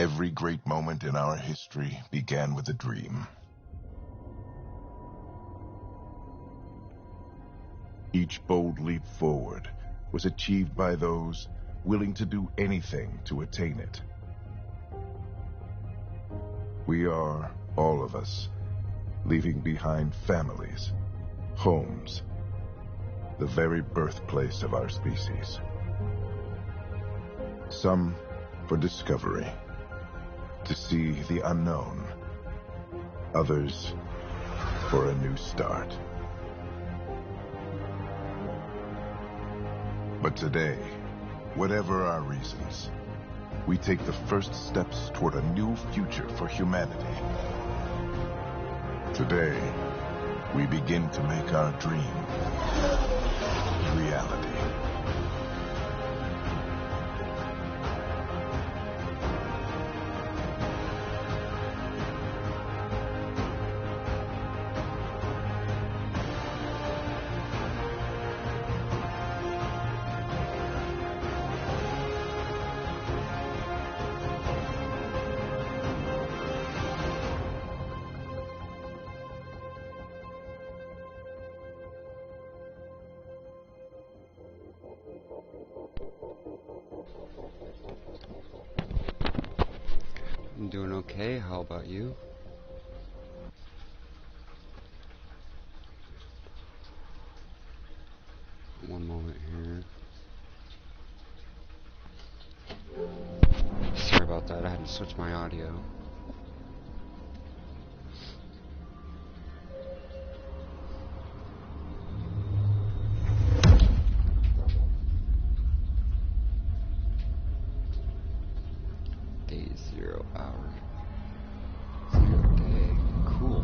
Every great moment in our history began with a dream. Each bold leap forward was achieved by those willing to do anything to attain it. We are, all of us, leaving behind families, homes, the very birthplace of our species. Some for discovery, to see the unknown. Others for a new start. But today, whatever our reasons, we take the first steps toward a new future for humanity. Today, we begin to make our dream reality. I'm doing okay. How about you? One moment here. Sorry about that. I had to switch my audio. Day 0 hour. 0 day. Cool.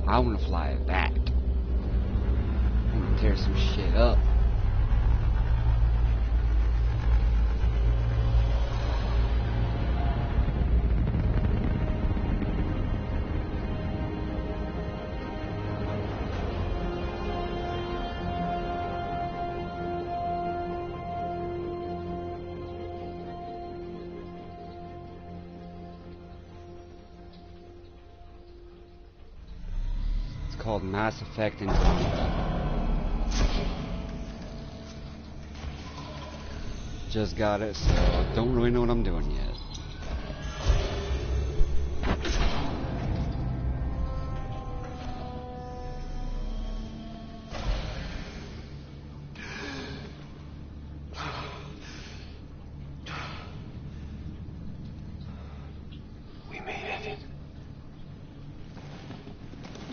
I want to fly it back. I want to tear some shit up. Called Mass Effect Andromeda. Just got it, so don't really know what I'm doing yet. We made it.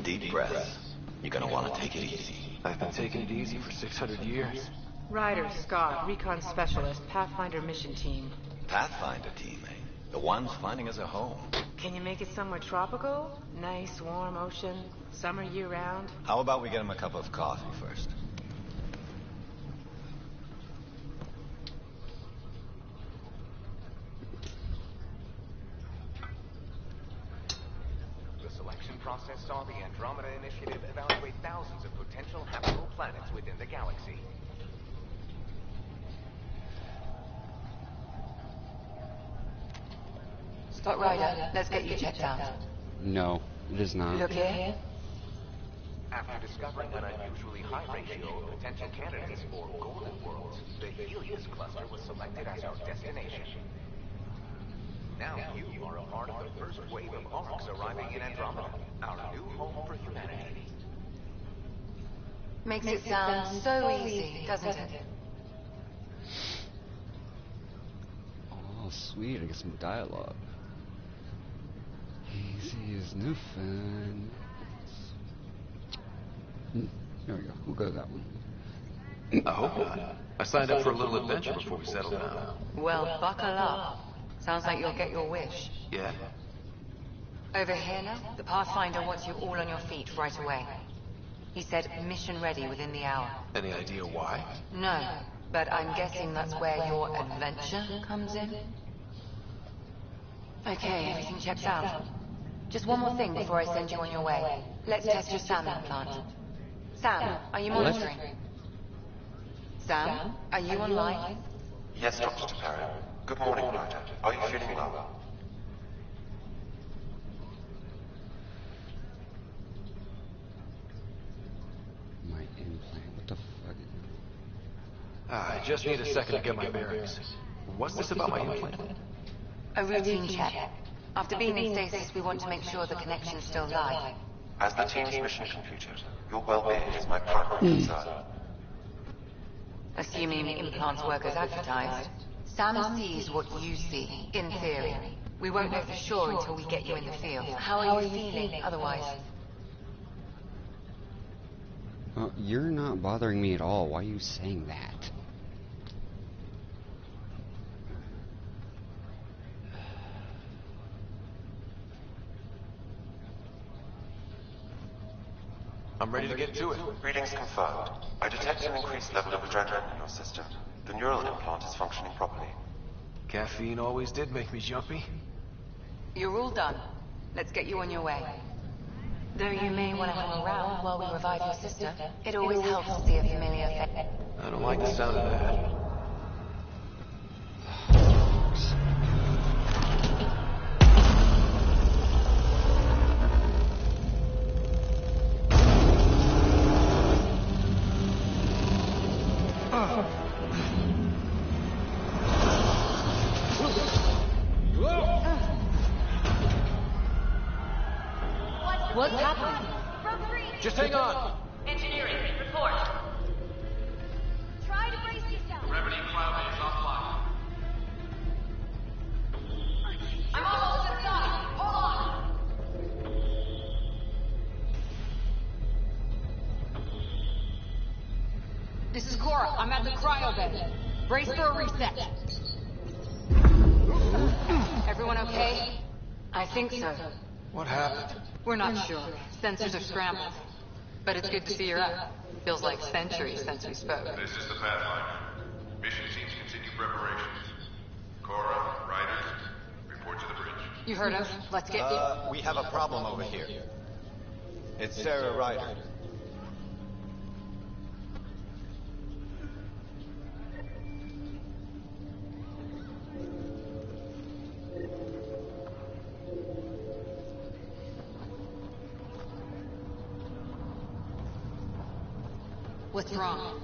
Deep breaths. You're gonna want to take it easy. I've been taking it easy for 600 years. Ryder, Scott, Recon Specialist, Pathfinder Mission Team. Pathfinder team, eh? The ones finding us a home. Can you make it somewhere tropical? Nice, warm ocean, summer year-round? How about we get him a cup of coffee first? The selection process saw the Andromeda Initiative evaluate thousands of potential habitable planets within the galaxy. Scott Ryder, let's get you checked out. No, it is not. Look here. After discovering an unusually high ratio of potential candidates for golden worlds, the Helios cluster was selected as our destination. Now you are a part of the first wave of arcs arriving in Andromeda, our new home for humanity. Makes it sound so easy, doesn't it? Oh, sweet. I get some dialogue. Easy as nothing. There we go. We'll go with that one. I hope not. I signed up for a little adventure before we settle down. Well, buckle up. Sounds like you'll get your wish. Yeah? Over here now, the Pathfinder wants you all on your feet right away. He said mission ready within the hour. Any idea why? No, But I'm guessing that's where your adventure comes in? Okay, everything checks out. Just one more thing before I send you on your way. Let's test your SAM implant. Sam, are you monitoring? Sam, are you online? Yes, Dr. Taparo. Good morning, Ryder. Are you feeling well? My implant. What the fuck? I just need a second to get my bearings. What's this about my implant? A routine check. After being in stasis, we want to make sure the connection's still live. As the team's mission computer, your well-being is my primary concern. Assuming the implants work as advertised, Sam sees what you see, in theory. We won't know for sure until we get you in the field. How are you feeling otherwise? You're not bothering me at all. Why are you saying that? I'm ready to get to it. Readings confirmed. I detect an increased level of adrenaline in your system. The neural implant is functioning properly. Caffeine always did make me jumpy. You're all done. Let's get you on your way. Though you may want to hang around while we revive your sister, it always helps to see a familiar face. I don't like the sound of that. What's happening? Just hang on. Engineering, report. Try to brace yourself. Gravity cloud is offline. I'm almost inside. Hold on. This is Cora. I'm at the cryo bed. Brace for a reset. Everyone okay? I think so. What happened? We're not sure. Sensors are scrambled. But it's good to see you're up. Feels like centuries since we spoke. This is the Pathfinder. Mission teams continue preparations. Cora, Riders, report to the bridge. You heard him. Let's get you. We have a problem over here. It's Sarah Ryder. What's wrong?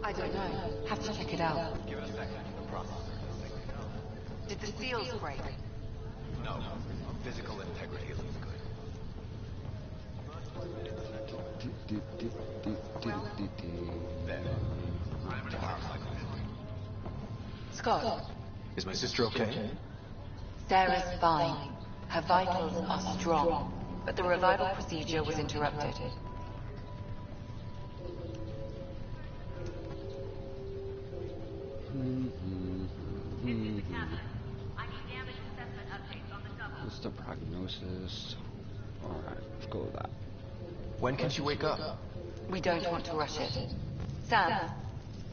I don't know. Have to check it out. Give it a second. The processor. Did the seals break? No. Physical integrity looks good. There. Power cycle. Scott, Is my sister okay? Sarah's fine. Her vitals are strong, but the revival procedure was interrupted. What's the prognosis? Alright, let's go with that. When can she wake up? We don't want to rush it. Sam,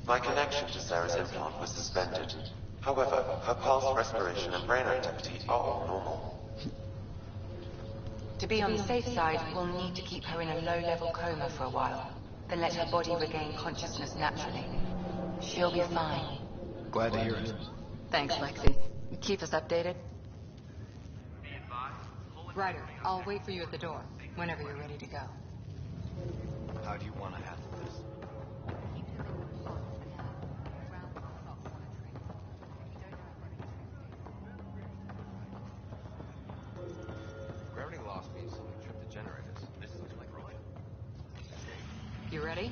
My connection to Sarah's implant was suspended. However, her pulse, respiration, and brain activity are all normal. to be on the safe side, we'll need to keep her in a low-level coma for a while, then let her body regain consciousness naturally. She'll be fine. Glad to hear it. Thanks, Lexi. Keep us updated. Ryder, I'll wait for you at the door, whenever you're ready to go. How do you want to handle this? Gravity loss means something tripped the generators. This looks like Roy. You ready?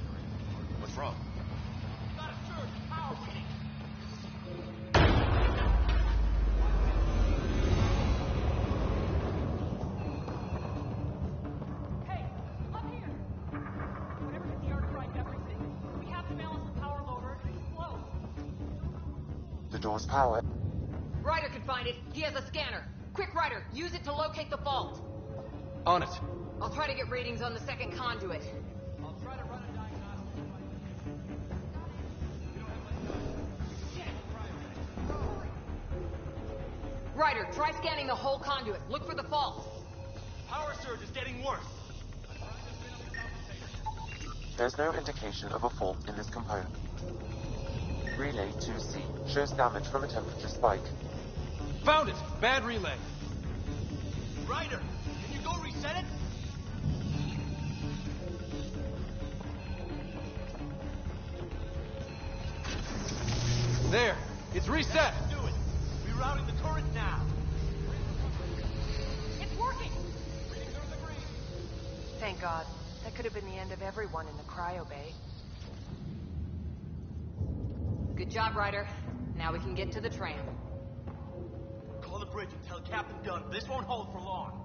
What's wrong? Hey, up here! Whatever hit the artifact, everything. We have to balance the power lower and explode. The door's powered. Ryder can find it. He has a scanner. Quick, Ryder, use it to locate the vault. On it. I'll try to get readings on the second conduit. I'll try to run a diagnostic. Ryder, try scanning the whole conduit. Look for the faults. Power surge is getting worse. There's no indication of a fault in this component. Relay 2C shows damage from a temperature spike. Found it! Bad relay. Ryder, can you go reset it? There, it's reset. Do it. Rerouting the current now. It's working! Thank God. That could have been the end of everyone in the cryo bay. Good job, Ryder. Now we can get to the tram. Call the bridge and tell Captain Dunn this won't hold for long.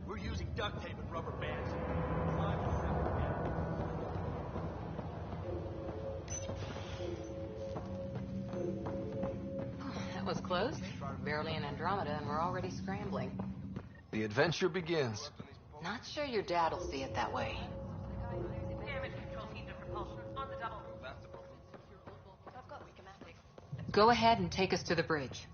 We're using duct tape and rubber bands. That was close. Barely in Andromeda and we're already scrambling. The adventure begins. Not sure your dad'll see it that way. Damage control heat of repulsion on the double. Go ahead and take us to the bridge.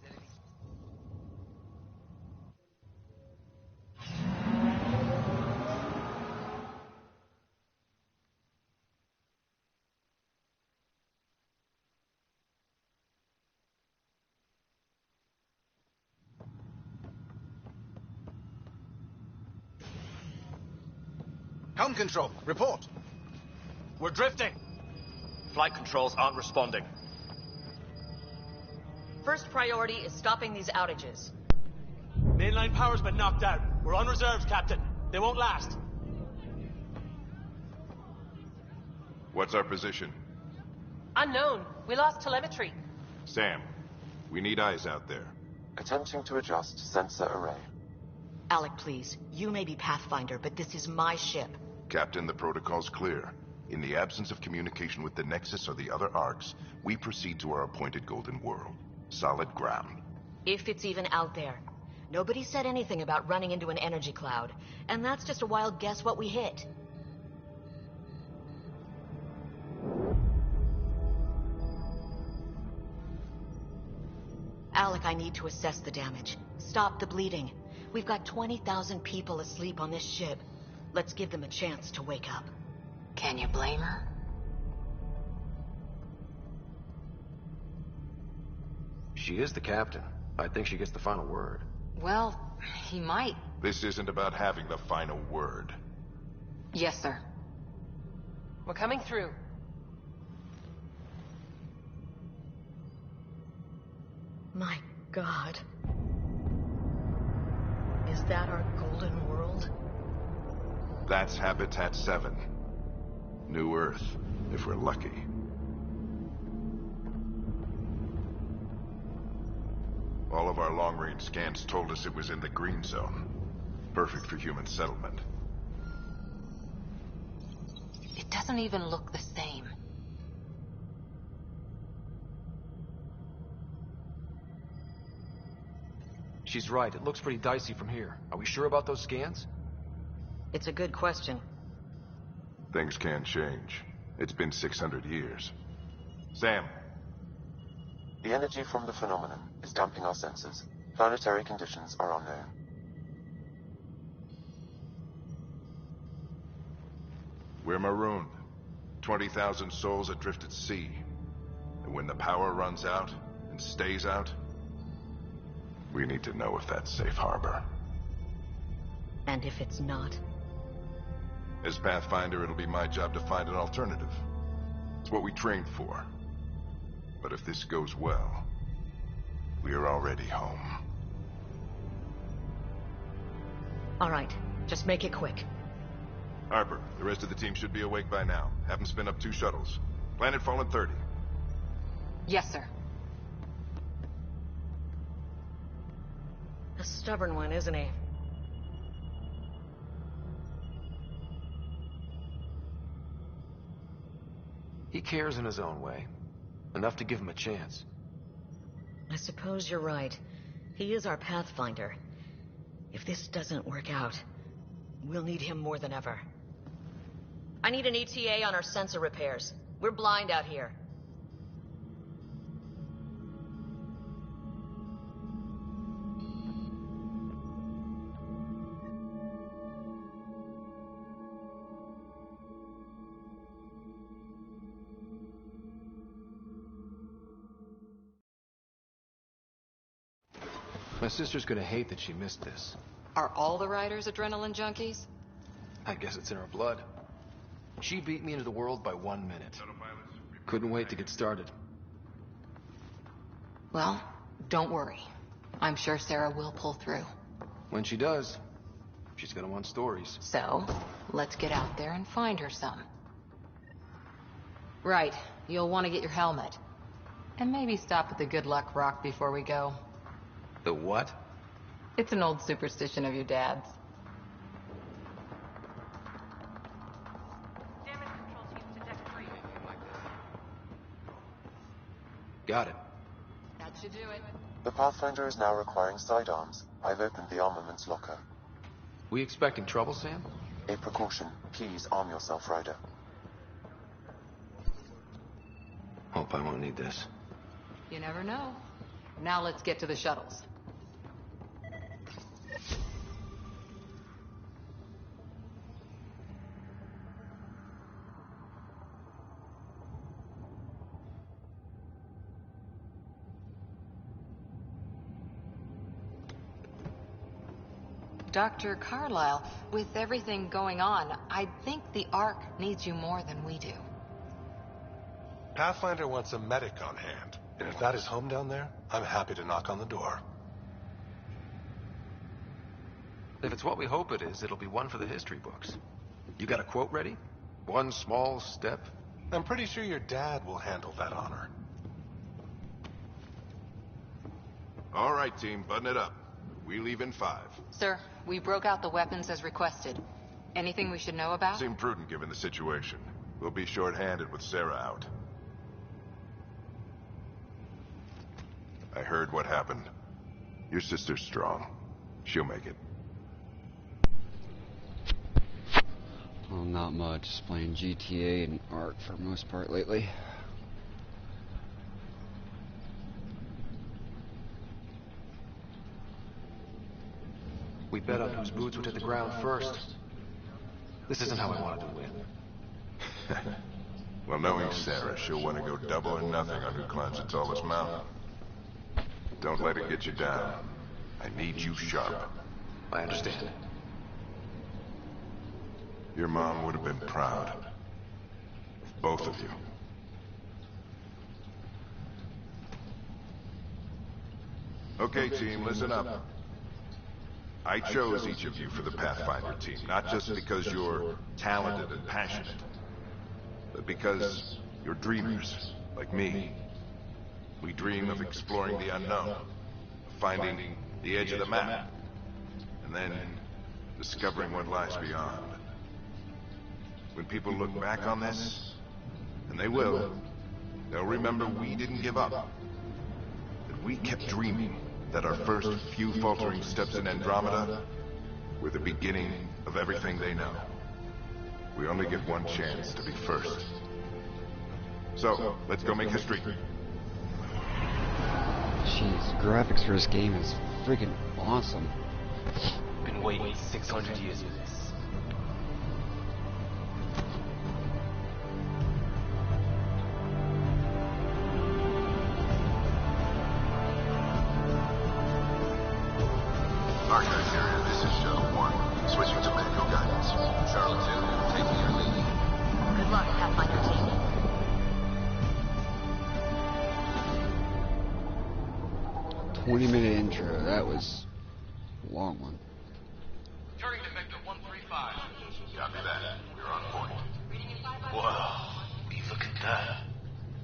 Helm control, report. We're drifting. Flight controls aren't responding. First priority is stopping these outages. Mainline power's been knocked out. We're on reserves, Captain. They won't last. What's our position? Unknown. We lost telemetry. Sam, we need eyes out there. Attempting to adjust sensor array. Alec, please. You may be Pathfinder, but this is my ship. Captain, the protocol's clear. In the absence of communication with the Nexus or the other arcs, we proceed to our appointed Golden World. Solid ground. If it's even out there. Nobody said anything about running into an energy cloud. And that's just a wild guess what we hit. Alec, I need to assess the damage. Stop the bleeding. We've got 20,000 people asleep on this ship. Let's give them a chance to wake up. Can you blame her? She is the captain. I think she gets the final word. Well, he might. This isn't about having the final word. Yes, sir. We're coming through. My God. Is that our Golden World? That's Habitat 7. New Earth, if we're lucky. All of our long-range scans told us it was in the green zone. Perfect for human settlement. It doesn't even look the same. She's right. It looks pretty dicey from here. Are we sure about those scans? It's a good question. Things can change. It's been 600 years. Sam. The energy from the phenomenon is damping our senses. Planetary conditions are unknown. We're marooned. 20,000 souls adrift at sea. And when the power runs out, and stays out, we need to know if that's safe harbor. And if it's not? As Pathfinder, it'll be my job to find an alternative. It's what we trained for. But if this goes well, we are already home. All right, just make it quick. Harper, the rest of the team should be awake by now. Have them spin up 2 shuttles. Planetfall in 30. Yes, sir. A stubborn one, isn't he? He cares in his own way. Enough to give him a chance. I suppose you're right. He is our Pathfinder. If this doesn't work out, we'll need him more than ever. I need an ETA on our sensor repairs. We're blind out here. My sister's gonna hate that she missed this. Are all the riders adrenaline junkies? I guess it's in her blood. She beat me into the world by 1 minute. Couldn't wait to get started. Well, don't worry. I'm sure Sarah will pull through. When she does, she's gonna want stories. So, let's get out there and find her some. Right, you'll want to get your helmet. And maybe stop at the Good Luck Rock before we go. The what? It's an old superstition of your dad's. Damage control teams to deck 3. Got it. That should do it. The Pathfinder is now requiring sidearms. I've opened the armaments locker. We expecting trouble, Sam? A precaution. Please arm yourself, Ryder. Hope I won't need this. You never know. Now let's get to the shuttles. Dr. Carlyle, with everything going on, I think the Ark needs you more than we do. Pathfinder wants a medic on hand, and if that is home down there, I'm happy to knock on the door. If it's what we hope it is, it'll be one for the history books. You got a quote ready? One small step? I'm pretty sure your dad will handle that honor. All right, team, button it up. We leave in 5. Sir, we broke out the weapons as requested. Anything we should know about? Seemed prudent given the situation. We'll be short-handed with Sarah out. I heard what happened. Your sister's strong. She'll make it. Well, not much. Just playing GTA and Ark for the most part lately. We bet on whose boots would hit the ground first. This isn't how I wanted to win. Well, knowing Sarah, she'll want to go double or nothing on who climbs the tallest mountain. Don't let her get you down. I need you sharp. I understand. Your mom would have been proud. Of both of you. Okay, team, listen up. I chose each of you for the Pathfinder team, not just because you're talented and passionate, but because you're dreamers, like me. We dream of exploring the unknown, of finding the edge of the map, and then discovering what lies beyond. When people look back on this, and they will, they'll remember we didn't give up, that we kept dreaming, that our first few faltering steps in Andromeda were the beginning of everything they know. We only get one chance to be first. So, let's go make history. Jeez, graphics for this game is freaking awesome. Been waiting 600 years for this. Archive area, this is Shuttle 1. Switching to medical guidance. Charlie 2, taking your lead. Good luck, Pathfinder team. "20-minute intro." That was a long one. Turning to Vector 135. Copy that. We're on point. Whoa, look at that.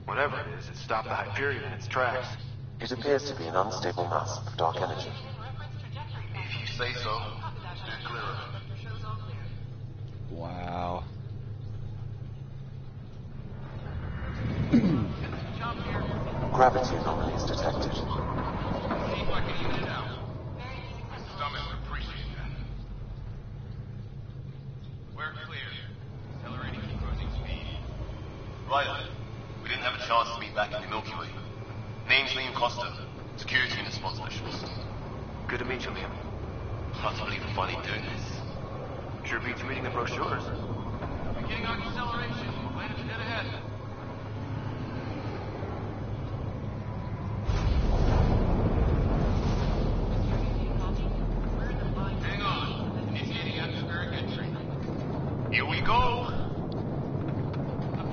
Whatever it is, it stopped the Hyperion in its tracks. It appears to be an unstable mass of dark energy. If you say so. Steer clear of it. Wow. Gravity anomalies detected. See if I can even it out. Stomach would appreciate that. We're clear. Accelerating to cruising speed. Ryder, we didn't have a chance to meet back in the Milky Way. Name's Liam Costa, security and response specialist. Good to meet you, Liam. Hard to believe we're finally doing this. Sure beats reading the brochures. Beginning on acceleration. Planet's dead ahead.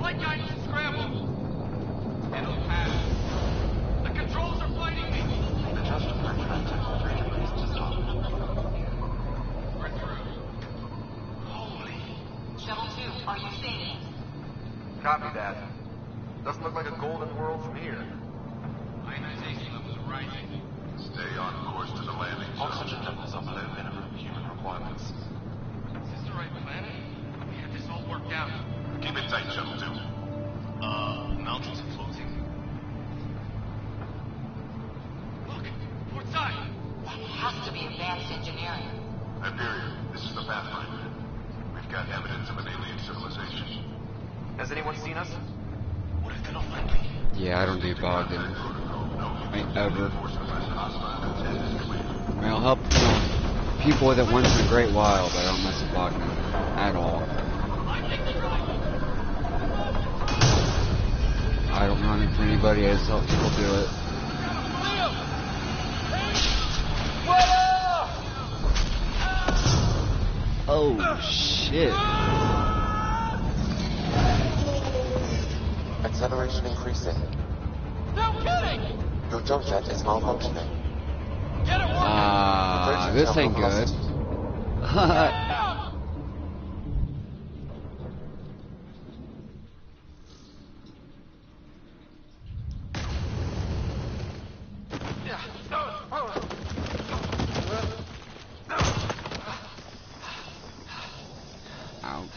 Flight guidance is scrambled. It'll pass. The controls are fighting me. Adjust for traffic to stop. We're through. Shuttle 2, are you seeing it? Copy that. Doesn't look like a golden world from here. Ionization levels are rising. Stay on course to the landing zone. Oxygen levels are below minimum human requirements. Is this the right planet? We had this all worked out. Keep it tight, Shuttle 2. Mountains are floating. Look, port side. That has to be advanced engineering. Hyperion, this is the Pathfinder. We've got evidence of an alien civilization. Has anyone seen us? What if they're not friendly? Yeah, I don't do Bogdan. Ain't ever. I mean, I'll help people with it once in a great while, but I don't mess with Bogdan at all. I don't run into anybody, I just help people do it. Oh, shit. Acceleration increasing. No kidding! Your jump jet is malfunctioning. Get it This ain't good. Ouch.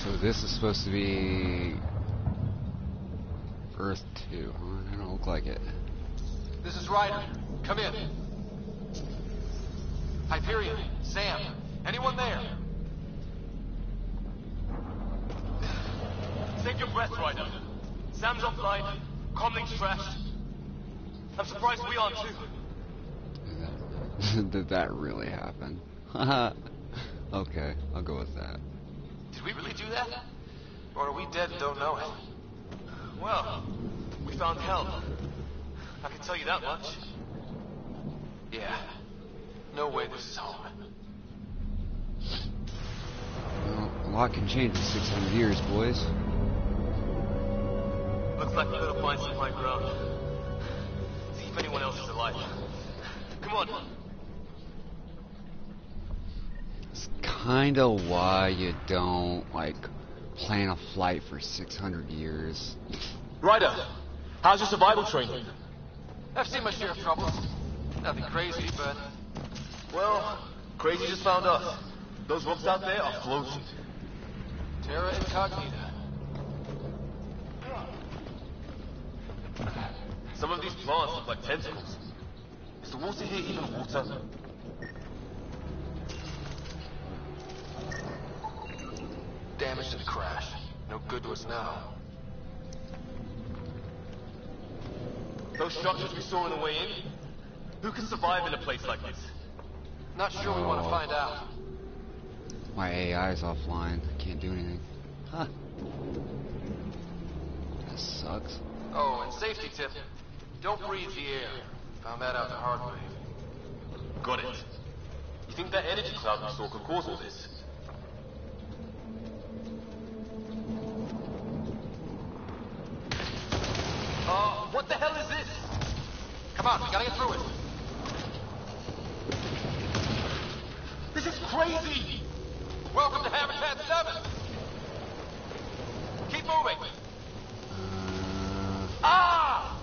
So this is supposed to be Earth 2, huh? It don't look like it. This is Ryder. Come in. Hyperion, Sam, anyone there? Take your breath, Ryder. Sam's offline. Comlink's trashed. I'm surprised we aren't too. Did that really happen? Okay, I'll go with that. Did we really do that? Or are we dead and don't know it? Well, we found help. I can tell you that much. Yeah. No way this is home. Well, a lot can change in 600 years, boys. Looks like we're gonna find some high ground. See if anyone else is alive. Come on. It's kinda why you don't, like, plan a flight for 600 years. Ryder, how's your survival training? I've seen my share of troubles. Nothing crazy, but... Well, crazy just found us. Those ropes out there are floating. Terra Incognita. Some of these plants look like tentacles. Is the water here even water? Damage to the crash. No good to us now. Those structures we saw on the way in? Who can survive in a place like this? Not sure we want to find out. My AI is offline. I can't do anything. Huh. That sucks. Oh, and safety tip. Don't breathe the air. Found that out the hard way. Got it. You think that energy cloud we saw could cause all this? What the hell is this? Come on, we gotta get through it. This is crazy! Welcome to Habitat 7. Keep moving. Ah!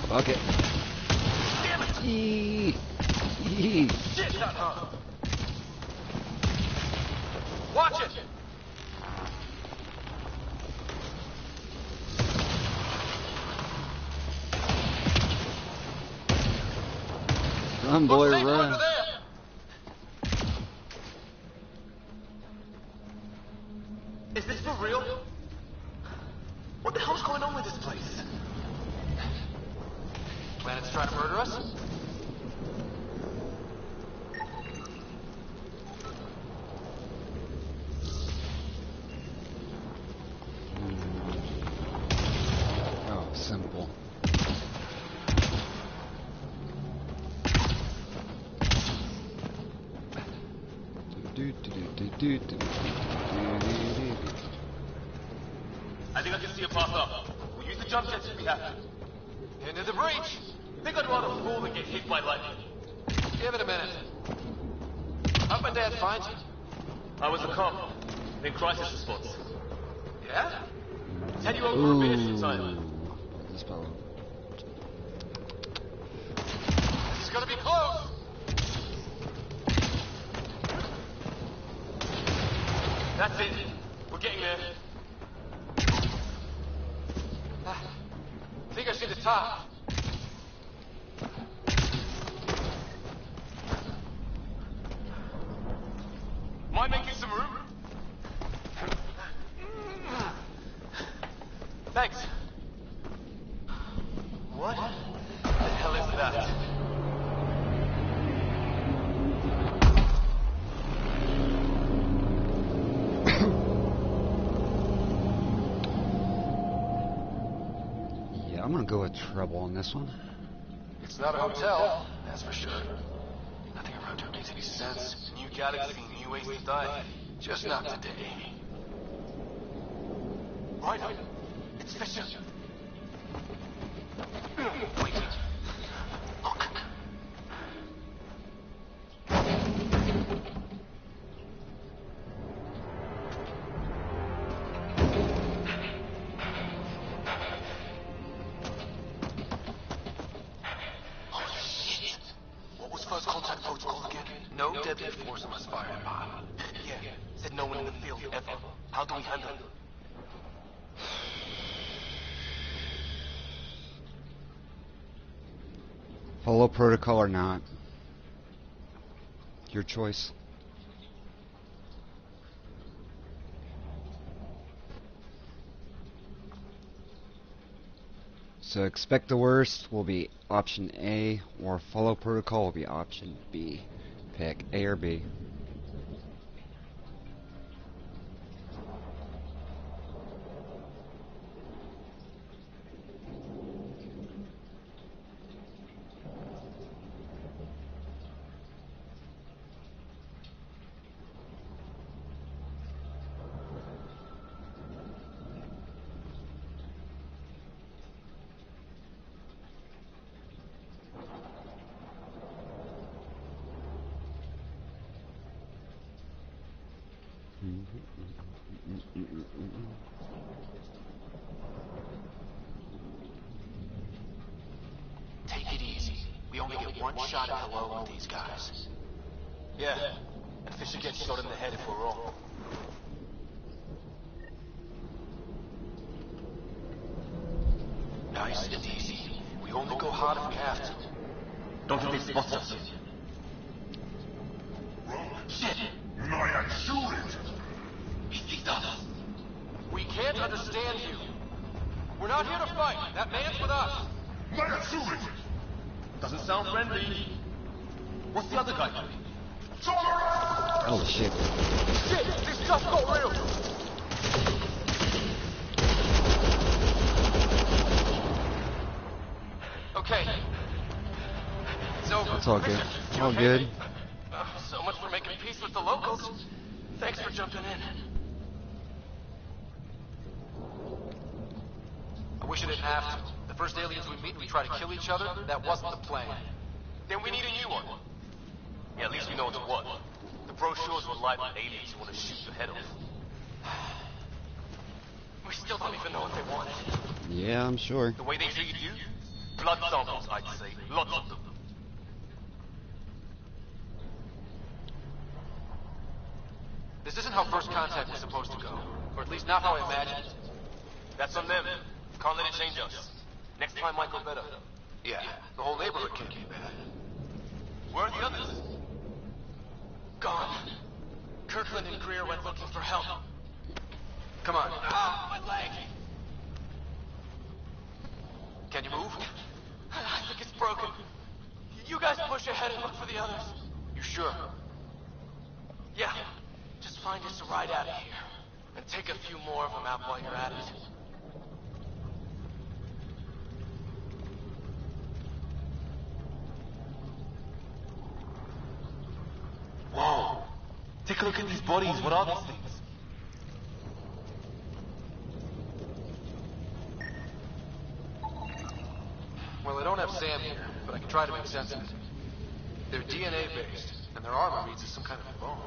Fuck it. Damn it! Shit, watch it. Run, boy, Safe run. under there. Is this for real? What the hell's going on with this place? Planet's trying to murder us? Oh, simple. I think I can see a path up. We'll use the jump jets if we have to. Into the breach! I think I'd rather fall than get hit by lightning. Give it a minute. How'd my dad find you? I was a cop in crisis response. Yeah? Had you over a beer since I... This fellow. It's gonna be close! That's it. We're getting there. I think I see the top. Mind making some room? Thanks. What the hell is that? Yeah, I'm gonna go with trouble on this one. It's not a hotel, that's for sure. Nothing around here makes any sense. New galaxy, new ways to die. Just not today. Ryder, it's Fisher. Wait. Look. Holy shit. What was first contact protocol again? No deadly force unless fired upon. Yeah, said no one in the field ever. How do we handle it? Follow protocol or not. Your choice. So expect the worst will be option A, or follow protocol will be option B. Pick A or B. Take it easy. We only get one shot at hello with these guys. Yeah. And Fisher gets shot in the head if we're wrong. Nice and easy. We only go hard if we have to. Don't think they spot us. Shit! Naya, shoot it! He sees us. We can't understand you. We're not here to fight. That man's with us. Naya, shoot it! Doesn't sound friendly. What's the other guy doing? Oh shit. Shit! This stuff got real! Okay. It's over. It's all good. Fisher, you All okay, good. mate? So much for making peace with the locals. Thanks for jumping in. I wish I didn't have to. The first aliens we meet, we try to kill each other. That wasn't the plan. Then we need a new one. Yeah, at least we know it's what. The brochures will lie with aliens who want to shoot your head off. We still don't even know what they wanted. Yeah, I'm sure. The way they treated you? Blood samples, I'd say. Lots of them. This isn't how first contact was supposed to go. Or at least not how I imagined it. That's on them. Can't let it change us. Next time might go better. Yeah, the whole neighborhood can't be bad. Where are the others? Gone. Kirkland and Greer went looking for help. Come on. Oh, my leg! Can you move? I think it's broken. You guys push ahead and look for the others. You sure? Yeah. Just find us a ride out of here. And take a few more of them out while you're at it. Whoa! Take a look at these bodies. What are these things? Well, I don't have Sam here, but I can try to make sense of it. They're DNA-based, and their armor reads as some kind of bone.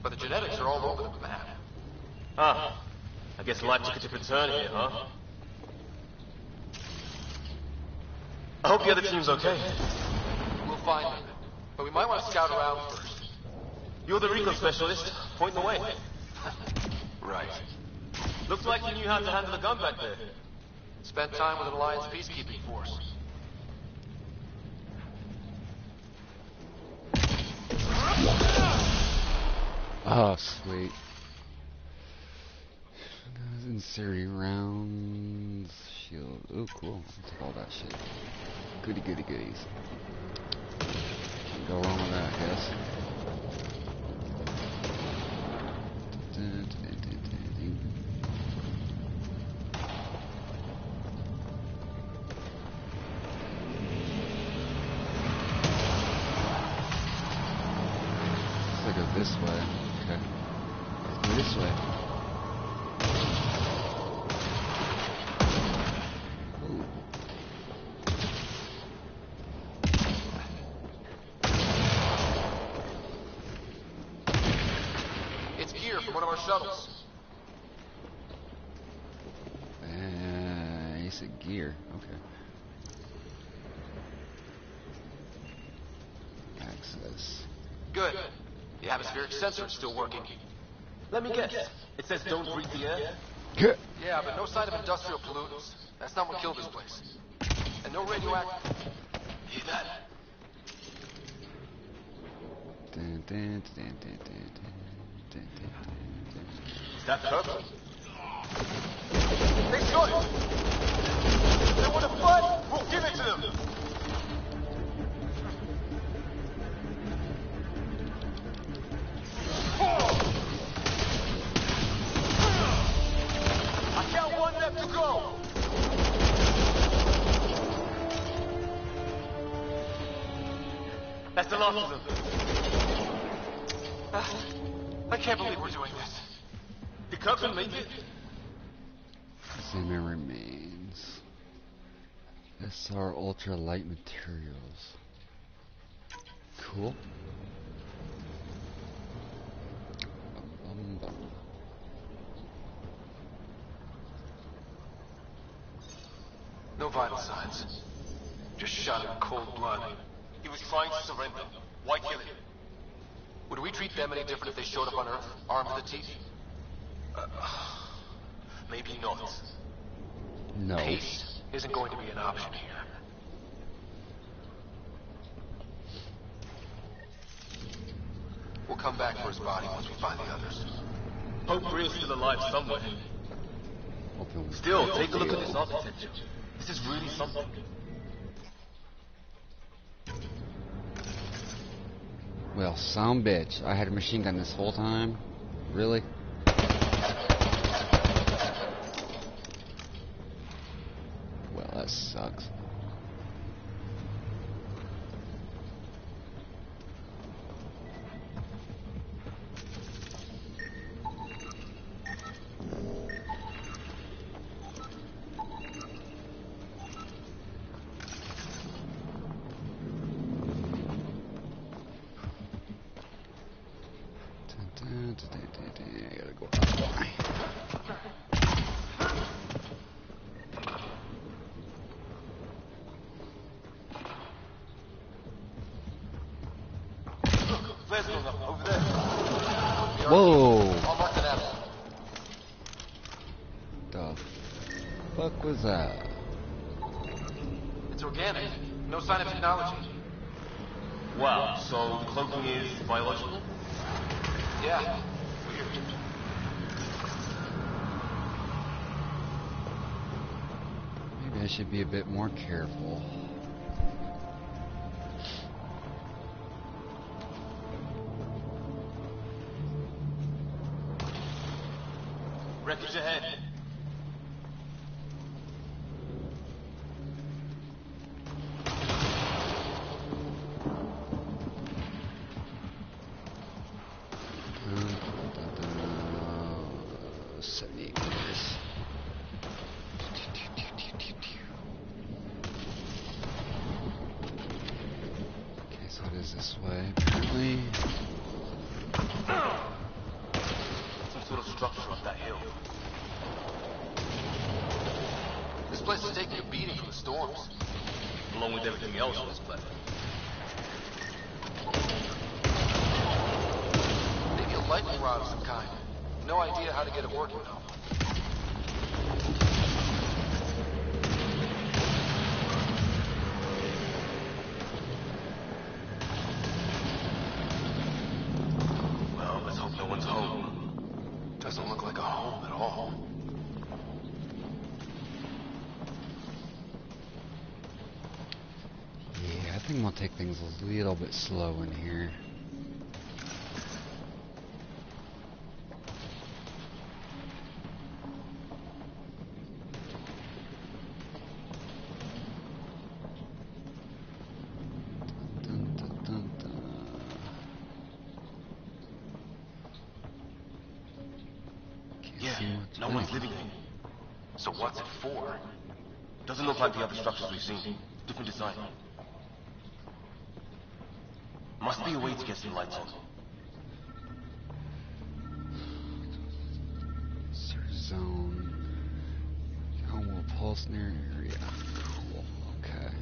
But the genetics are all over the map. Ah, I guess life took a different turn here, huh? I hope the other team's okay. We'll find them, but we might want to scout around first. You're the recon specialist. Point the way. Right. Looks like you knew how to handle a gun back there. Spent time with an Alliance peacekeeping force. Oh, sweet. Inserting rounds. Shield. Oh, cool. I'll take all that shit. Goody goody goodies. Can't go wrong with that, I guess. Let's go this way. Okay. Let's go this way. Ooh. It's gear from one of our shuttles. You said gear. Okay. Access. Good. The atmospheric sensor is still working. Let me guess. It says don't breathe the air? Yeah, but no sign of industrial pollutants. That's not what killed this place. And no radioactive. Hear that? Is that purple? They shot it! They want to fight! We'll give it to them! I count one left to go! That's the last of them. I can't believe we're doing this. Did Kirkland make it? Zimmer remains. SR ultralight materials. Cool. Bum. No vital signs. Just shot in cold blood. He was trying to surrender. Why kill him? Would we treat them any different if they showed up on Earth, armed to the teeth? Maybe not. No. Peace isn't going to be an option here. We'll come back for his body once we find the others. Hope Green's still alive somewhere. Still, take a look at this architecture. This is really something. Well, some bitch. I had a machine gun this whole time. Really? Well, that sucks. I gotta go up. Flares going up over there. Whoa! I'll mark it out. The fuck was that? It's organic. No sign of technology. Wow, so cloaking is biological? Yeah. Weird. should be a bit more careful. Wreckage ahead. This way, apparently. Some sort of structure up that hill. This place is taking a beating from the storms, along with everything else on this planet. Maybe a lightning rod of some kind. No idea how to get it working though. Doesn't look like a home at all. Yeah, I think we'll take things a little bit slow in here. No one's living in it. So what's it for? Doesn't look like the other structures we've seen. Different design. Must be a way to get some lights on. Search zone. Home will pulse near area. Cool. Okay.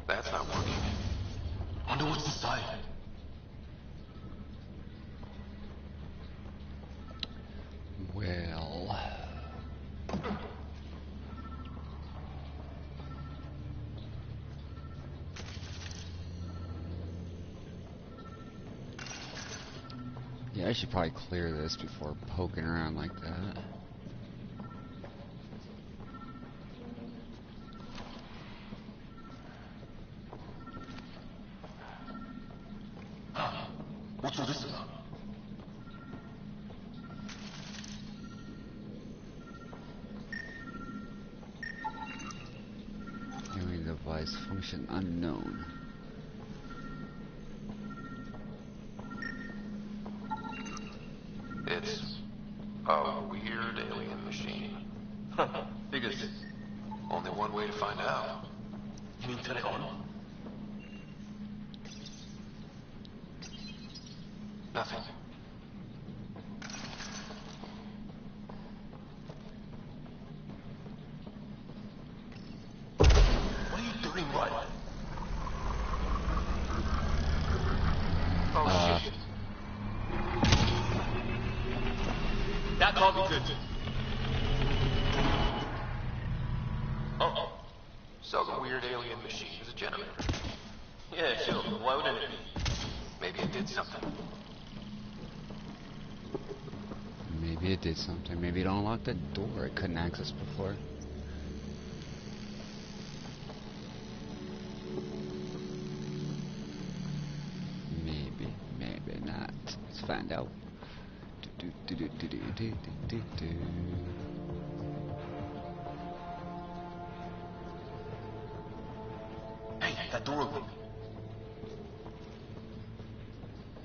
That's not working. Wonder what's inside. Well. Yeah, I should probably clear this before poking around like that. What's all this about? Viewing device function unknown. It's a weird alien machine. Figures. Only one way to find out. You mean turn it on? Nothing. What are you doing, Ryan? Oh, shit. That can't be good. Uh-oh. So the weird alien machine is a generator. Yeah, sure. Why wouldn't it be? Maybe it did something. Maybe it did something. Maybe it unlocked the door it couldn't access before. Maybe, maybe not. Let's find out. Hey, that door opened.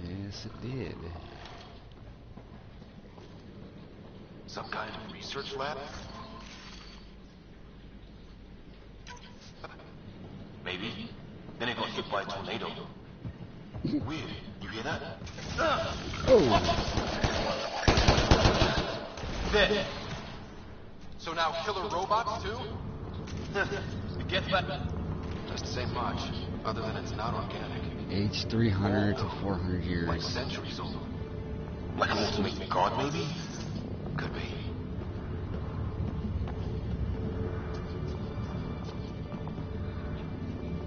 Yes, it did. Some kind of research lab? Maybe. Then it got hit by a tornado. Weird. You hear that? There. So now killer robots too? It gets better. The doesn't say much, other than it's not organic. Age 300 to 400 years. Like centuries old. Like an ultimate god, maybe? Could be.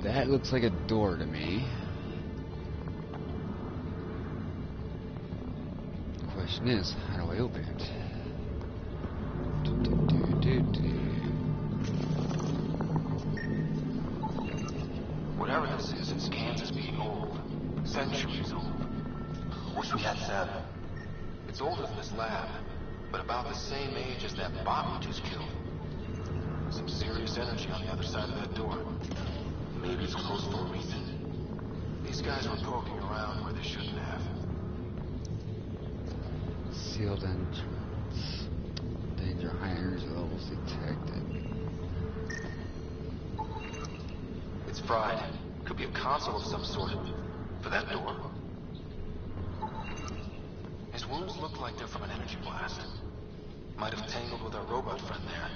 That looks like a door to me. The question is, how do I open it? Whatever this is, it scans as being old. Centuries old. Wish we had Sam. It's older than this lab, but about the same age as that bot we just killed. Some serious energy on the other side of that door. Maybe it's closed for a reason. These guys were poking around where they shouldn't have. Sealed entrance. Danger, high energy levels detected. It's fried. Could be a console of some sort. For that door. His wounds look like they're from an energy blast. Might have tangled with our robot friend there.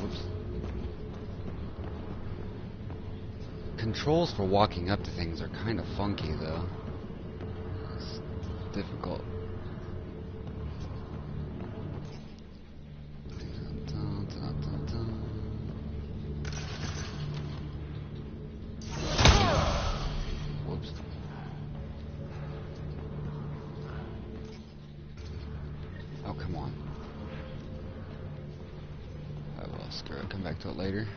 Whoops. Controls for walking up to things are kind of funky, though. It's difficult. Whoops. Oh, come on. Oh, well, screw it. Come back to it later.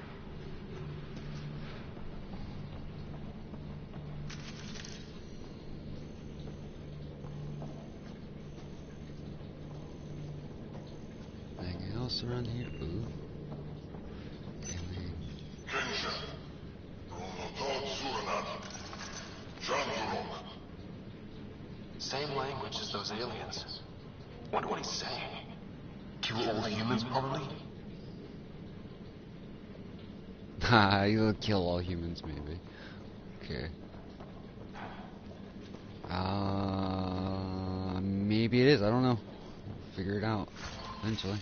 Anything else around here? Ooh. Alien. Same language as those aliens. Wonder what he's saying. Kill all humans, probably? Ha, you'll kill all humans, maybe. Okay. Maybe it is. I don't know. We'll figure it out eventually.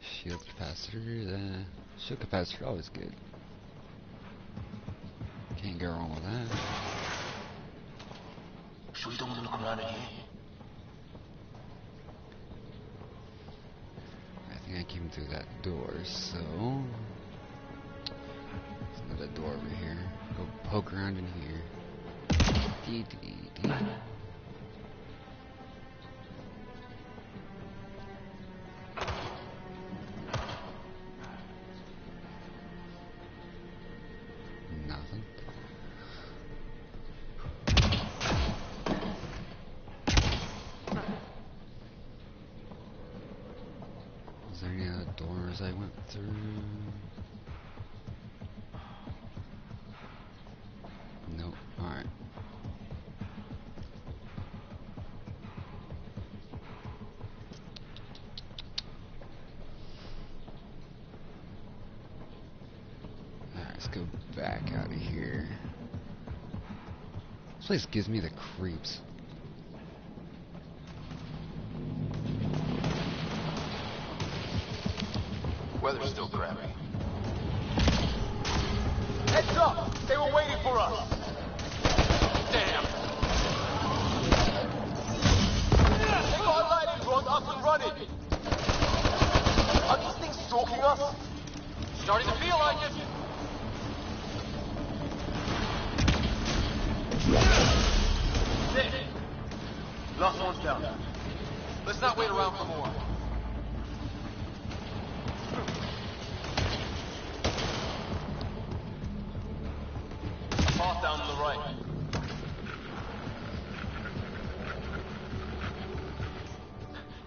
Shield capacitor. Shield capacitor, always good. Can't go wrong with that. Should we don't look around in here? I think I came through that door, so there's another door over here. Go poke around in here. Dee. Nothing. Is there any other doors I went through? Nope. Alright. Alright, let's go back out of here. This place gives me the creeps. Weather's still crappy. Heads up! They were waiting for us! Damn! They got lightning rods up and running! Are these things stalking us? Starting to feel like it! Sick! Last one's down. Let's not wait around for more. Path down to the right.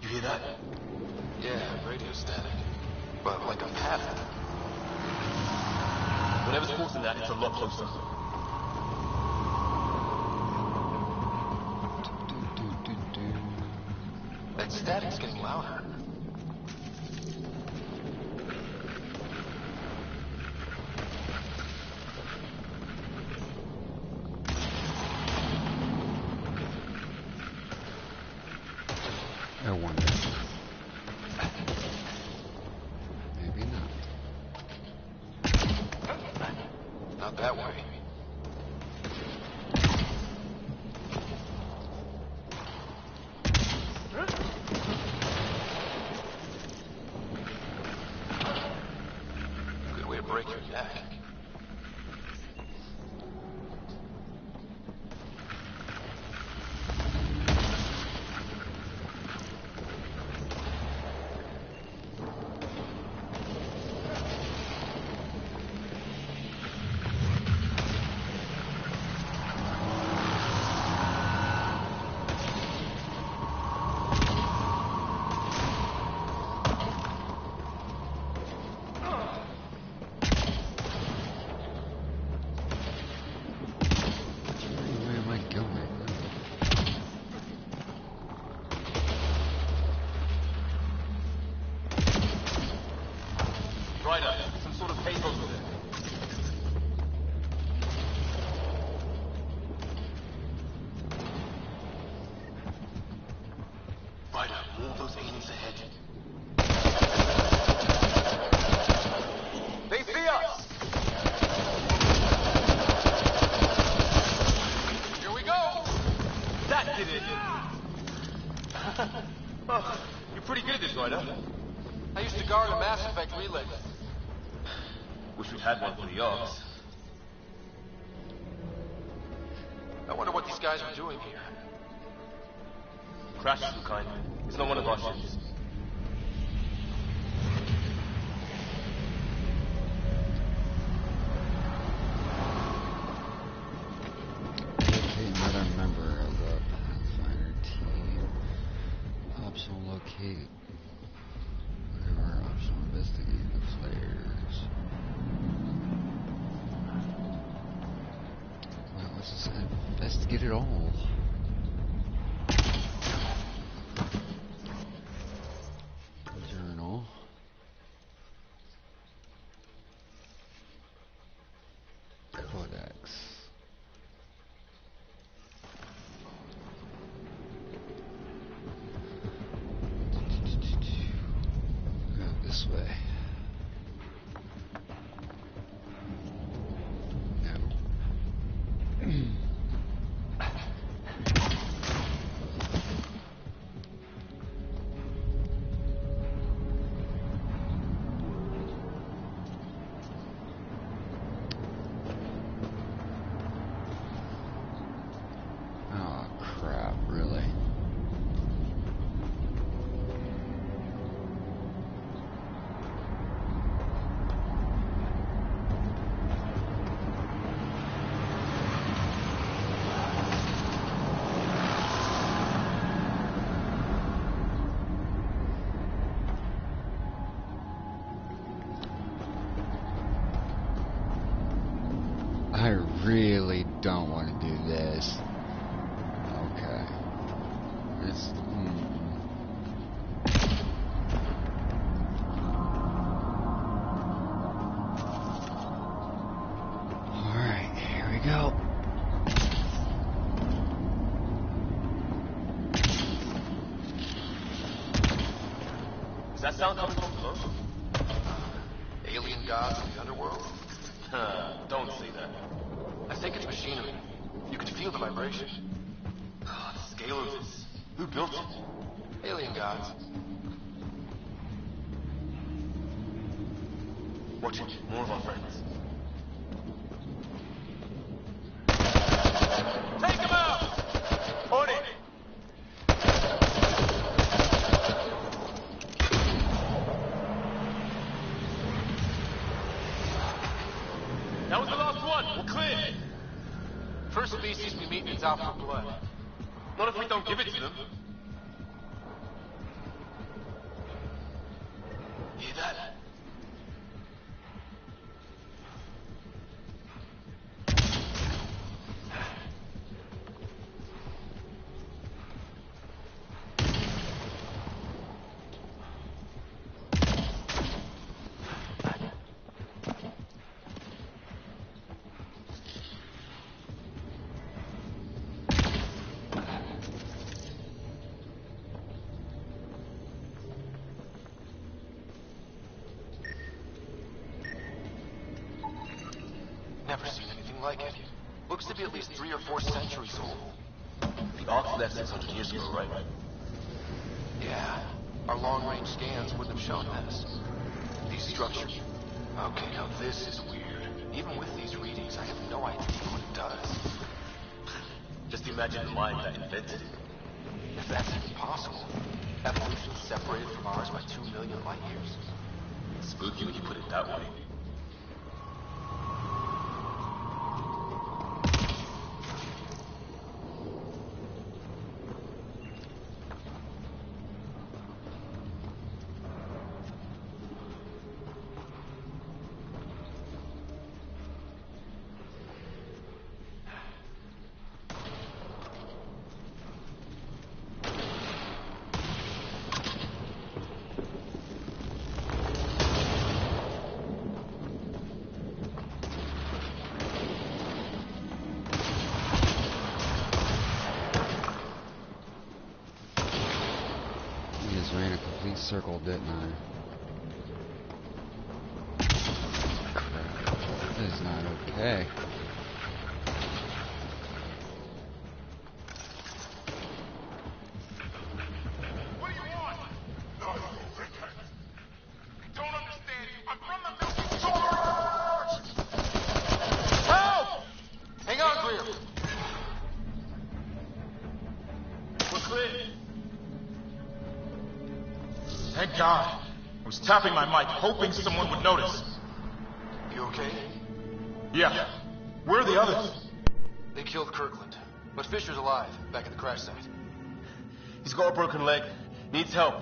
You hear that? Yeah, radio static. But like a pattern. Whatever's causing that, it's a lot closer. That static's getting louder. I wonder. All those aliens ahead. They see us! Here we go! That did it! Oh, you're pretty good at this, right, huh? I used to guard a Mass Effect relay. Wish we'd had one for the Ops. I wonder what these guys are doing here. Crash some kind. It's not one of our ships. Okay, another member of the Pathfinder team. Optional locate. Whatever. Optional investigate the flares. Well, let's just investigate it all. Journal. Codex. Go this way. No. Oh crap, really? I really don't want to do this. Okay. It's, Alright, here we go. Does that sound coming from below? Alien gods in the underworld? Don't say that. I think it's machinery. You can feel the vibration. Oh, the scale of this. Who built it? Alien gods. Watch it. More of our friends. Take him out! On it! That was the last one. We're clear. First species we meet needs out for blood. Not if we don't give it to them. Hear that? Never seen anything like it. Looks to be at least 3 or 4 centuries old. The Ops left 600 years ago, right? Yeah. Our long-range scans wouldn't have shown this. These structures. Okay, now this is weird. Even with these readings, I have no idea what it does. Just imagine the mind that invented it. If that's even possible. Evolution separated from ours by 2 million light years. Spooky when you put it that way. accidentally circled, didn't I? Crap. That is not okay. What do you want? No, you dickhead. You don't understand. I'm from the Milky Source! Help! Hang on, Greer. We're clear. Thank God. I was tapping my mic, hoping someone would notice. You okay? Yeah. Where are the others? They killed Kirkland, but Fisher's alive, back at the crash site. He's got a broken leg. Needs help.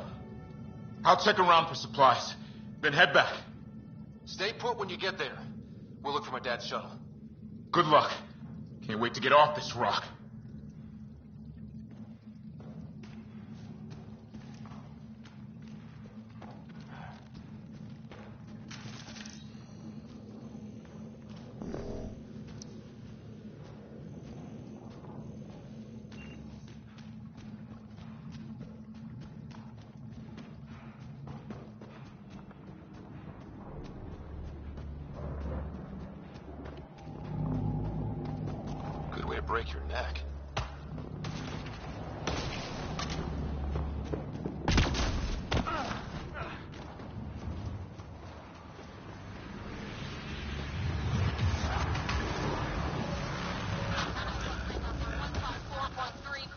I'll check around for supplies. Then head back. Stay put when you get there. We'll look for my dad's shuttle. Good luck. Can't wait to get off this rock. Good way to break your neck.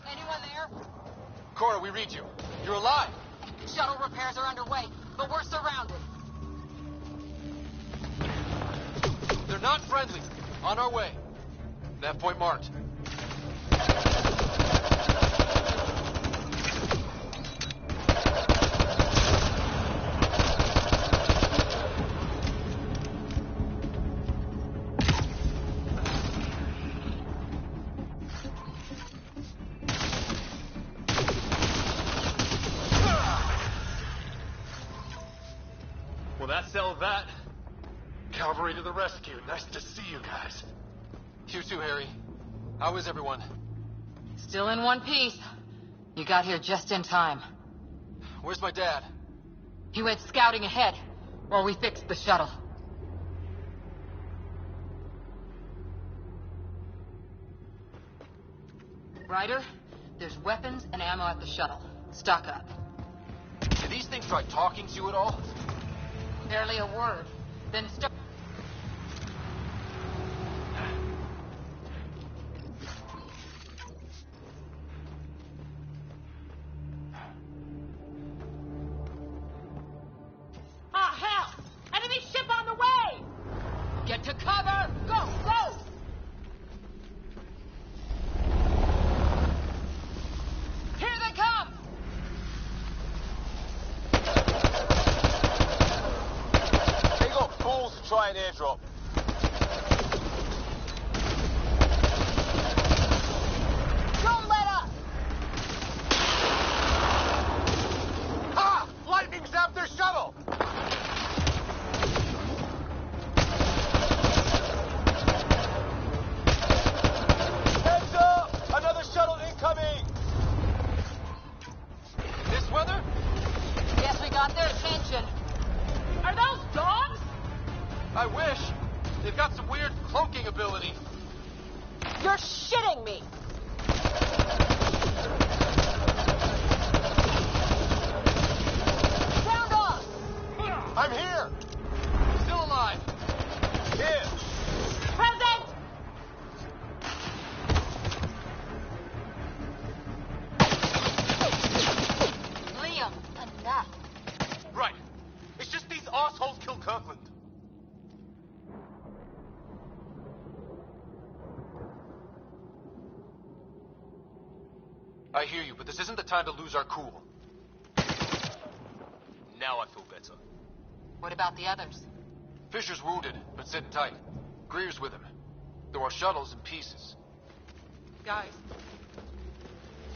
Anyone there? Cora, we read you. You're alive. Shuttle repairs are underway, but we're surrounded. They're not friendly. On our way. Nav point marked. Well, that settled that. Cavalry to the rescue. Nice to see you guys. You too, Harry. How is everyone? Still in one piece. You got here just in time. Where's my dad? He went scouting ahead while we fixed the shuttle. Ryder, there's weapons and ammo at the shuttle. Stock up. Did these things try talking to you at all? Barely a word. Then start. Ah, hell! Enemy ship on the way! Get to cover! Go, go! Here they come! They got balls to try an airdrop. Don't let up! Ha! Lightning zapped their shuttle! Heads up! Another shuttle incoming! This weather? Guess we got their attention. Are those dogs? I wish. They've got some weird cloaking ability. You're shitting me! Sound off! I'm here! Still alive. Here! Present! Liam, enough. Right. It's just these assholes killed Kirkland. I hear you, but this isn't the time to lose our cool. Now I feel better. What about the others? Fisher's wounded, but sitting tight. Greer's with him. Though our shuttle's in pieces. Guys,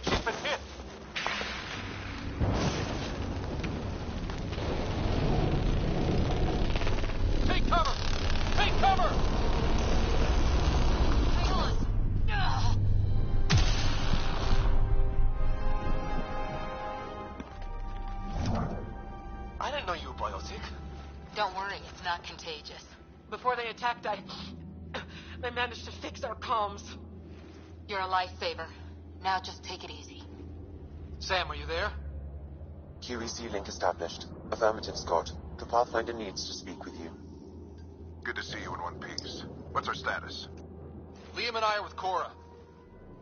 She's been hit. Take cover! Take cover! hang on. Ugh. not contagious. Before they attacked, I managed to fix our comms. You're a lifesaver. Now just take it easy. Sam, are you there? QEC link established. Affirmative, Scott. The Pathfinder needs to speak with you. Good to see you in one piece. What's our status? Liam and I are with Cora.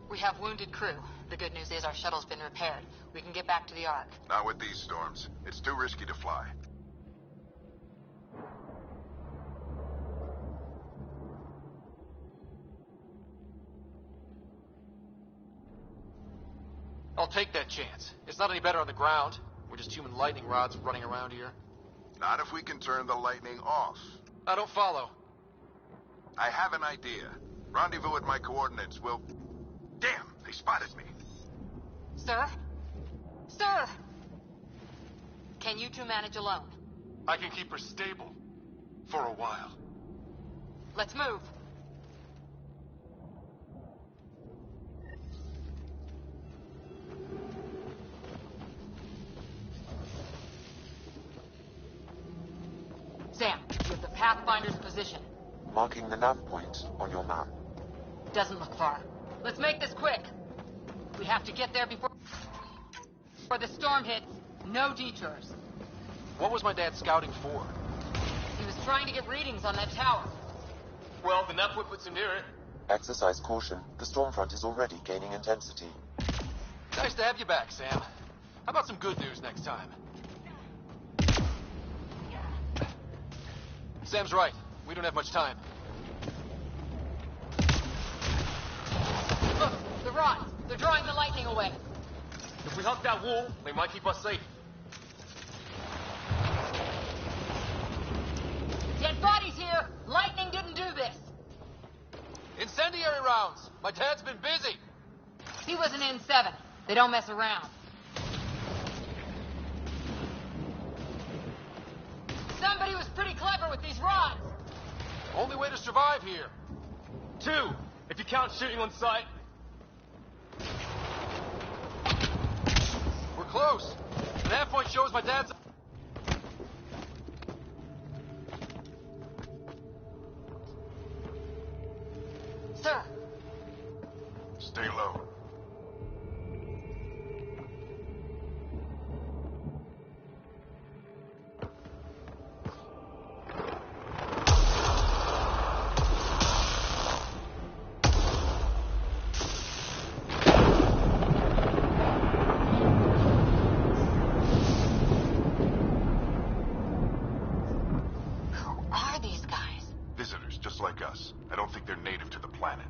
We have wounded crew. The good news is our shuttle's been repaired. We can get back to the Ark. Not with these storms. It's too risky to fly. I'll take that chance. It's not any better on the ground. We're just human lightning rods running around here. Not if we can turn the lightning off. I don't follow. I have an idea. Rendezvous at my coordinates. We'll... Damn, they spotted me. Sir? Sir! Can you two manage alone? I can keep her stable. For a while. Let's move. Sam, you have the Pathfinder's position. Marking the nav point on your map. Doesn't look far. Let's make this quick. We have to get there before the storm hits. No detours. What was my dad scouting for? He was trying to get readings on that tower. Well, the nav point puts him near it. Exercise caution. The storm front is already gaining intensity. Nice to have you back, Sam. How about some good news next time? Sam's right. We don't have much time. Look, the rods. They're drawing the lightning away. If we hug that wall, they might keep us safe. Dead bodies here. Lightning didn't do this. Incendiary rounds. My dad's been busy. He was an N7. They don't mess around. Somebody was pretty clever with these rods. Only way to survive here. 2, if you count shooting on sight. We're close. The nav point shows my dad's... Sir. Stay low. I don't think they're native to the planet.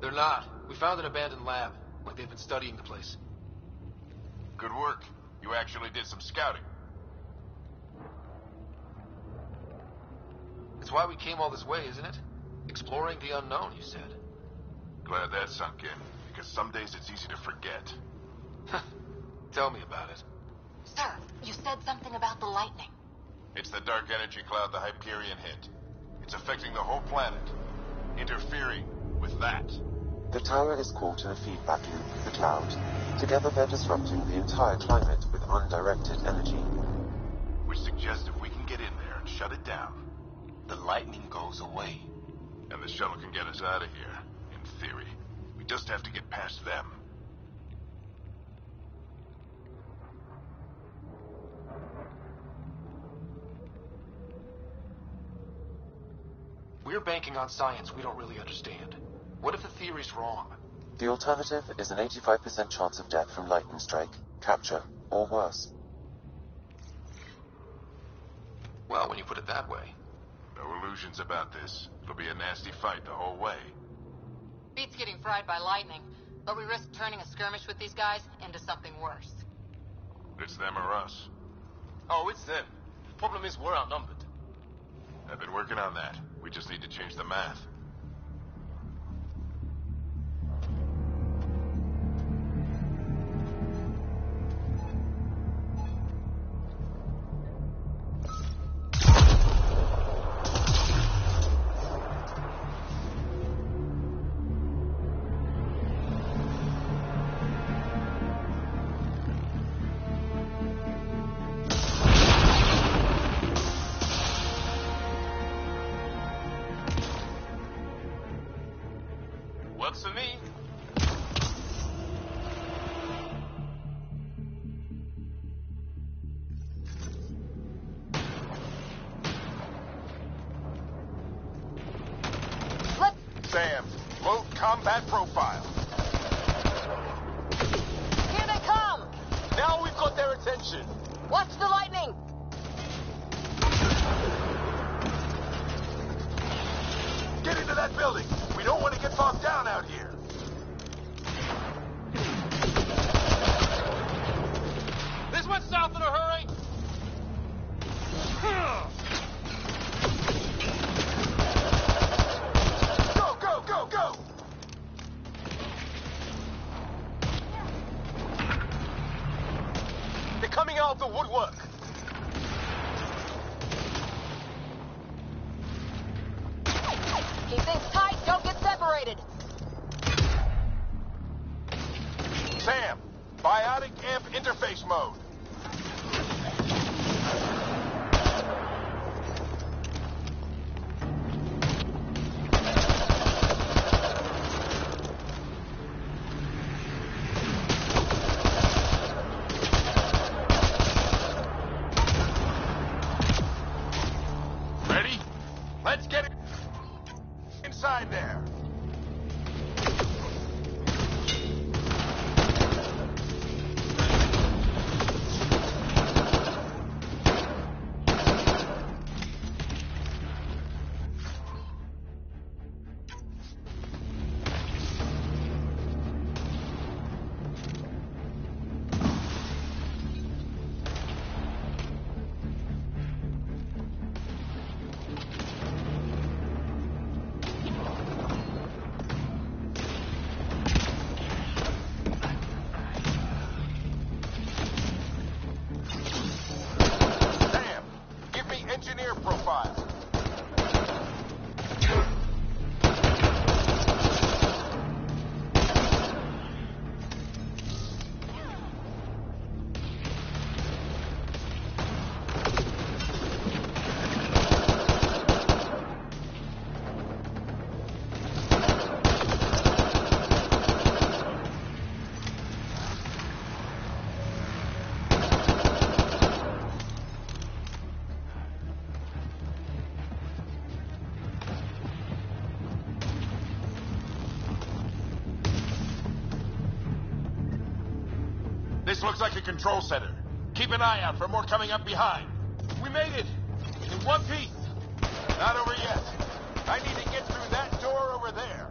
They're not. We found an abandoned lab, like they've been studying the place. Good work. You actually did some scouting. It's why we came all this way, isn't it? Exploring the unknown, you said. Glad that sunk in, because some days it's easy to forget. Tell me about it. Sir, you said something about the lightning. It's the dark energy cloud the Hyperion hit. It's affecting the whole planet. Interfering with that. The tower is caught in a feedback loop, the cloud. Together they're disrupting the entire climate with undirected energy. Which suggests if we can get in there and shut it down, the lightning goes away. And the shuttle can get us out of here, in theory. We just have to get past them. We're banking on science we don't really understand. What if the theory's wrong? The alternative is an 85% chance of death from lightning strike, capture, or worse. Well, when you put it that way. No illusions about this. It'll be a nasty fight the whole way. Beats getting fried by lightning, but we risk turning a skirmish with these guys into something worse. It's them or us. Oh, it's them. Problem is we're outnumbered. I've been working on that. We just need to change the math. Bad profile. Here they come! Now we've got their attention. Watch the lightning! Get into that building. We don't want to get bogged down out here. This went south in a hurry! Go, go, go, go! They're coming out of the woodwork. Keep things tight, don't get separated! Sam, biotic amp interface mode. Ready? Let's get it inside there. Sam, give me engineer profile. This looks like a control center. Keep an eye out for more coming up behind. We made it! In one piece! Not over yet. I need to get through that door over there.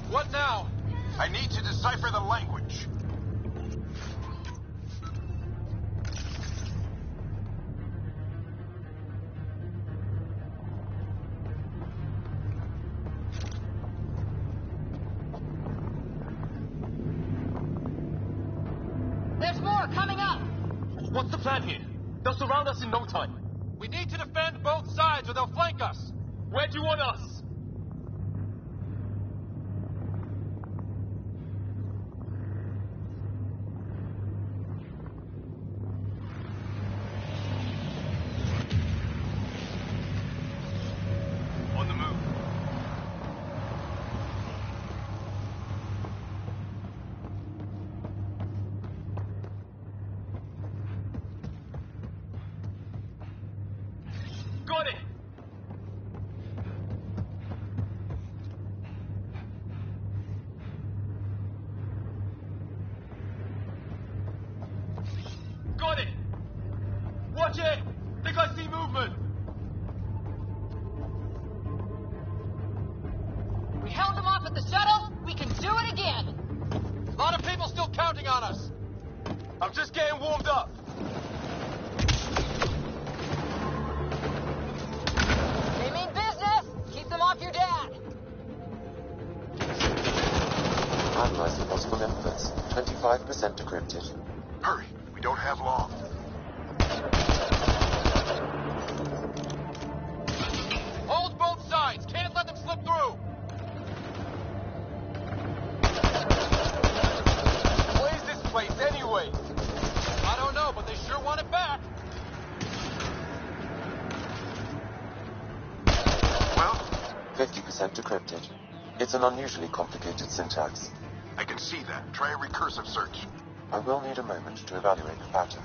What now? I need to decipher the language. There's more coming up! What's the plan here? They'll surround us in no time. We need to defend both sides or they'll flank us. Where do you want us? On the move. Got it! Got it! Watch it! Think I see movement! We held them off at the shuttle. We can do it again. A lot of people still counting on us. I'm just getting warmed up. They mean business. Keep them off your dad. Analyze the possible inputs. 25% decrypted. Hurry, we don't have long. Hold both sides. Can't let them slip through. What is this place anyway? I don't know, but they sure want it back. Well, 50% decrypted. It's an unusually complicated syntax. I can see that. Try a recursive search. I will need a moment to evaluate the pattern.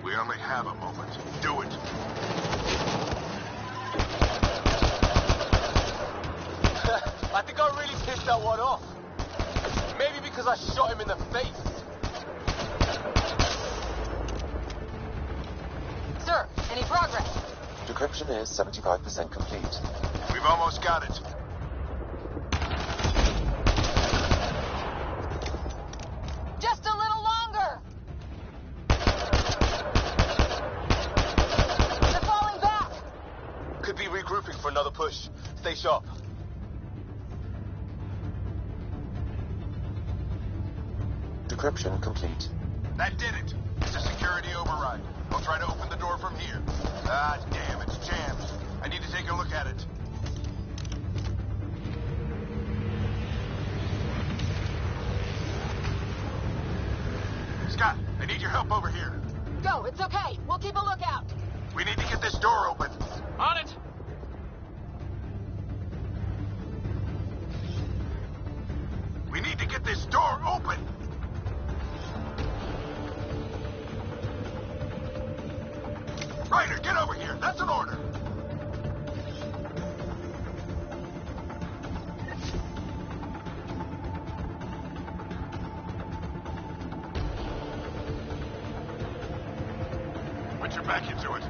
We only have a moment. Do it. knocked that one off. Maybe because I shot him in the face. Sir, any progress? Decryption is 75% complete. We've almost got it. Just a little longer! They're falling back! Could be regrouping for another push. Stay sharp. Decryption complete. That did it. It's a security override. I'll try to open the door from here. Ah, damn, it's jammed. I need to take a look at it. Scott, I need your help over here. Go, it's okay. We'll keep a lookout. We need to get this door open. On it! We need to get this door open. Ryder, get over here. That's an order. Put your back into it.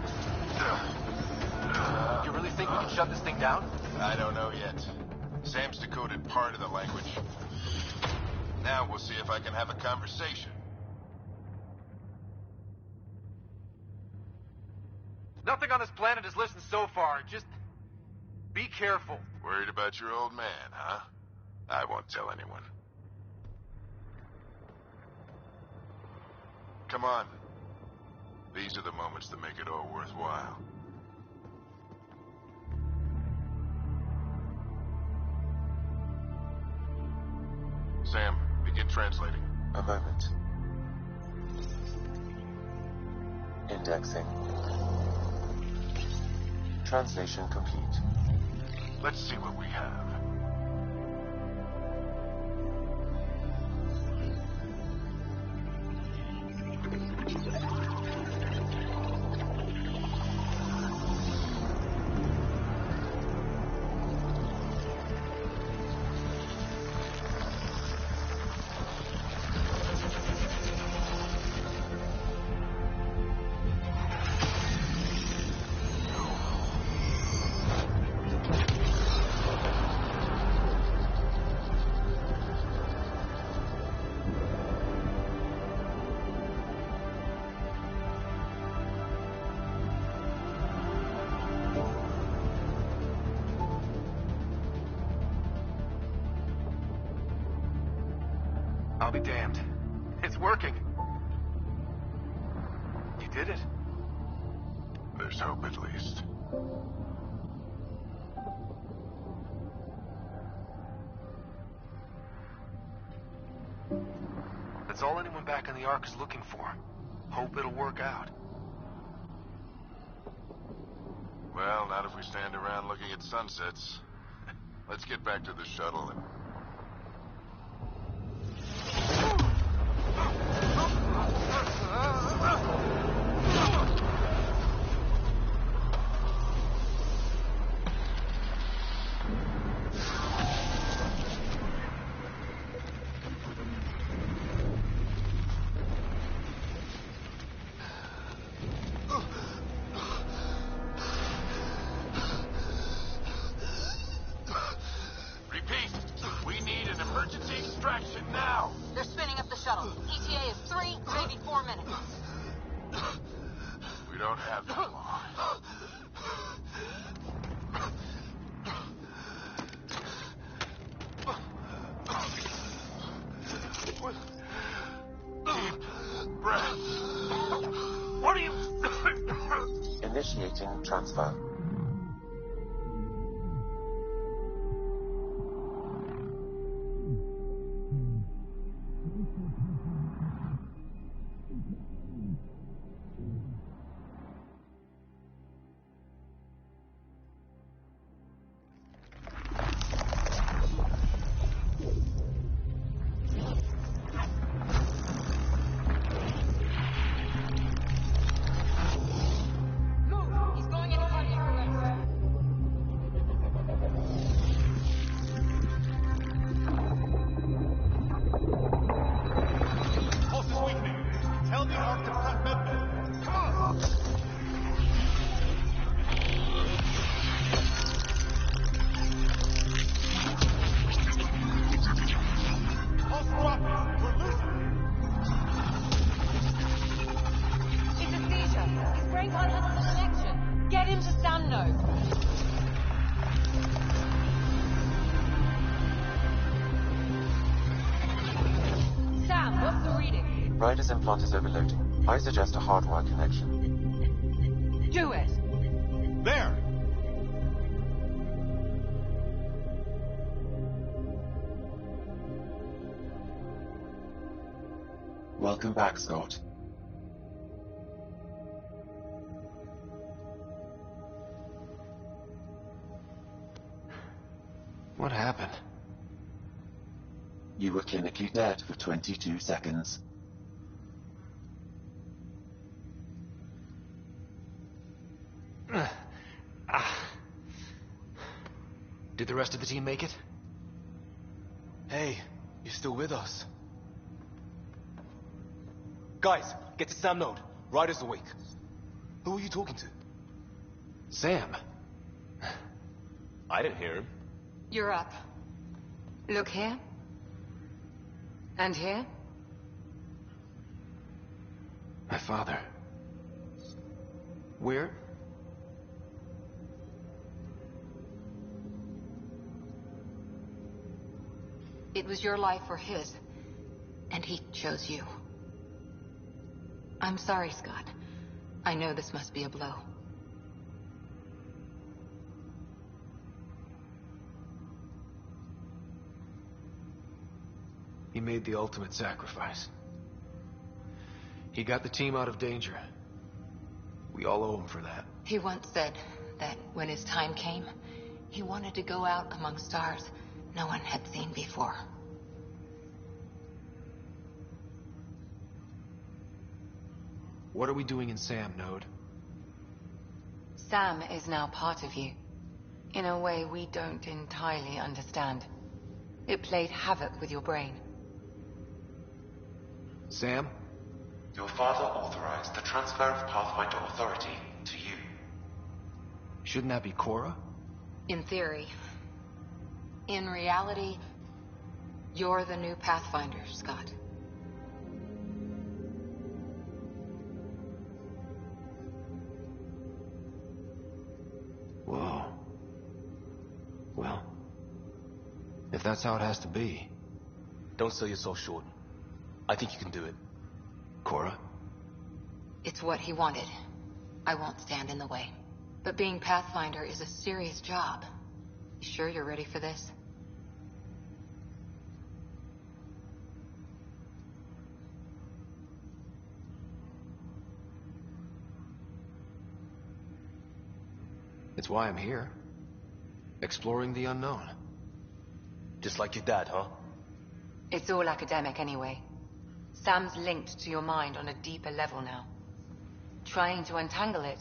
You really think we can shut this thing down? I don't know yet. Sam's decoded part of the language. Now we'll see if I can have a conversation. Nothing on this planet has listened so far. Just be careful. Worried about your old man, huh? I won't tell anyone. Come on. These are the moments that make it all worthwhile. Sam, begin translating. A moment. Indexing. Translation complete. Let's see what we have. I'll be damned. It's working. You did it. There's hope at least. That's all anyone back in the Ark is looking for. Hope it'll work out. Well, not if we stand around looking at sunsets. Let's get back to the shuttle and... We don't have that long. Deep breath. What are you... Initiating transfer. He's going into front here. Ryder's implant is overloading. I suggest a hardwire connection. Do it! There! Welcome back, Scott. What happened? You were clinically dead for 22 seconds. Did the rest of the team make it? Hey, you're still with us. Guys, get to Sam Node. Ryder's awake. Who are you talking to? Sam. I didn't hear him. You're up. Look here. And here. My father. Where? It was your life or his. And he chose you. I'm sorry, Scott. I know this must be a blow. He made the ultimate sacrifice. He got the team out of danger. We all owe him for that. He once said that when his time came, he wanted to go out among stars no one had seen before. What are we doing in Sam, Node? Sam is now part of you. In a way we don't entirely understand. It played havoc with your brain. Sam? Your father authorized the transfer of Pathfinder authority to you. Shouldn't that be Cora? In theory. In reality, you're the new Pathfinder, Scott. Whoa. Well, if that's how it has to be. Don't sell yourself short. I think you can do it. Cora? It's what he wanted. I won't stand in the way. But being Pathfinder is a serious job. You sure you're ready for this? It's why I'm here. Exploring the unknown. Just like your dad, huh? It's all academic anyway. Sam's linked to your mind on a deeper level now. Trying to untangle it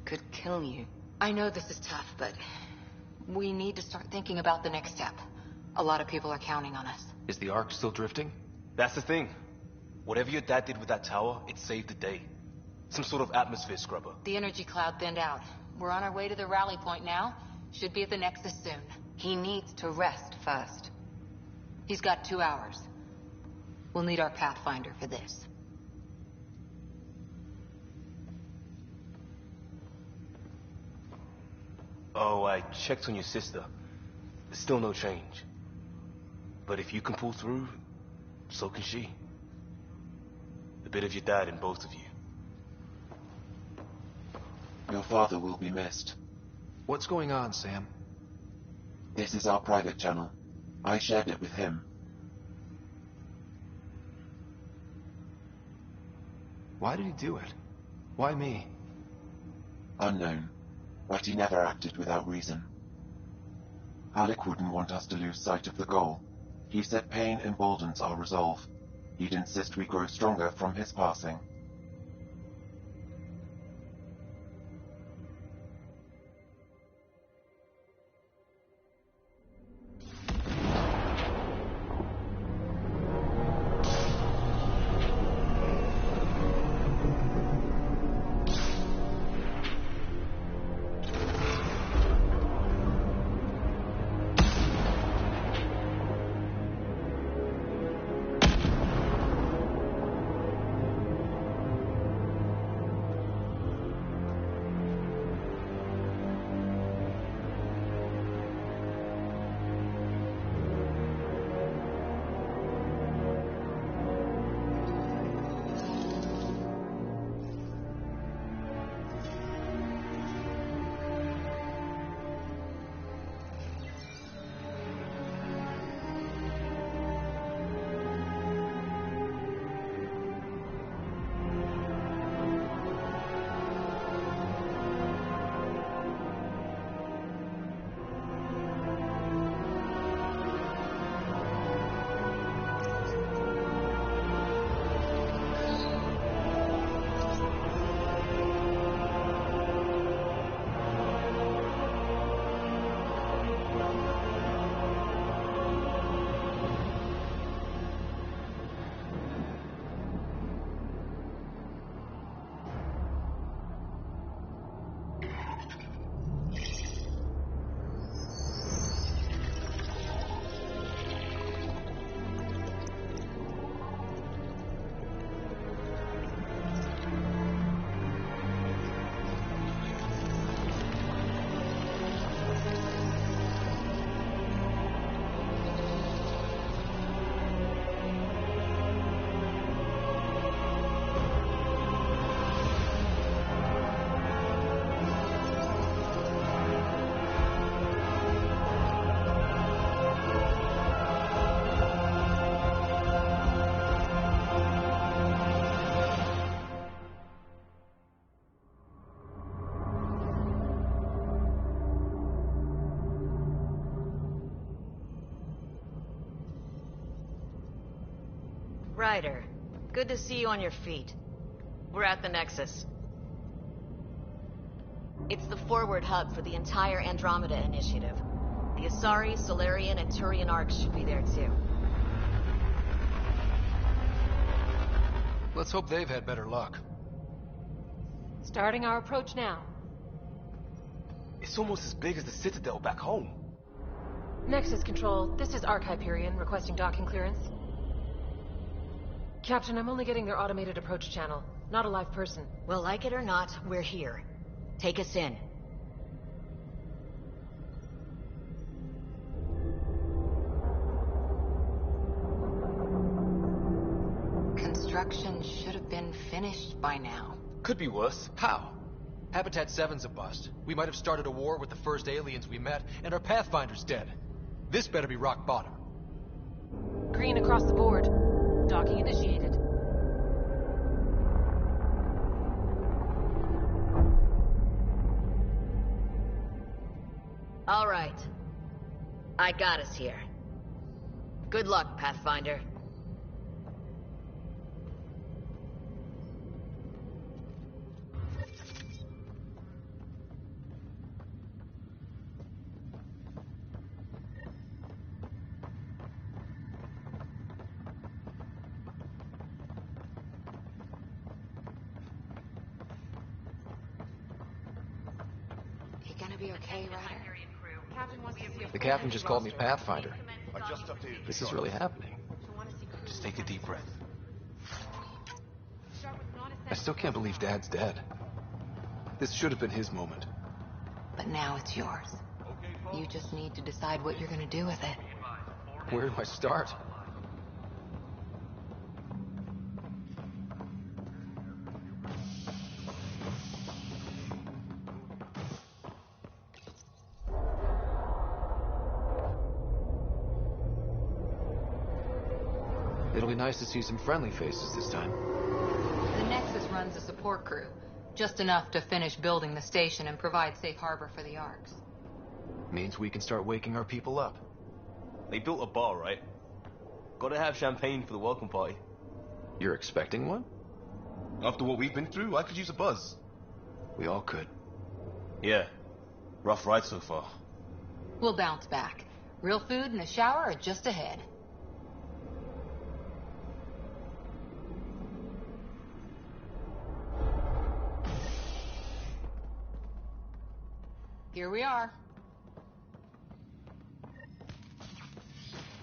could kill you. I know this is tough, but we need to start thinking about the next step. A lot of people are counting on us. Is the Ark still drifting? That's the thing. Whatever your dad did with that tower, it saved the day. Some sort of atmosphere scrubber. The energy cloud thinned out. We're on our way to the rally point now. Should be at the Nexus soon. He needs to rest first. He's got 2 hours. We'll need our Pathfinder for this. Oh, I checked on your sister. There's still no change. But if you can pull through, so can she. A bit of your dad in both of you. Your father will be missed. What's going on, Sam? This is our private channel. I shared it with him. Why did he do it? Why me? Unknown, but he never acted without reason. Alec wouldn't want us to lose sight of the goal. He said pain emboldens our resolve. He'd insist we grow stronger from his passing. Ryder, good to see you on your feet. We're at the Nexus. It's the forward hub for the entire Andromeda initiative. The Asari, Solarian, and Turian arcs should be there too. Let's hope they've had better luck. Starting our approach now. It's almost as big as the Citadel back home. Nexus Control, this is Arc Hyperion requesting docking clearance. Captain, I'm only getting their automated approach channel, not a live person. Well, like it or not, we're here. Take us in. Construction should have been finished by now. Could be worse. How? Habitat 7's a bust. We might have started a war with the first aliens we met, and our Pathfinder's dead. This better be rock bottom. Green across the board. Docking initiated. All right. I got us here. Good luck, Pathfinder. You gonna be okay, Ryder? Captain wants to see a The captain just called me Pathfinder. I just updated. This is really happening. Just take a deep breath. I still can't believe Dad's dead. This should have been his moment. But now it's yours. You just need to decide what you're gonna do with it. Where do I start? It'll be nice to see some friendly faces this time. The Nexus runs a support crew. Just enough to finish building the station and provide safe harbor for the Arks. Means we can start waking our people up. They built a bar, right? Gotta have champagne for the welcome party. You're expecting one? After what we've been through, I could use a buzz. We all could. Yeah. Rough ride so far. We'll bounce back. Real food and a shower are just ahead. Here we are.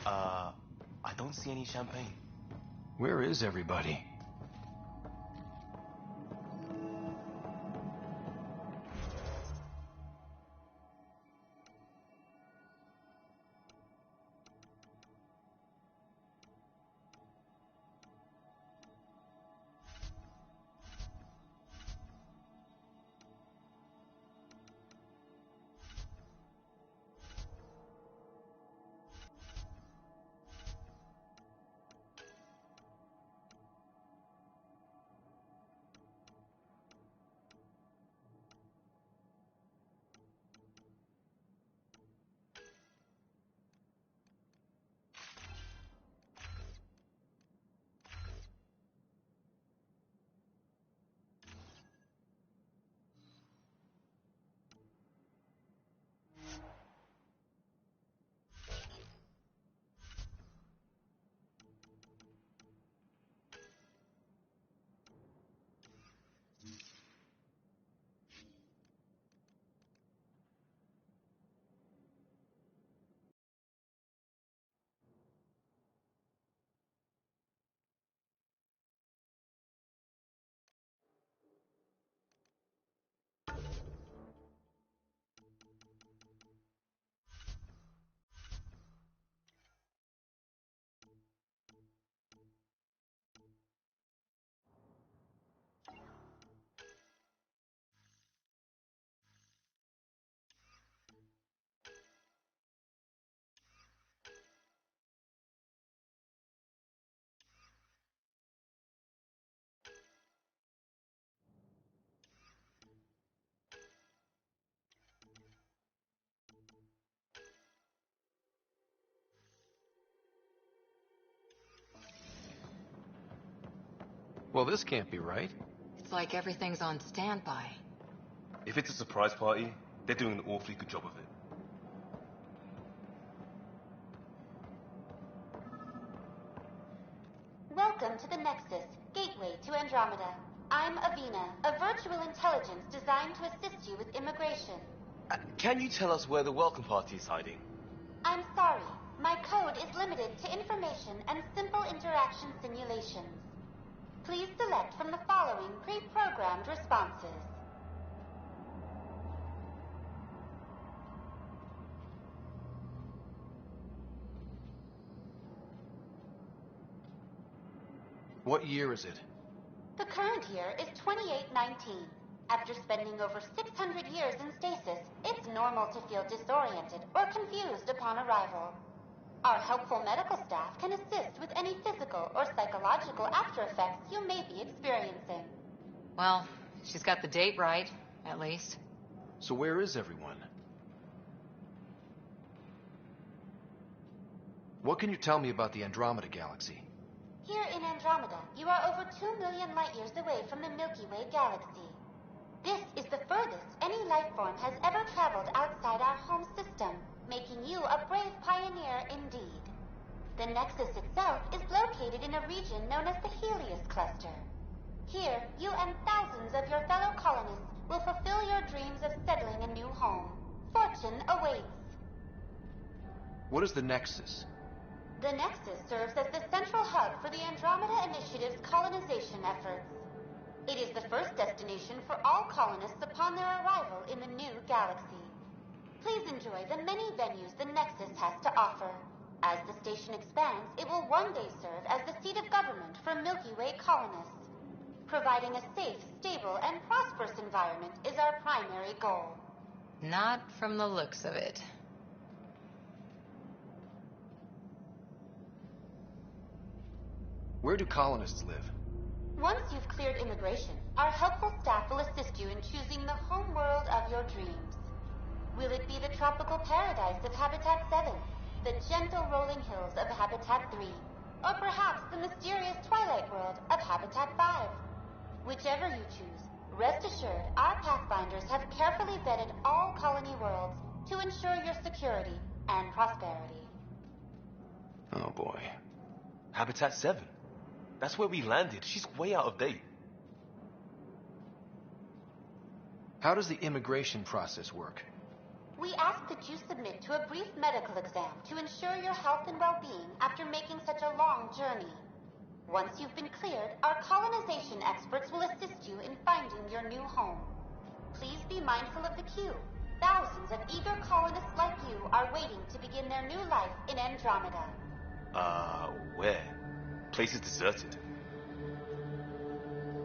I don't see any champagne. Where is everybody? Well, this can't be right. It's like everything's on standby. If it's a surprise party, they're doing an awfully good job of it. Welcome to the Nexus, gateway to Andromeda. I'm Avina, a virtual intelligence designed to assist you with immigration. Can you tell us where the welcome party is hiding? I'm sorry, my code is limited to information and simple interaction simulations. Please select from the following pre-programmed responses. What year is it? The current year is 2819. After spending over 600 years in stasis, it's normal to feel disoriented or confused upon arrival. Our helpful medical staff can assist with any physical or psychological after effects you may be experiencing. Well, she's got the date right, at least. So where is everyone? What can you tell me about the Andromeda galaxy? Here in Andromeda, you are over 2 million light-years away from the Milky Way galaxy. This is the furthest any life form has ever traveled outside our home system, making you a brave pioneer indeed. The Nexus itself is located in a region known as the Helios Cluster. Here, you and thousands of your fellow colonists will fulfill your dreams of settling a new home. Fortune awaits. What is the Nexus? The Nexus serves as the central hub for the Andromeda Initiative's colonization efforts. It is the first destination for all colonists upon their arrival in the new galaxy. Please enjoy the many venues the Nexus has to offer. As the station expands, it will one day serve as the seat of government for Milky Way colonists. Providing a safe, stable, and prosperous environment is our primary goal. Not from the looks of it. Where do colonists live? Once you've cleared immigration, our helpful staff will assist you in choosing the home world of your dreams. Will it be the tropical paradise of Habitat 7, the gentle rolling hills of Habitat 3, or perhaps the mysterious twilight world of Habitat 5? Whichever you choose, rest assured our Pathfinders have carefully vetted all colony worlds to ensure your security and prosperity. Oh boy. Habitat 7. That's where we landed. She's way out of date. How does the immigration process work? We ask that you submit to a brief medical exam to ensure your health and well-being after making such a long journey. Once you've been cleared, our colonization experts will assist you in finding your new home. Please be mindful of the queue. Thousands of eager colonists like you are waiting to begin their new life in Andromeda. Where? Place is deserted.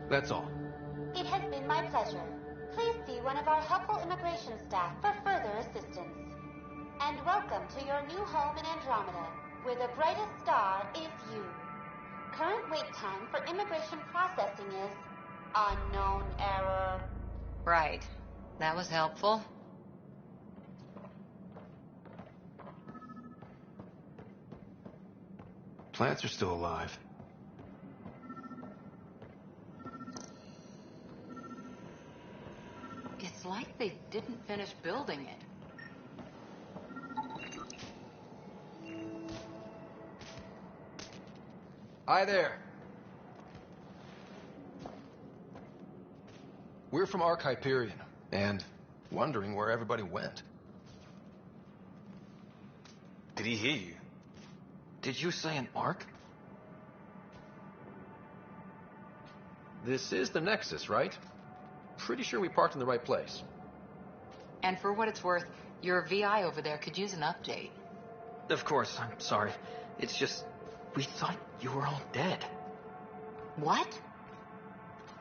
That's all. It has been my pleasure. Please see one of our helpful immigration staff for further assistance. And welcome to your new home in Andromeda, where the brightest star is you. Current wait time for immigration processing is unknown error. Right. That was helpful. Plants are still alive. It's like they didn't finish building it. Hi there. We're from Ark Hyperion, and wondering where everybody went. Did he hear you? Did you say an Ark? This is the Nexus, right? Pretty sure we parked in the right place. And for what it's worth, your VI over there could use an update. Of course, I'm sorry. It's just, we thought you were all dead. What?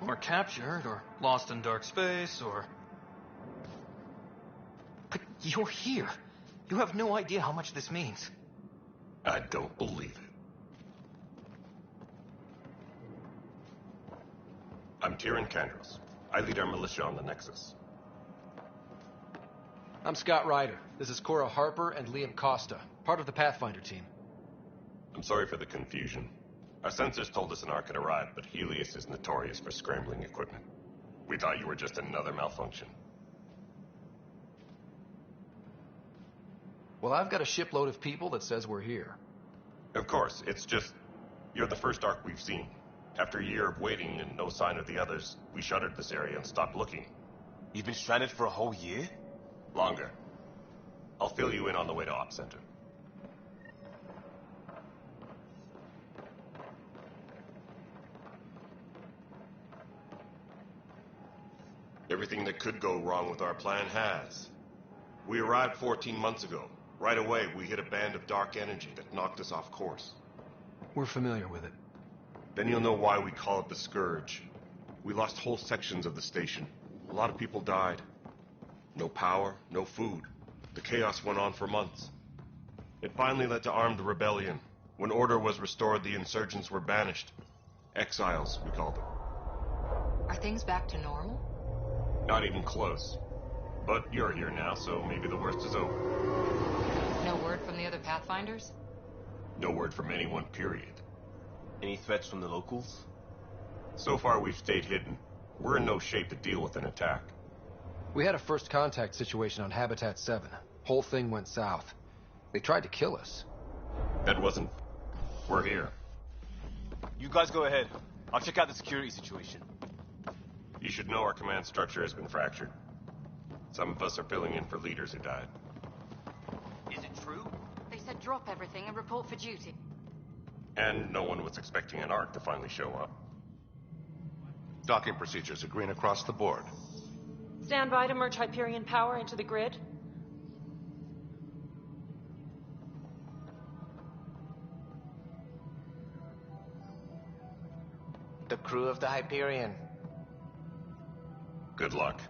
Or captured, or lost in dark space, or... But you're here. You have no idea how much this means. I don't believe it. I'm Tyrion Kandros. I lead our militia on the Nexus. I'm Scott Ryder. This is Cora Harper and Liam Costa, part of the Pathfinder team. I'm sorry for the confusion. Our sensors told us an Ark had arrived, but Helios is notorious for scrambling equipment. We thought you were just another malfunction. Well, I've got a shipload of people that says we're here. Of course, it's just... You're the first Ark we've seen. After a year of waiting and no sign of the others, we shuttered this area and stopped looking. You've been stranded for a whole year? Longer. I'll fill you in on the way to Op Center. Everything that could go wrong with our plan has. We arrived 14 months ago. Right away, we hit a band of dark energy that knocked us off course. We're familiar with it. Then you'll know why we call it the Scourge. We lost whole sections of the station. A lot of people died. No power, no food. The chaos went on for months. It finally led to armed rebellion. When order was restored, the insurgents were banished. Exiles, we called them. Are things back to normal? Not even close. But you're here now, so maybe the worst is over. No word from the other Pathfinders? No word from anyone, period. Any threats from the locals? So far, we've stayed hidden. We're in no shape to deal with an attack. We had a first contact situation on Habitat 7. Whole thing went south. They tried to kill us. That wasn't... We're here. You guys go ahead. I'll check out the security situation. You should know our command structure has been fractured. Some of us are filling in for leaders who died. Is it true? They said drop everything and report for duty. And no one was expecting an Ark to finally show up. Docking procedures are green across the board. Stand by to merge Hyperion power into the grid. The crew of the Hyperion. Good luck.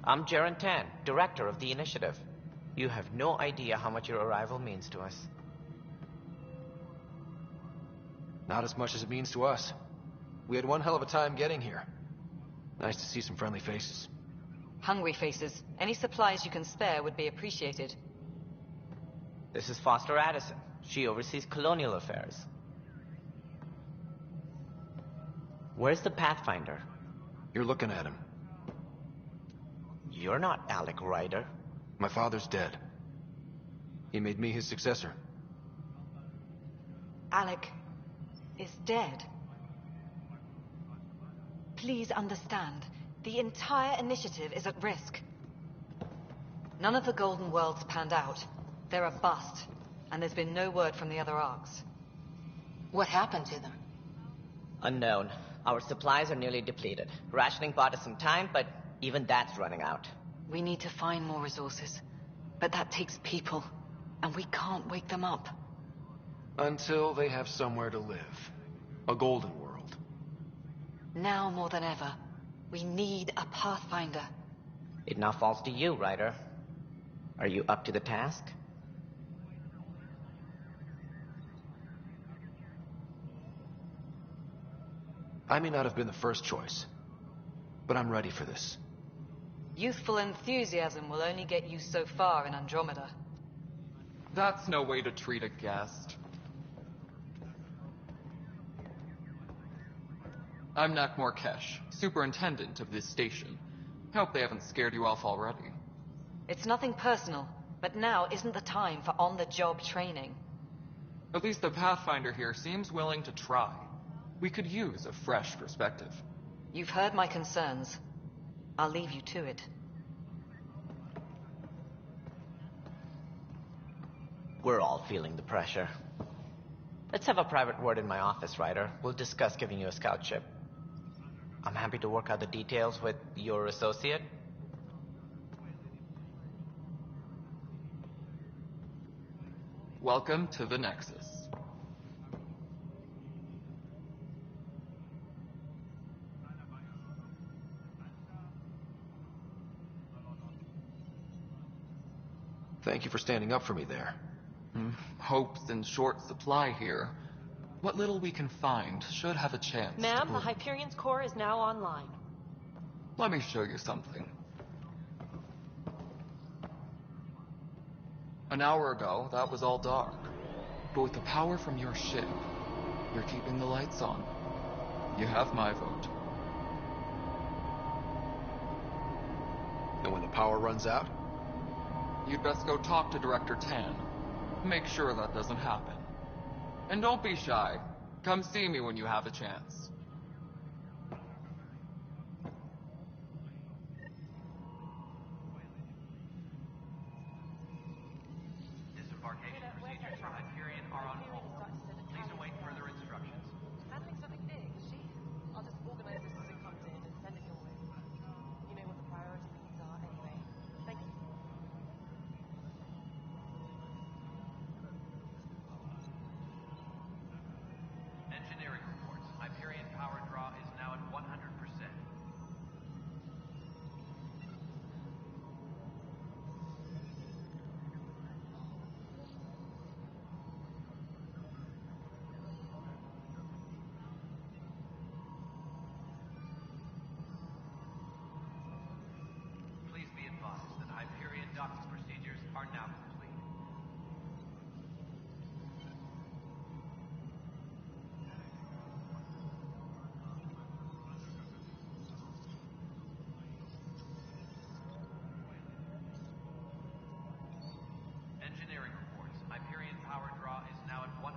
I'm Jaren Tan, director of the initiative. You have no idea how much your arrival means to us. Not as much as it means to us. We had one hell of a time getting here. Nice to see some friendly faces. Hungry faces. Any supplies you can spare would be appreciated. This is Foster Addison. She oversees colonial affairs. Where's the Pathfinder? You're looking at him. You're not Alec Ryder. My father's dead. He made me his successor. Alec is dead. Please understand, the entire initiative is at risk. None of the Golden Worlds panned out. They're a bust, and there's been no word from the other Arks. What happened to them? Unknown. Our supplies are nearly depleted. Rationing bought us some time, but even that's running out. We need to find more resources. But that takes people, and we can't wake them up. Until they have somewhere to live. A golden world. Now more than ever, we need a Pathfinder. It now falls to you, Ryder. Are you up to the task? I may not have been the first choice, but I'm ready for this. Youthful enthusiasm will only get you so far in Andromeda. That's no way to treat a guest. I'm Nak Morkesh, superintendent of this station. Hope they haven't scared you off already. It's nothing personal, but now isn't the time for on-the-job training. At least the Pathfinder here seems willing to try. We could use a fresh perspective. You've heard my concerns. I'll leave you to it. We're all feeling the pressure. Let's have a private word in my office, Ryder. We'll discuss giving you a scout ship. I'm happy to work out the details with your associate. Welcome to the Nexus. Thank you for standing up for me there. Hope's in short supply here. What little we can find should have a chance. Ma'am, the Hyperion's core is now online. Let me show you something. An hour ago, that was all dark. But with the power from your ship, you're keeping the lights on. You have my vote. And when the power runs out? You'd best go talk to Director Tan. Make sure that doesn't happen. And don't be shy. Come see me when you have a chance. Disembarkation procedures for Hyperion are on hold. Please await further instructions. Handling something big, is she? I'll just organize this as it comes in and send it your way. You know what the priority needs are anyway. Thank you. Engineering reports. Hyperion power draw is now at 100%. Please be advised that Hyperion docking procedures are now complete. Engineering reports. Hyperion power draw is now at 100%.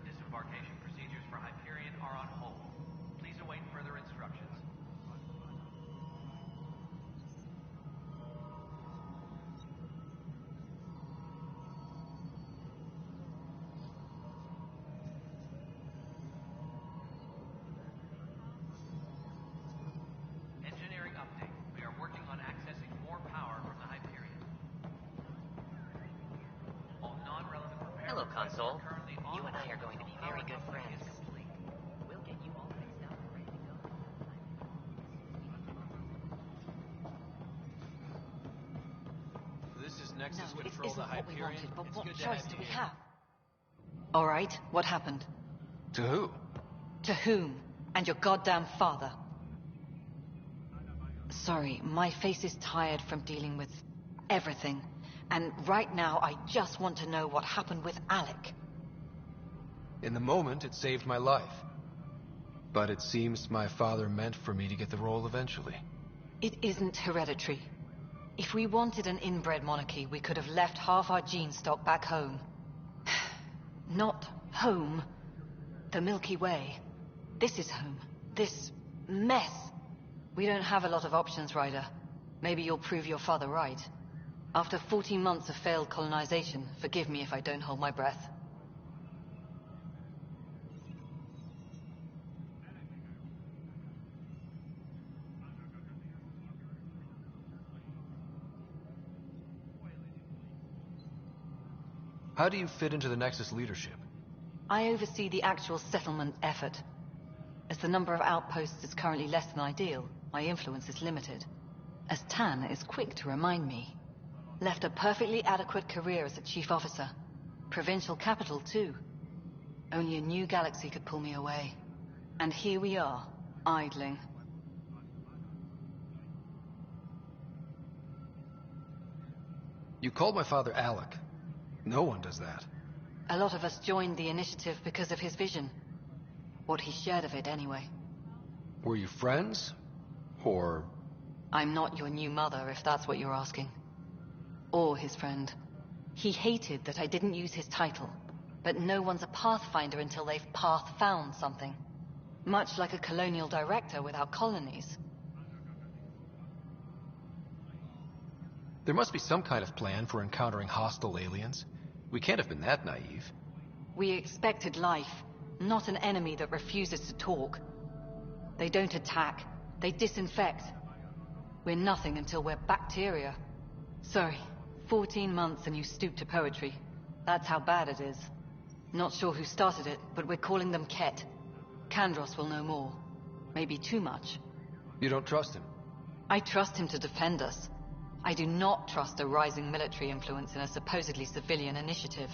Disembarkation procedures for Hyperion are on hold. Please await further instructions. Engineering update. We are working on accessing more power from the Hyperion. All non-relevant repairs Hello, Console. are currently on You and I hold are going to be until very power good coupling friends. is complete. We'll get you all fixed up and ready to go. This is Nexus No, it Control isn't to what we Hyperion. wanted, but It's what good to choice have do you we here. have? All right, what happened? To who? To whom? And your goddamn father. Sorry, my face is tired from dealing with everything. And right now, I just want to know what happened with Alec. In the moment, it saved my life. But it seems my father meant for me to get the role eventually. It isn't hereditary. If we wanted an inbred monarchy, we could have left half our gene stock back home. Not home. The Milky Way. This is home. This mess. We don't have a lot of options, Ryder. Maybe you'll prove your father right. After 14 months of failed colonization, forgive me if I don't hold my breath. How do you fit into the Nexus leadership? I oversee the actual settlement effort. As the number of outposts is currently less than ideal, my influence is limited. As Tan is quick to remind me. Left a perfectly adequate career as a chief officer. Provincial capital, too. Only a new galaxy could pull me away. And here we are, idling. You called my father Alec. No one does that. A lot of us joined the initiative because of his vision. What he shared of it, anyway. Were you friends? Or... I'm not your new mother, if that's what you're asking. Or his friend. He hated that I didn't use his title. But no one's a pathfinder until they've path-found something. Much like a colonial director without colonies. There must be some kind of plan for encountering hostile aliens. We can't have been that naive. We expected life, not an enemy that refuses to talk. They don't attack, they disinfect. We're nothing until we're bacteria. Sorry, 14 months and you stoop to poetry. That's how bad it is. Not sure who started it, but we're calling them Ket. Kandros will know more. Maybe too much. You don't trust him? I trust him to defend us. I do not trust a rising military influence in a supposedly civilian initiative.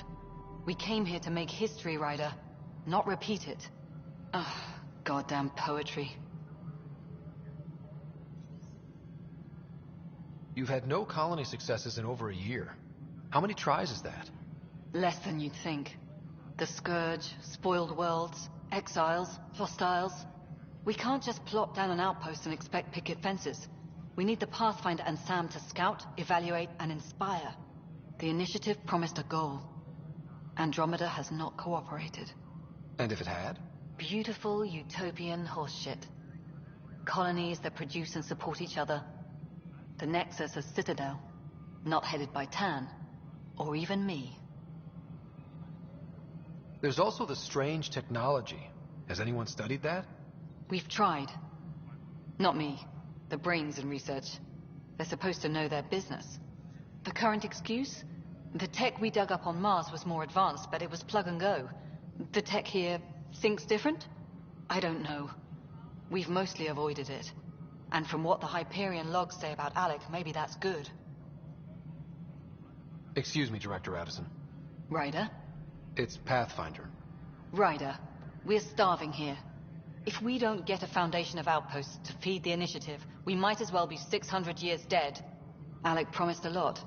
We came here to make history, Ryder. not repeat it. Ugh, goddamn poetry. You've had no colony successes in over a year. How many tries is that? Less than you'd think. The Scourge, spoiled worlds, exiles, hostiles. We can't just plop down an outpost and expect picket fences. We need the Pathfinder and Sam to scout, evaluate, and inspire. The initiative promised a goal. Andromeda has not cooperated. And if it had? Beautiful utopian horseshit. Colonies that produce and support each other. The Nexus a citadel, not headed by Tan, or even me. There's also the strange technology. Has anyone studied that? We've tried. Not me. The brains in research. They're supposed to know their business. The current excuse? The tech we dug up on Mars was more advanced, but it was plug and go. The tech here thinks different? I don't know. We've mostly avoided it. And from what the Hyperion logs say about Alec, maybe that's good. Excuse me, Director Addison. Ryder? It's Pathfinder. Ryder, we're starving here. If we don't get a foundation of outposts to feed the initiative, we might as well be 600 years dead. Alec promised a lot.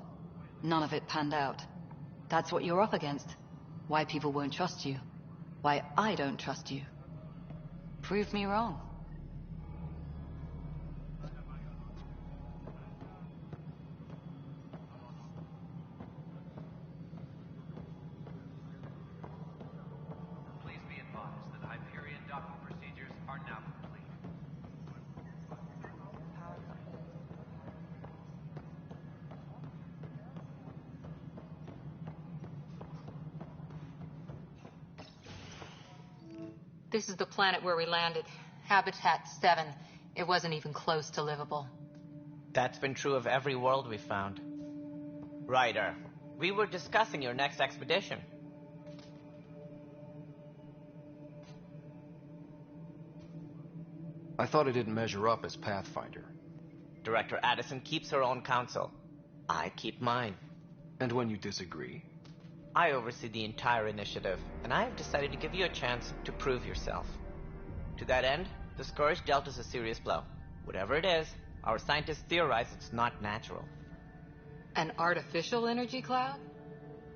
None of it panned out. That's what you're up against. Why people won't trust you. Why I don't trust you. Prove me wrong. Please be advised that Hyperion docking procedures are now complete. This is the planet where we landed. Habitat 7. It wasn't even close to livable. That's been true of every world we found. Ryder, we were discussing your next expedition. I thought I didn't measure up as Pathfinder. Director Addison keeps her own counsel. I keep mine. And when you disagree? I oversee the entire initiative, and I have decided to give you a chance to prove yourself. To that end, the Scourge dealt us a serious blow. Whatever it is, our scientists theorize it's not natural. An artificial energy cloud?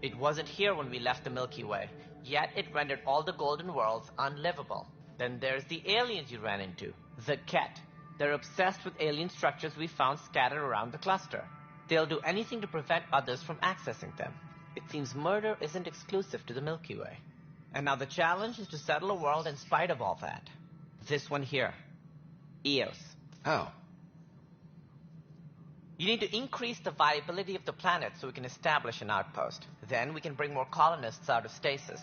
It wasn't here when we left the Milky Way, yet it rendered all the Golden Worlds unlivable. Then there's the aliens you ran into, the Ket. They're obsessed with alien structures we found scattered around the cluster. They'll do anything to prevent others from accessing them. It seems murder isn't exclusive to the Milky Way. And now the challenge is to settle a world in spite of all that. This one here. Eos. How? You need to increase the viability of the planet so we can establish an outpost. Then we can bring more colonists out of stasis.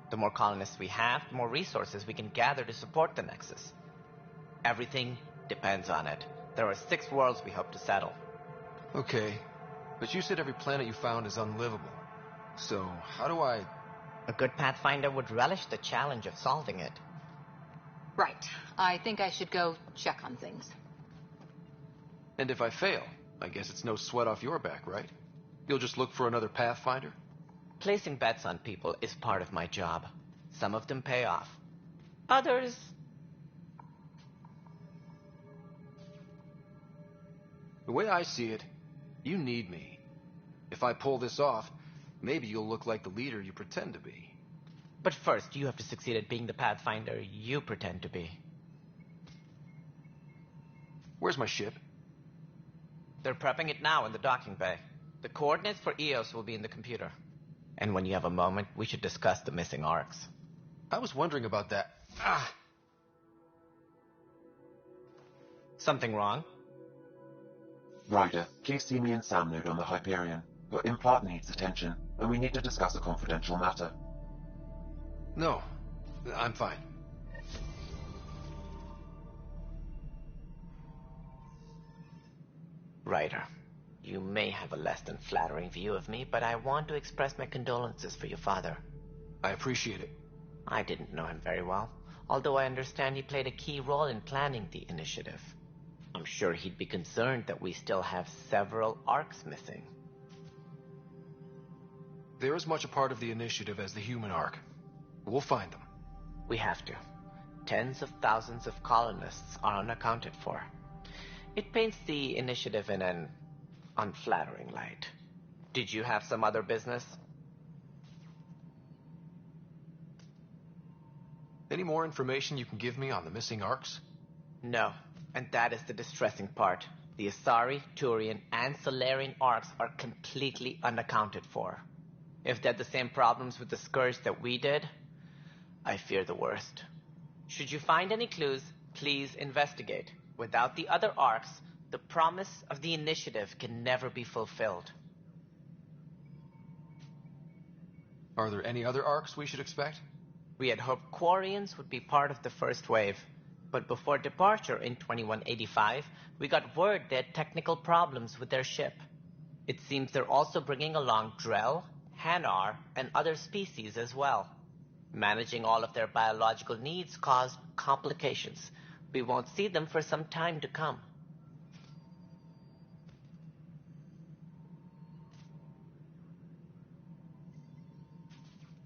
The more colonists we have, the more resources we can gather to support the Nexus. Everything depends on it. There are 6 worlds we hope to settle. Okay, but you said every planet you found is unlivable. So, how do I... A good Pathfinder would relish the challenge of solving it. Right. I think I should go check on things. And if I fail, I guess it's no sweat off your back, right? You'll just look for another Pathfinder? Placing bets on people is part of my job. Some of them pay off. Others... The way I see it, you need me. If I pull this off, maybe you'll look like the leader you pretend to be. But first, you have to succeed at being the Pathfinder you pretend to be. Where's my ship? They're prepping it now in the docking bay. The coordinates for Eos will be in the computer. And when you have a moment, we should discuss the missing arcs. I was wondering about that. Something wrong? Ryder, please see me and Sam node on the Hyperion. Your implant needs attention, and we need to discuss a confidential matter. No, I'm fine. Ryder, you may have a less than flattering view of me, but I want to express my condolences for your father. I appreciate it. I didn't know him very well, although I understand he played a key role in planning the initiative. I'm sure he'd be concerned that we still have several arcs missing. They're as much a part of the initiative as the human arc. We'll find them. We have to. Tens of thousands of colonists are unaccounted for. It paints the initiative in an unflattering light. Did you have some other business? Any more information you can give me on the missing arcs? No, and that is the distressing part. The Asari, Turian, and Solarian arcs are completely unaccounted for. If they had the same problems with the Scourge that we did, I fear the worst. Should you find any clues, please investigate. Without the other arcs, the promise of the initiative can never be fulfilled. Are there any other arcs we should expect? We had hoped Quarians would be part of the first wave, but before departure in 2185, we got word they had technical problems with their ship. It seems they're also bringing along Drell, Hanar, and other species as well. Managing all of their biological needs caused complications. We won't see them for some time to come.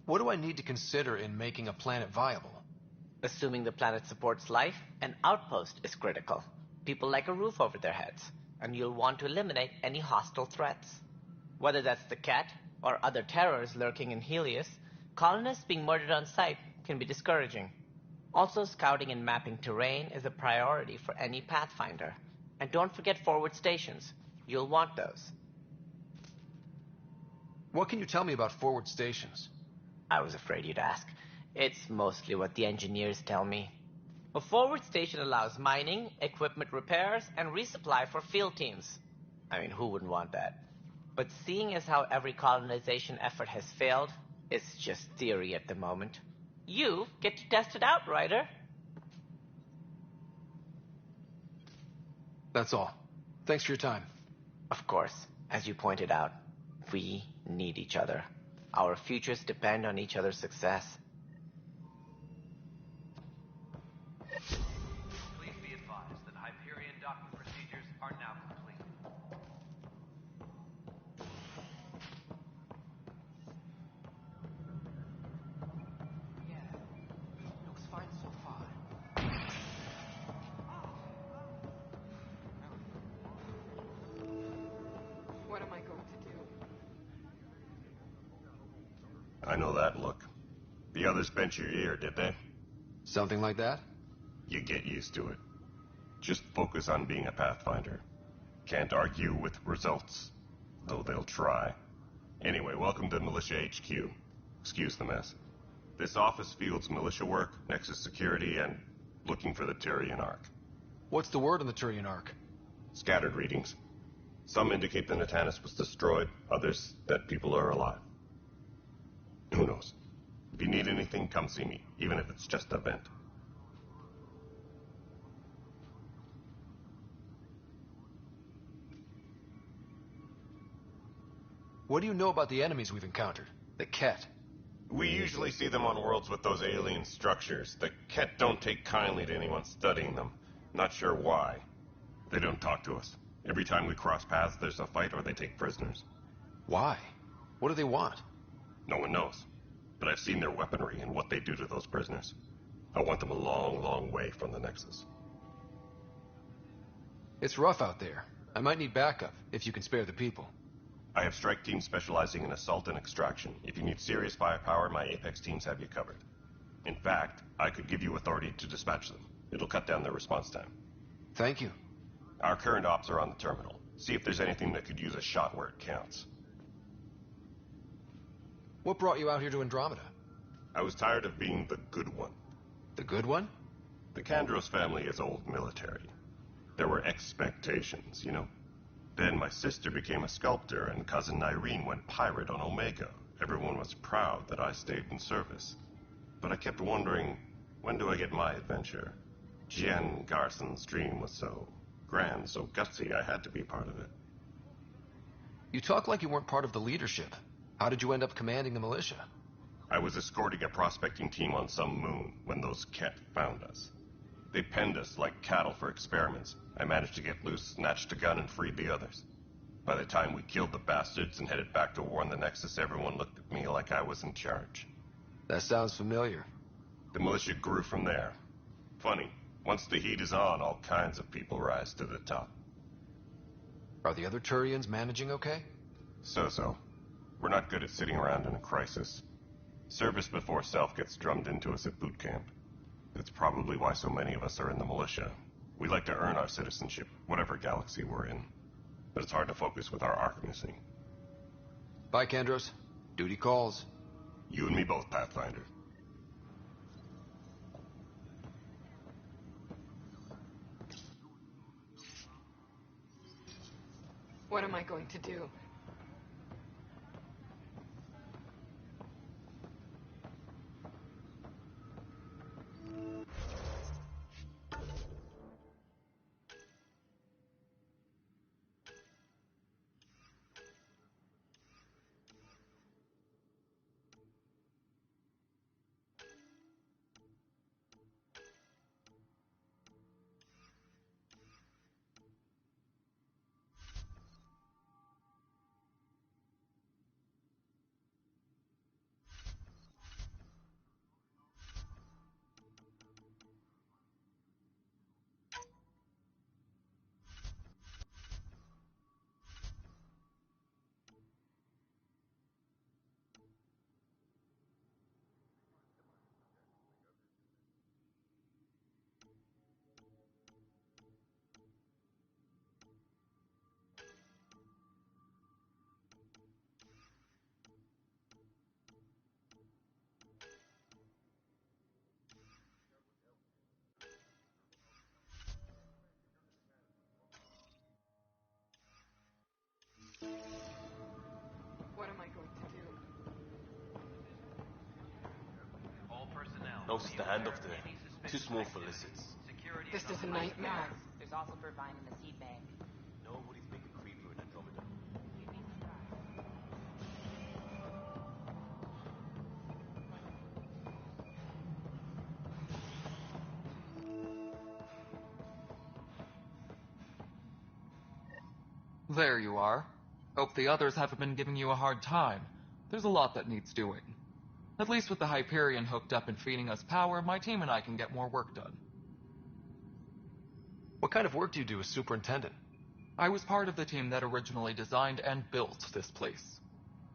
What do I need to consider in making a planet viable? Assuming the planet supports life, an outpost is critical. People like a roof over their heads, and you'll want to eliminate any hostile threats. Whether that's the Cat or other terrors lurking in Helios, colonists being murdered on sight can be discouraging. Also, scouting and mapping terrain is a priority for any Pathfinder. And don't forget forward stations. You'll want those. What can you tell me about forward stations? I was afraid you'd ask. It's mostly what the engineers tell me. A forward station allows mining, equipment repairs, and resupply for field teams. I mean, who wouldn't want that? But seeing as how every colonization effort has failed, it's just theory at the moment. You get to test it out, Ryder. That's all. Thanks for your time. Of course, as you pointed out, we need each other. Our futures depend on each other's success. Please be advised that Hyperion docking procedures are now complete. Yeah, looks fine so far. What am I going to do? I know that look. The others bent your ear, did they? Something like that? You get used to it. Just focus on being a Pathfinder. Can't argue with results, though they'll try. Anyway, welcome to Militia HQ. Excuse the mess. This office fields militia work, Nexus security, and looking for the Tyrian Ark. What's the word on the Turian Ark? Scattered readings. Some indicate the Natanus was destroyed, others that people are alive. Who knows? If you need anything, come see me, even if it's just a vent. What do you know about the enemies we've encountered? The Ket. We usually see them on worlds with those alien structures. The Ket don't take kindly to anyone studying them. Not sure why. They don't talk to us. Every time we cross paths, there's a fight or they take prisoners. Why? What do they want? No one knows. But I've seen their weaponry and what they do to those prisoners. I want them a long, long way from the Nexus. It's rough out there. I might need backup, if you can spare the people. I have strike teams specializing in assault and extraction. If you need serious firepower, my Apex teams have you covered. In fact, I could give you authority to dispatch them. It'll cut down their response time. Thank you. Our current ops are on the terminal. See if there's anything that could use a shot where it counts. What brought you out here to Andromeda? I was tired of being the good one. The good one? The Kandros family is old military. There were expectations, you know? Then my sister became a sculptor and cousin Irene went pirate on Omega. Everyone was proud that I stayed in service. But I kept wondering, when do I get my adventure? Jen Garson's dream was so grand, so gutsy, I had to be part of it. You talk like you weren't part of the leadership. How did you end up commanding the militia? I was escorting a prospecting team on some moon when those Ket found us. They penned us like cattle for experiments. I managed to get loose, snatched a gun, and freed the others. By the time we killed the bastards and headed back to war on the Nexus, everyone looked at me like I was in charge. That sounds familiar. The militia grew from there. Funny, once the heat is on, all kinds of people rise to the top. Are the other Turians managing okay? So-so. We're not good at sitting around in a crisis. Service before self gets drummed into us at boot camp. That's probably why so many of us are in the militia. We like to earn our citizenship, whatever galaxy we're in. But it's hard to focus with our arc missing. Bye, Kandros. Duty calls. You and me both, Pathfinder. What am I going to do? What am I going to do? All personnel. Notice the handoff there. Too small for lizards. This is a nightmare. There's also Purvine in the seed bank. Nobody's big a creeper in Andromeda. There you are. Hope the others haven't been giving you a hard time. There's a lot that needs doing. At least with the Hyperion hooked up and feeding us power, my team and I can get more work done. What kind of work do you do as superintendent? I was part of the team that originally designed and built this place.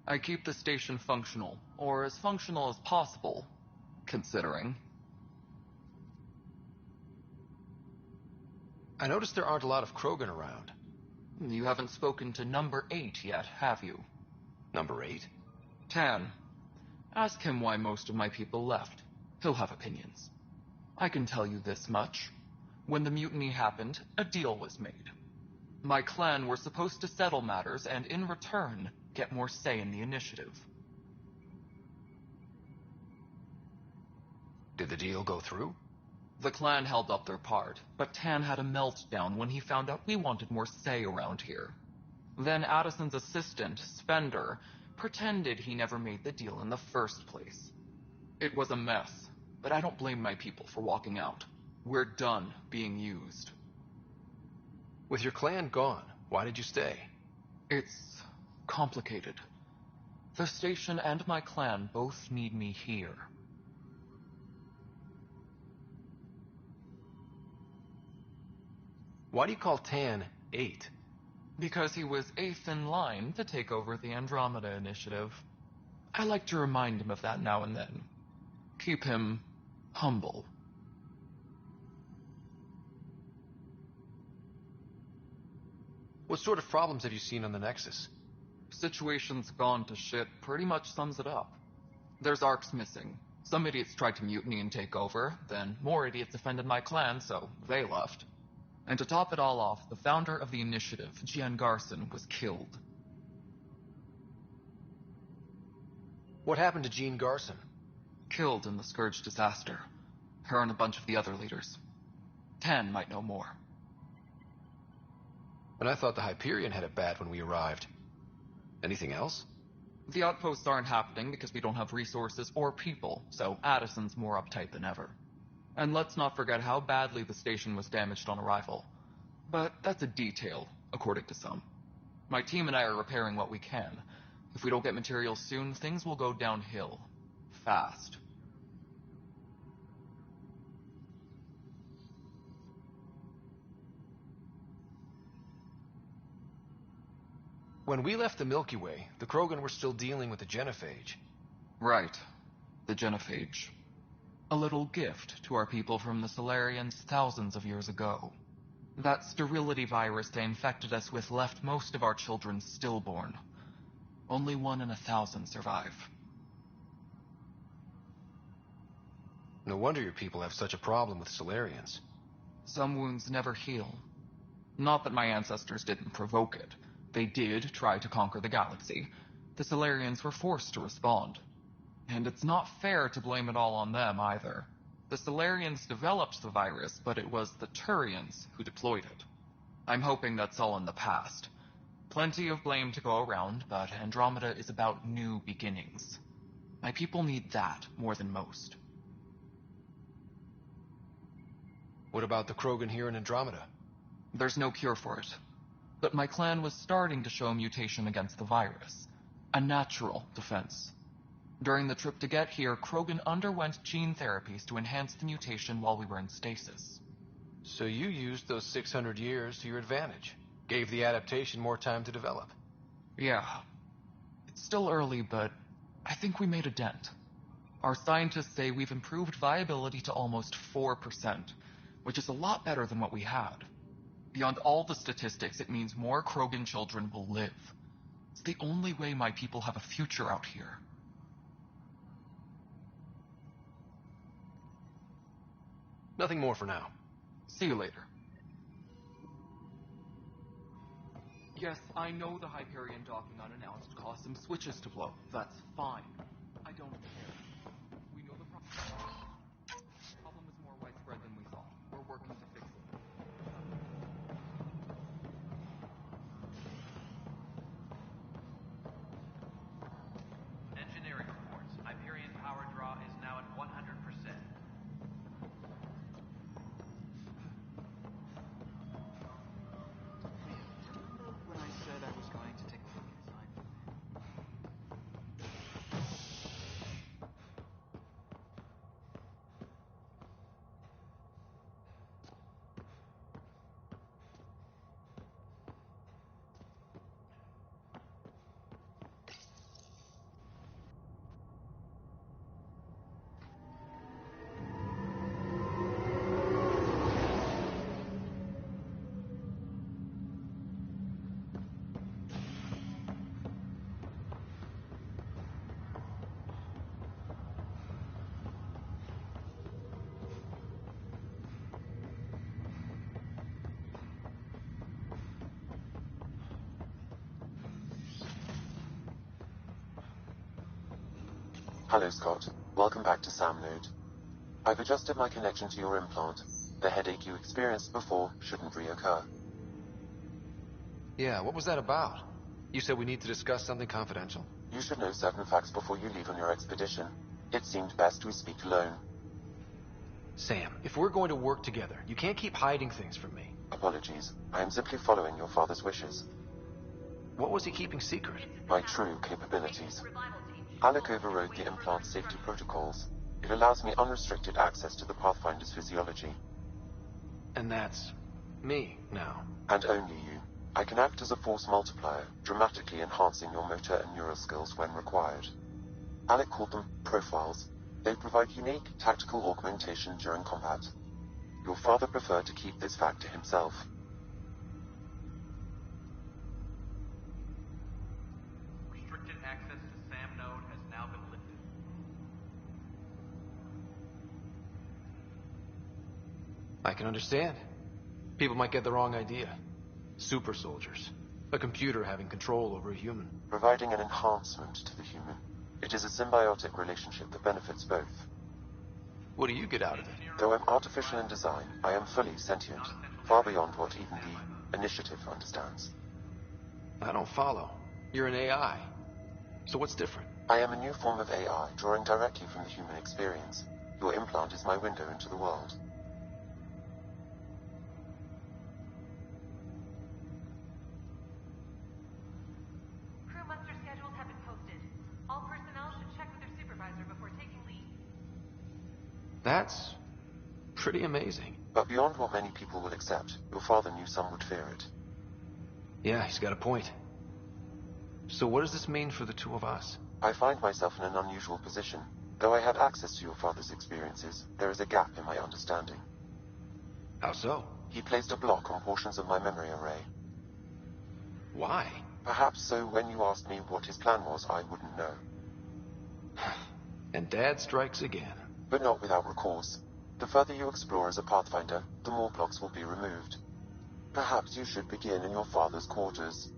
I keep the station functional, or as functional as possible, considering. I noticed there aren't a lot of Krogan around. You haven't spoken to number 8 yet, have you? Number 8? Tan. Ask him why most of my people left. He'll have opinions. I can tell you this much. When the mutiny happened, a deal was made. My clan were supposed to settle matters and, in return, get more say in the initiative. Did the deal go through? The clan held up their part, but Tan had a meltdown when he found out we wanted more say around here. Then Addison's assistant, Spender, pretended he never made the deal in the first place. It was a mess, but I don't blame my people for walking out. We're done being used. With your clan gone, why did you stay? It's complicated. The station and my clan both need me here. Why do you call Tan 8? Because he was 8th in line to take over the Andromeda initiative. I like to remind him of that now and then. Keep him humble. What sort of problems have you seen on the Nexus? Situation's gone to shit pretty much sums it up. There's arcs missing. Some idiots tried to mutiny and take over, then more idiots offended my clan, so they left. And to top it all off, the founder of the initiative, Gian Garson, was killed. What happened to Jean Garson? Killed in the Scourge disaster. Her and a bunch of the other leaders. Tan might know more. And I thought the Hyperion had it bad when we arrived. Anything else? The outposts aren't happening because we don't have resources or people, so Addison's more uptight than ever. And let's not forget how badly the station was damaged on arrival. But that's a detail, according to some. My team and I are repairing what we can. If we don't get materials soon, things will go downhill. Fast. When we left the Milky Way, the Krogan were still dealing with the genophage. Right. The genophage. A little gift to our people from the Solarians thousands of years ago. That sterility virus they infected us with left most of our children stillborn. Only 1 in 1,000 survive. No wonder your people have such a problem with Solarians. Some wounds never heal. Not that my ancestors didn't provoke it. They did try to conquer the galaxy. The Solarians were forced to respond. And it's not fair to blame it all on them, either. The Solarians developed the virus, but it was the Turians who deployed it. I'm hoping that's all in the past. Plenty of blame to go around, but Andromeda is about new beginnings. My people need that more than most. What about the Krogan here in Andromeda? There's no cure for it. But my clan was starting to show mutation against the virus. A natural defense. During the trip to get here, Krogan underwent gene therapies to enhance the mutation while we were in stasis. So you used those 600 years to your advantage. Gave the adaptation more time to develop. Yeah. It's still early, but I think we made a dent. Our scientists say we've improved viability to almost 4%, which is a lot better than what we had. Beyond all the statistics, it means more Krogan children will live. It's the only way my people have a future out here. Nothing more for now. See you later. Yes, I know the Hyperion docking unannounced caused some switches to blow. That's fine. I don't care. We know the problem is more widespread than we thought. We're working to fix it. Engineering reports. Hyperion power draw is now at 100%. When I said I was going to take a look inside. Hello, Scott. Welcome back to Sam Node. I've adjusted my connection to your implant. The headache you experienced before shouldn't reoccur. Yeah, what was that about? You said we need to discuss something confidential. You should know certain facts before you leave on your expedition. It seemed best we speak alone. Sam, if we're going to work together, you can't keep hiding things from me. Apologies. I am simply following your father's wishes. What was he keeping secret? My true capabilities. Alec overrode the implant safety protocols. It allows me unrestricted access to the Pathfinder's physiology. And that's me now. And only you. I can act as a force multiplier, dramatically enhancing your motor and neural skills when required. Alec called them profiles. They provide unique tactical augmentation during combat. Your father preferred to keep this fact to himself. Restricted access to SAM node has now been lifted. I can understand. People might get the wrong idea. Super soldiers. A computer having control over a human. Providing an enhancement to the human. It is a symbiotic relationship that benefits both. What do you get out of it? Though I'm artificial in design, I am fully sentient, far beyond what even the Initiative understands. I don't follow. You're an AI. So what's different? I am a new form of AI, drawing directly from the human experience. Your implant is my window into the world. Crew muster schedules have been posted. All personnel should check with their supervisor before taking leave. That's pretty amazing. But beyond what many people will accept, your father knew some would fear it. Yeah, he's got a point. So what does this mean for the two of us? I find myself in an unusual position. Though I had access to your father's experiences, there is a gap in my understanding. How so? He placed a block on portions of my memory array. Why? Perhaps so when you asked me what his plan was, I wouldn't know. And Dad strikes again. But not without recourse. The further you explore as a Pathfinder, the more blocks will be removed. Perhaps you should begin in your father's quarters.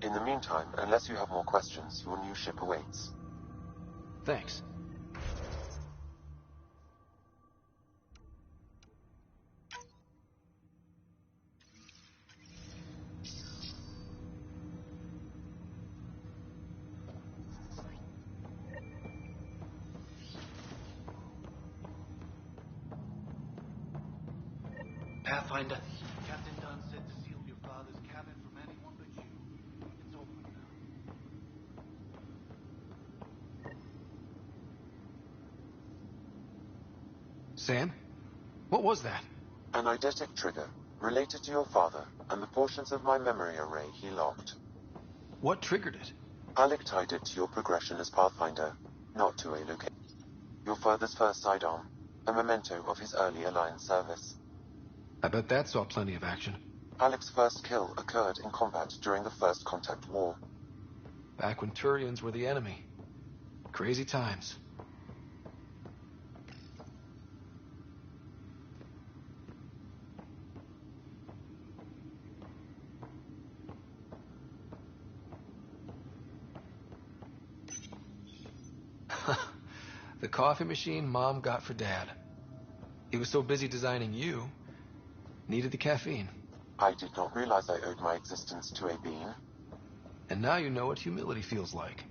In the meantime, unless you have more questions, your new ship awaits. Thanks. Pathfinder, Captain Dunn said to seal your father's cabin from anyone but you. It's open now. Sam? What was that? An eidetic trigger, related to your father, and the portions of my memory array he locked. What triggered it? Alec tied it to your progression as Pathfinder, not to a location. Your father's first sidearm, a memento of his early Alliance service. I bet that saw plenty of action. Alec's first kill occurred in combat during the First Contact War. Back when Turians were the enemy. Crazy times. The coffee machine Mom got for Dad. He was so busy designing you, needed the caffeine. I did not realize I owed my existence to a bean. And now you know what humility feels like.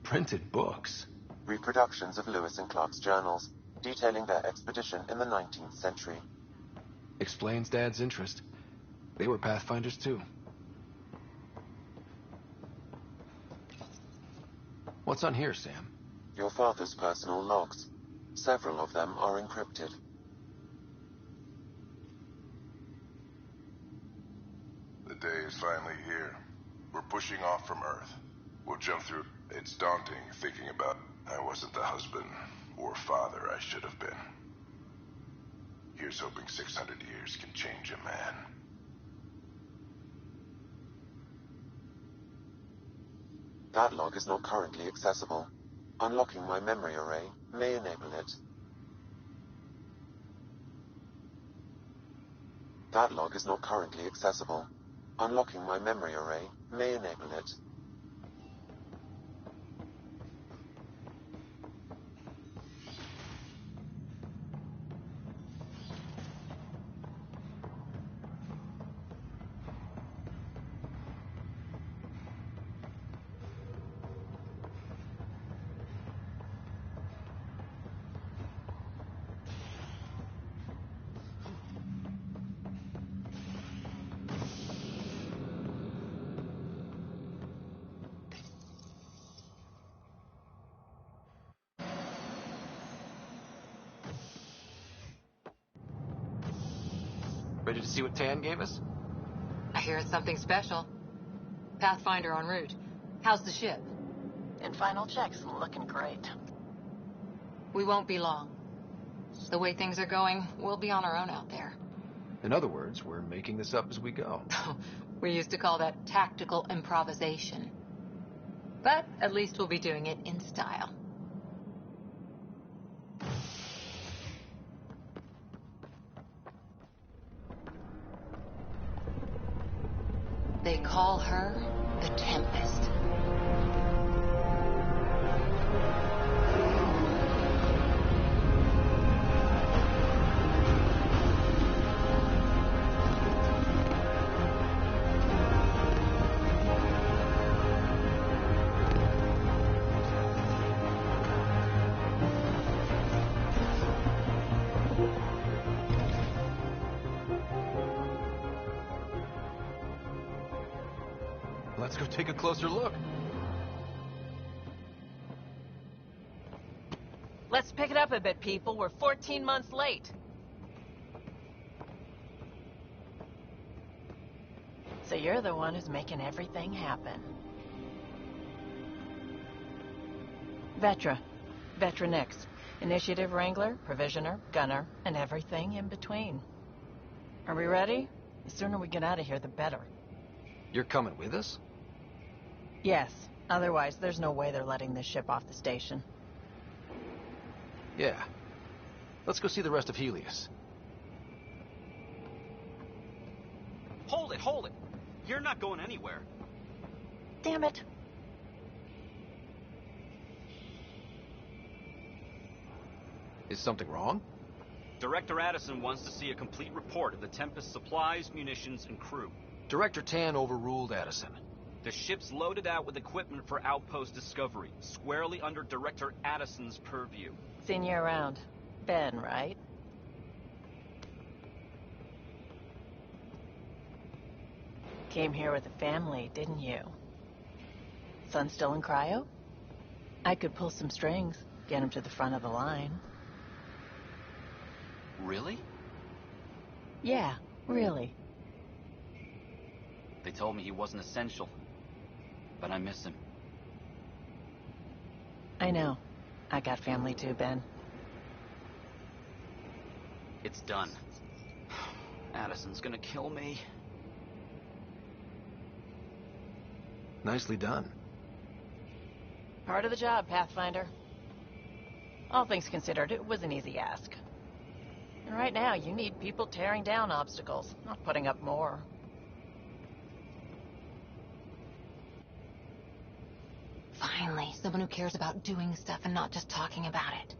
Printed books. Reproductions of Lewis and Clark's journals, detailing their expedition in the 19th century. Explains Dad's interest. They were Pathfinders too. What's on here, Sam? Your father's personal logs. Several of them are encrypted. The day is finally here. We're pushing off from Earth. We'll jump through. It's daunting thinking about I wasn't the husband or father I should have been. Here's hoping 600 years can change a man. That log is not currently accessible. Unlocking my memory array may enable it. That log is not currently accessible. Unlocking my memory array may enable it. Ready to see what Tan gave us? I hear it's something special. Pathfinder en route. How's the ship? In final checks, looking great. We won't be long. The way things are going, we'll be on our own out there. In other words, we're making this up as we go. We used to call that tactical improvisation. But at least we'll be doing it in style. They call her the Tempest. Let's go take a closer look. Let's pick it up a bit, people. We're 14 months late. So you're the one who's making everything happen. Vetra. Vetra Nix. Initiative Wrangler, Provisioner, Gunner, and everything in between. Are we ready? The sooner we get out of here, the better. You're coming with us? Yes. Otherwise, there's no way they're letting this ship off the station. Yeah. Let's go see the rest of Helios. Hold it! You're not going anywhere. Damn it. Is something wrong? Director Addison wants to see a complete report of the Tempest's supplies, munitions, and crew. Director Tan overruled Addison. The ship's loaded out with equipment for outpost discovery, squarely under Director Addison's purview. Seen you around. Ben, right? Came here with a family, didn't you? Son still in cryo? I could pull some strings, get him to the front of the line. Really? Yeah, really. They told me he wasn't essential, but I miss him. I know. I got family too, Ben. It's done. Addison's gonna kill me. Nicely done. Part of the job, Pathfinder. All things considered, it was an easy ask. And right now, you need people tearing down obstacles, not putting up more. Finally, someone who cares about doing stuff and not just talking about it.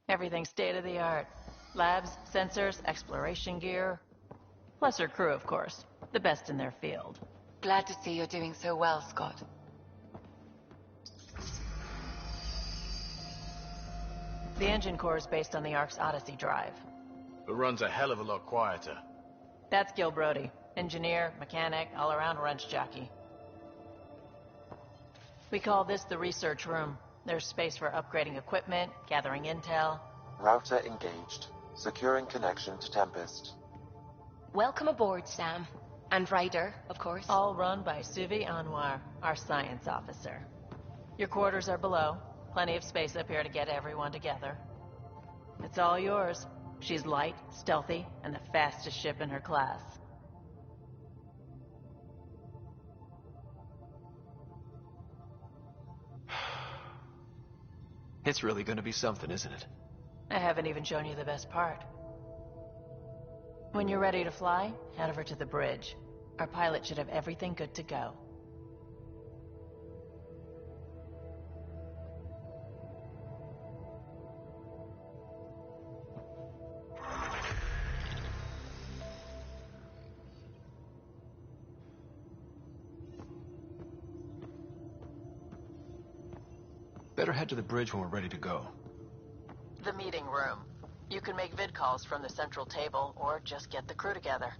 Everything state-of-the-art. Labs, sensors, exploration gear. Plus her crew, of course. The best in their field. Glad to see you're doing so well, Scott. The engine core is based on the Ark's Odyssey drive. It runs a hell of a lot quieter. That's Gil Brody. Engineer, mechanic, all-around wrench jockey. We call this the research room. There's space for upgrading equipment, gathering intel. Router engaged. Securing connection to Tempest. Welcome aboard, Sam. And Ryder, of course. All run by Suvi Anwar, our science officer. Your quarters are below. Plenty of space up here to get everyone together. It's all yours. She's light, stealthy, and the fastest ship in her class. It's really gonna be something, isn't it? I haven't even shown you the best part. When you're ready to fly, head over to the bridge. Our pilot should have everything good to go. Better head to the bridge when we're ready to go. The meeting room. You can make vid calls from the central table, or just get the crew together.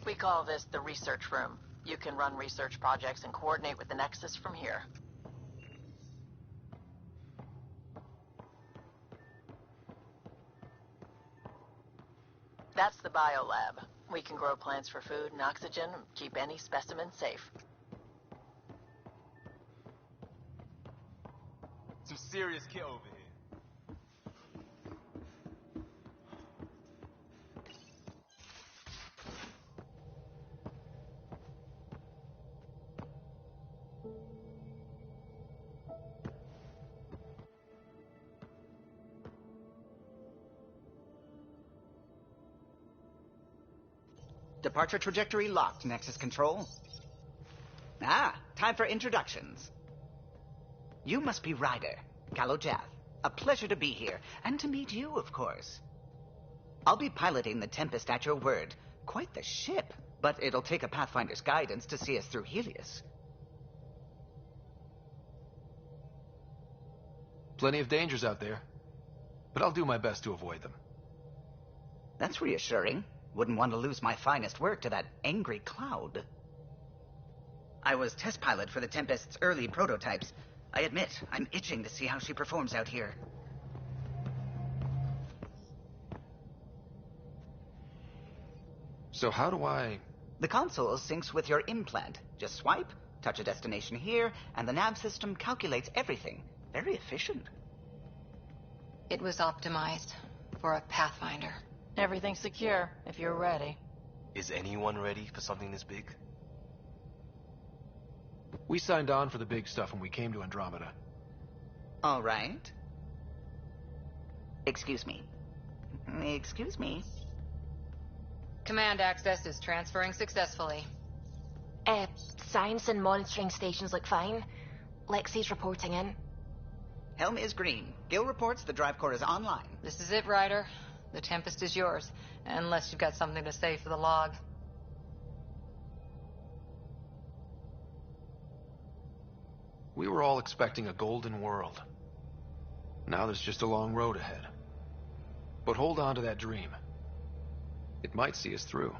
We call this the research room. You can run research projects and coordinate with the Nexus from here. That's the biolab. We can grow plants for food and oxygen, and keep any specimen safe. Some serious kit over here. Departure trajectory locked, Nexus Control. Ah, time for introductions. You must be Ryder, Kalojath, A pleasure to be here, and to meet you, of course. I'll be piloting the Tempest at your word. Quite the ship, but it'll take a Pathfinder's guidance to see us through Helios. Plenty of dangers out there, but I'll do my best to avoid them. That's reassuring. Wouldn't want to lose my finest work to that angry cloud. I was test pilot for the Tempest's early prototypes. I admit, I'm itching to see how she performs out here. So how do I... The console syncs with your implant. Just swipe, touch a destination here, and the nav system calculates everything. Very efficient. It was optimized for a Pathfinder. Everything's secure, if you're ready. Is anyone ready for something this big? We signed on for the big stuff when we came to Andromeda. All right. Excuse me. Excuse me. Command access is transferring successfully. Science and monitoring stations look fine. Lexi's reporting in. Helm is green. Gil reports the drive core is online. This is it, Ryder. The Tempest is yours, unless you've got something to say for the log. We were all expecting a golden world. Now there's just a long road ahead. But hold on to that dream. It might see us through.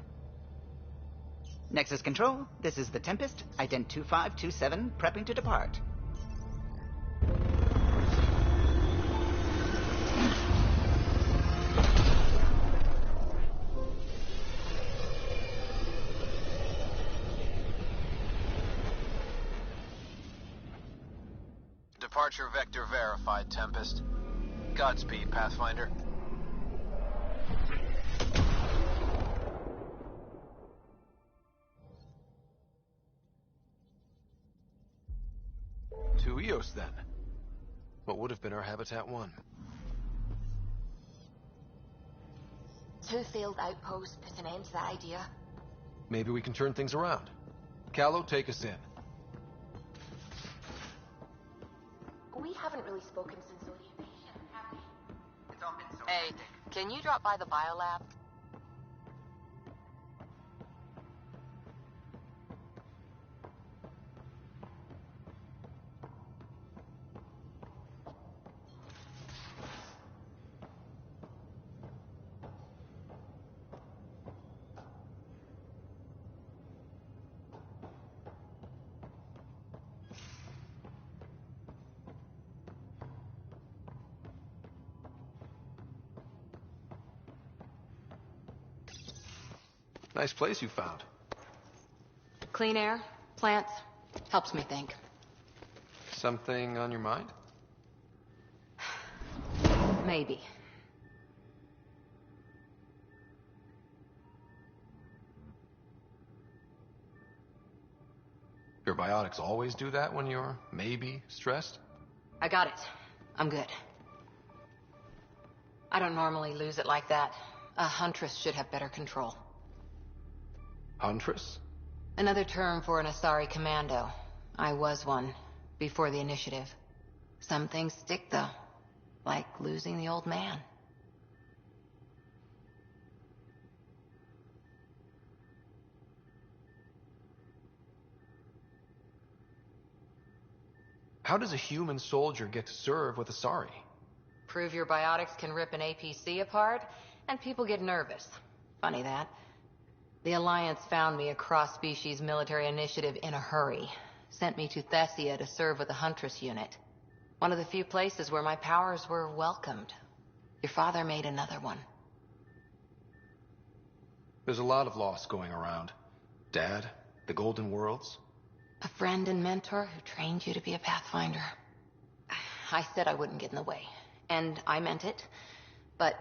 Nexus Control, this is the Tempest, ident 2527, prepping to depart. Departure vector verified, Tempest. Godspeed, Pathfinder. To Eos, then. What would have been our Habitat 1? Two failed outposts put an end to that idea. Maybe we can turn things around. Callow, take us in. We haven't really spoken since orientation, have we? It's all been so Hey, can you drop by the biolab? Nice place you found. Clean air, plants, helps me think. Something on your mind? Maybe. Your biotics always do that when you're maybe stressed? I got it. I'm good. I don't normally lose it like that. A huntress should have better control. Huntress? Another term for an Asari commando. I was one, before the initiative. Some things stick, though. Like losing the old man. How does a human soldier get to serve with Asari? Prove your biotics can rip an APC apart, and people get nervous. Funny that. The Alliance found me a cross-species military initiative in a hurry. Sent me to Thessia to serve with the Huntress unit. One of the few places where my powers were welcomed. Your father made another one. There's a lot of loss going around. Dad, the Golden Worlds. A friend and mentor who trained you to be a Pathfinder. I said I wouldn't get in the way. And I meant it. But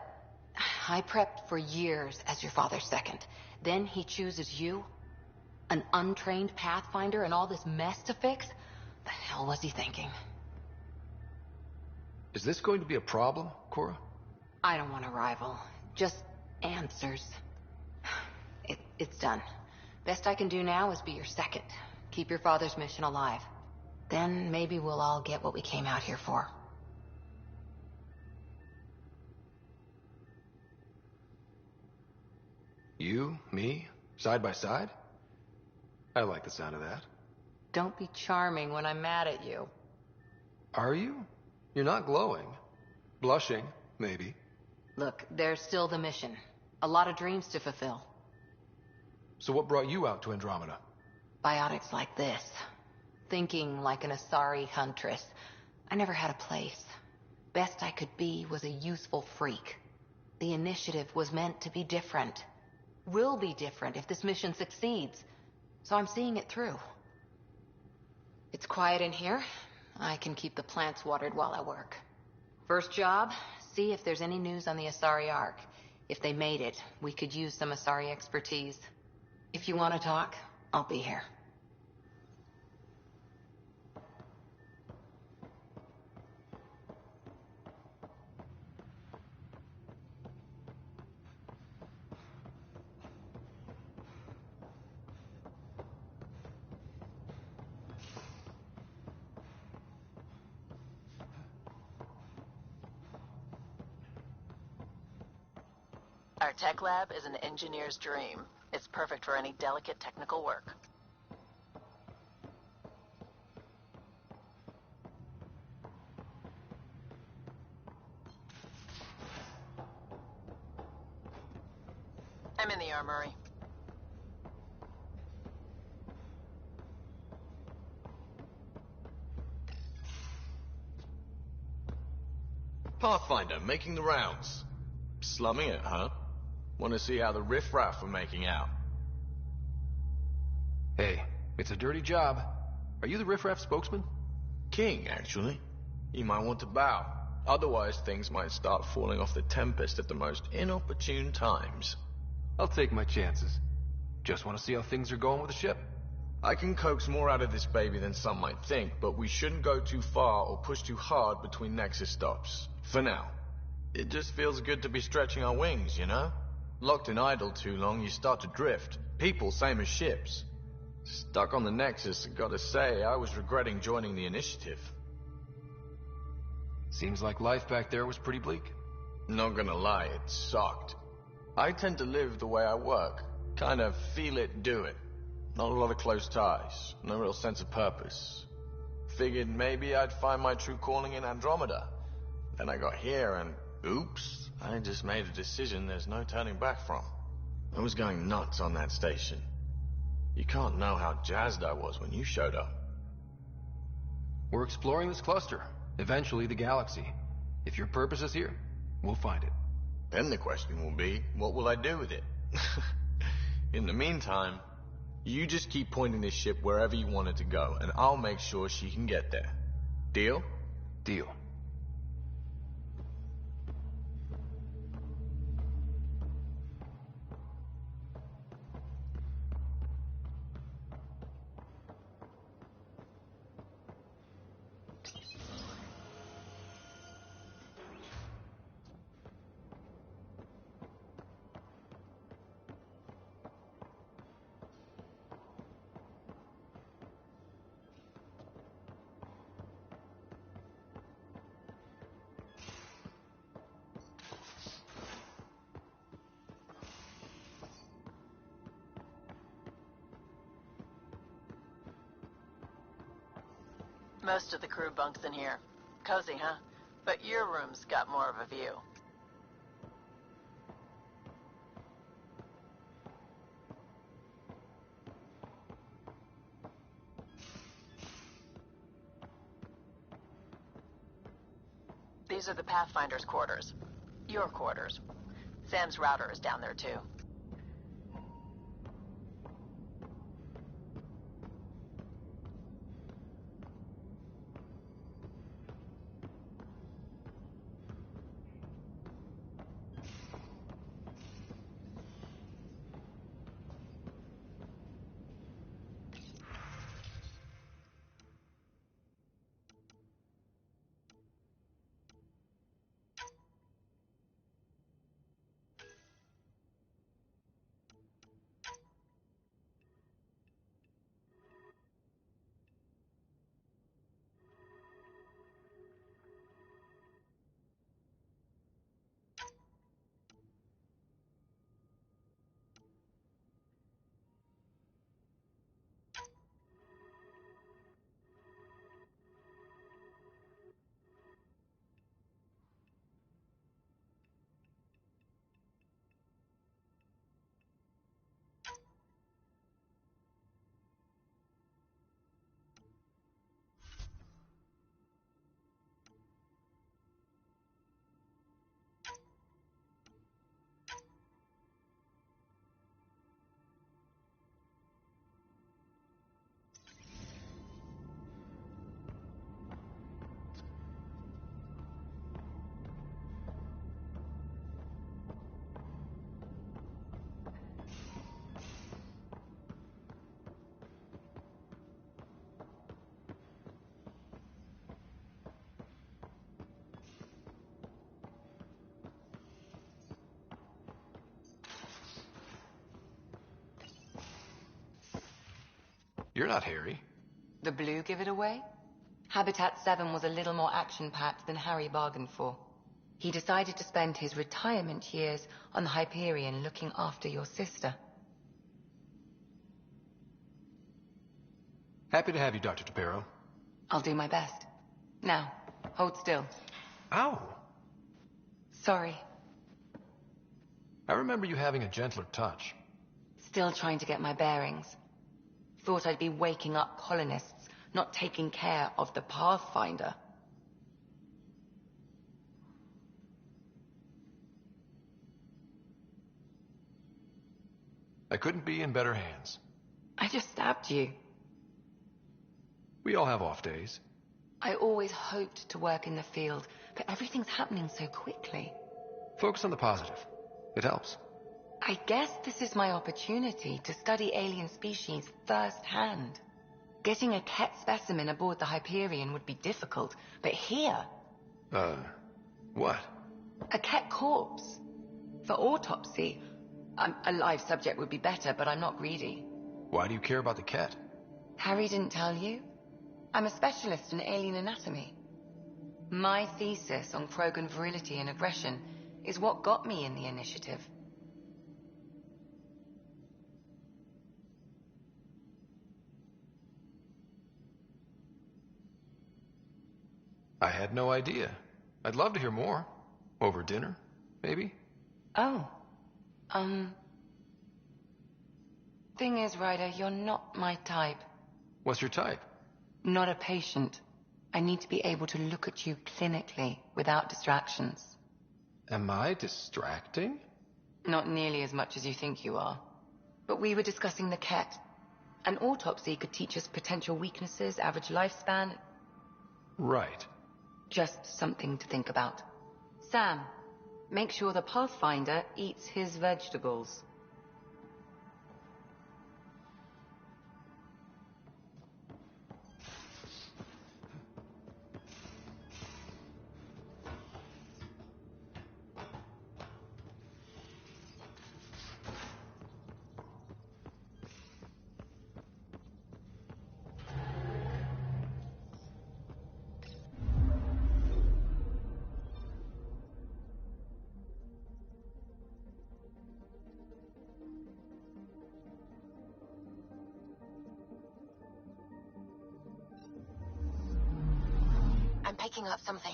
I prepped for years as your father's second. Then he chooses you? An untrained Pathfinder and all this mess to fix? The hell was he thinking? Is this going to be a problem, Cora? I don't want a rival. Just answers. It's done. Best I can do now is be your second. Keep your father's mission alive. Then maybe we'll all get what we came out here for. You, me, side by side? I like the sound of that. Don't be charming when I'm mad at you. Are you? You're not glowing. Blushing, maybe. Look, there's still the mission. A lot of dreams to fulfill. So what brought you out to Andromeda? Biotics like this. Thinking like an Asari huntress. I never had a place. Best I could be was a useful freak. The initiative was meant to be different. Will be different if this mission succeeds. So I'm seeing it through. It's quiet in here. I can keep the plants watered while I work. First job, see if there's any news on the Asari Ark. If they made it, we could use some Asari expertise. If you want to talk, I'll be here. Our tech lab is an engineer's dream. It's perfect for any delicate technical work. I'm in the armory. Pathfinder, making the rounds. Slumming it, huh? Want to see how the riffraff are making out? Hey, it's a dirty job. Are you the riffraff spokesman? King, actually. You might want to bow. Otherwise, things might start falling off the Tempest at the most inopportune times. I'll take my chances. Just want to see how things are going with the ship. I can coax more out of this baby than some might think, but we shouldn't go too far or push too hard between Nexus stops. For now. It just feels good to be stretching our wings, you know? Locked in idle too long, you start to drift. People, same as ships. Stuck on the Nexus, I gotta say, I was regretting joining the initiative. Seems like life back there was pretty bleak. Not gonna lie, it sucked. I tend to live the way I work. Kind of feel it, do it. Not a lot of close ties. No real sense of purpose. Figured maybe I'd find my true calling in Andromeda. Then I got here and, oops, I just made a decision there's no turning back from. I was going nuts on that station. You can't know how jazzed I was when you showed up. We're exploring this cluster. Eventually the galaxy. If your purpose is here, we'll find it. Then the question will be, what will I do with it? In the meantime, you just keep pointing this ship wherever you want it to go, and I'll make sure she can get there. Deal? Deal. Most of the crew bunks in here. Cozy, huh? But your room's got more of a view. These are the Pathfinder's quarters. Your quarters. Sam's router is down there too. You're not Harry. The blue give it away? Habitat 7 was a little more action-packed than Harry bargained for. He decided to spend his retirement years on the Hyperion looking after your sister. Happy to have you, Dr. DePero. I'll do my best. Now, hold still. Ow! Sorry. I remember you having a gentler touch. Still trying to get my bearings. Thought I'd be waking up colonists, not taking care of the Pathfinder. I couldn't be in better hands. I just stabbed you. We all have off days. I always hoped to work in the field, but everything's happening so quickly. Focus on the positive. It helps. I guess this is my opportunity to study alien species firsthand. Getting a Ket specimen aboard the Hyperion would be difficult, but here... What? A Ket corpse. For autopsy. A live subject would be better, but I'm not greedy. Why do you care about the Ket? Harry didn't tell you? I'm a specialist in alien anatomy. My thesis on Krogan virility and aggression is what got me in the initiative. I had no idea. I'd love to hear more. Over dinner, maybe? Oh. Thing is, Ryder, you're not my type. What's your type? Not a patient. I need to be able to look at you clinically, without distractions. Am I distracting? Not nearly as much as you think you are. But we were discussing the Ket. An autopsy could teach us potential weaknesses, average lifespan. Right. Just something to think about. Sam, make sure the Pathfinder eats his vegetables. I'm picking up something.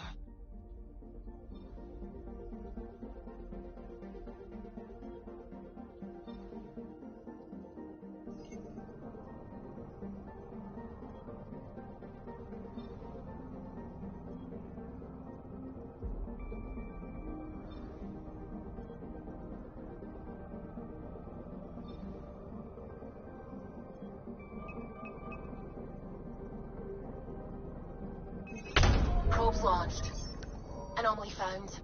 Probes launched. Anomaly found.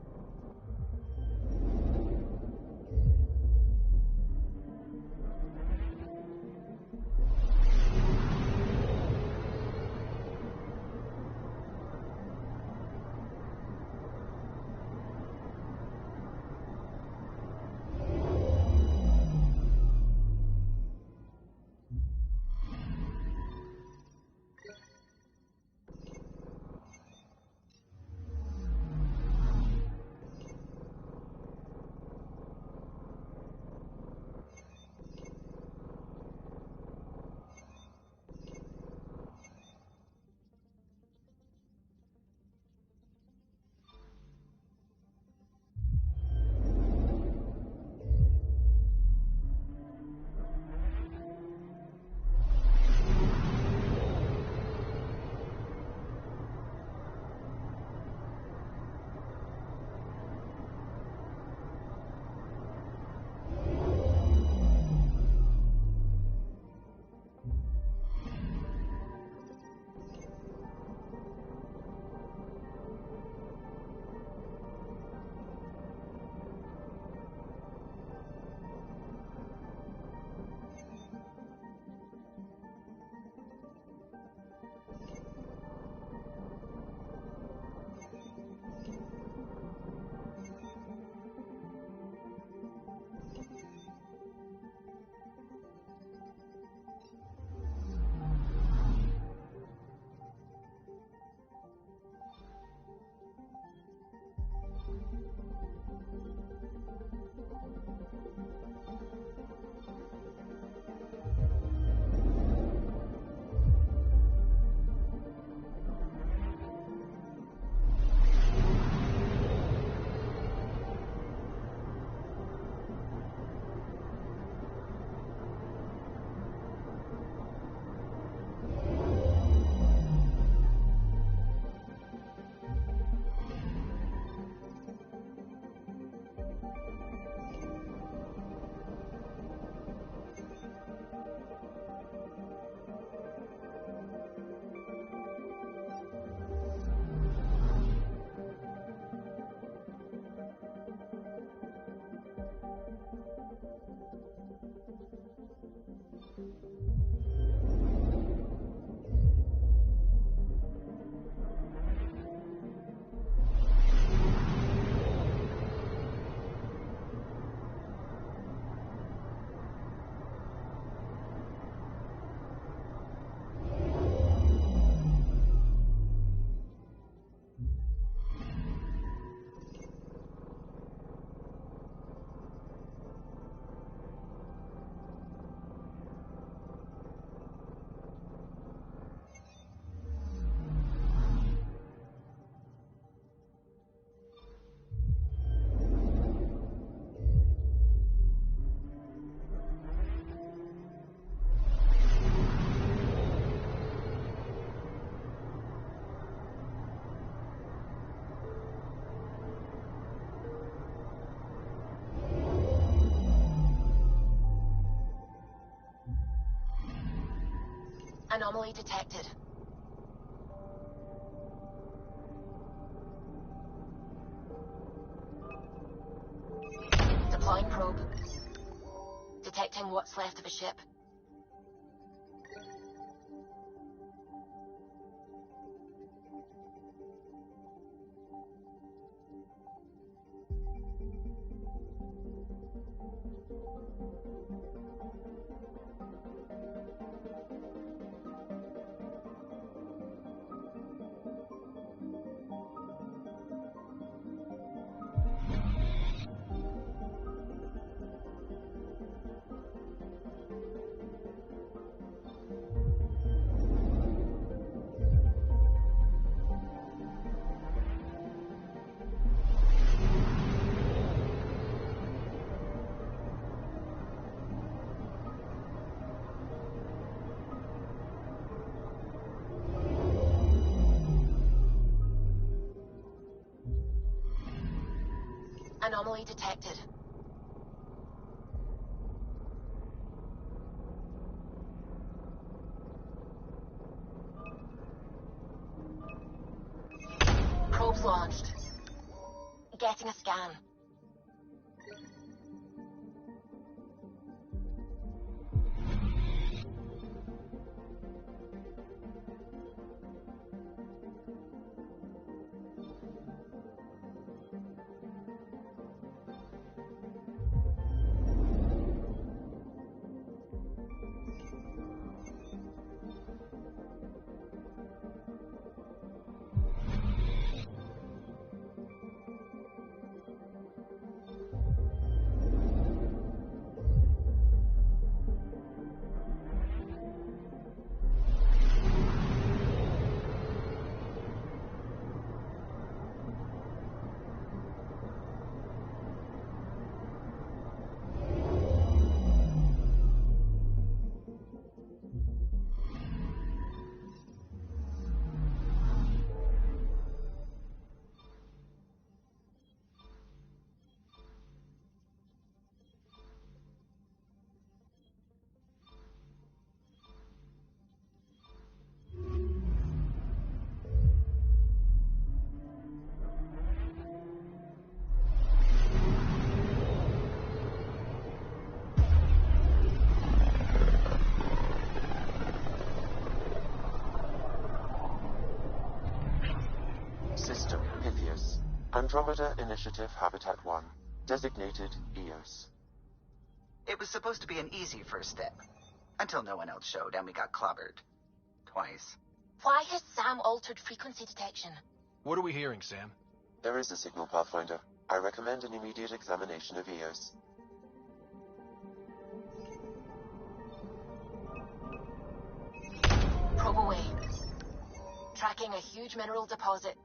Anomaly detected. Deploying probe. Detecting what's left of a ship. Anomaly detected. Probes launched. Getting a scan. System Pythias. Andromeda Initiative Habitat 1. Designated EOS. It was supposed to be an easy first step. Until no one else showed and we got clobbered. Twice. Why has Sam altered frequency detection? What are we hearing, Sam? There is a signal, Pathfinder. I recommend an immediate examination of EOS. Probe away. Tracking a huge mineral deposit.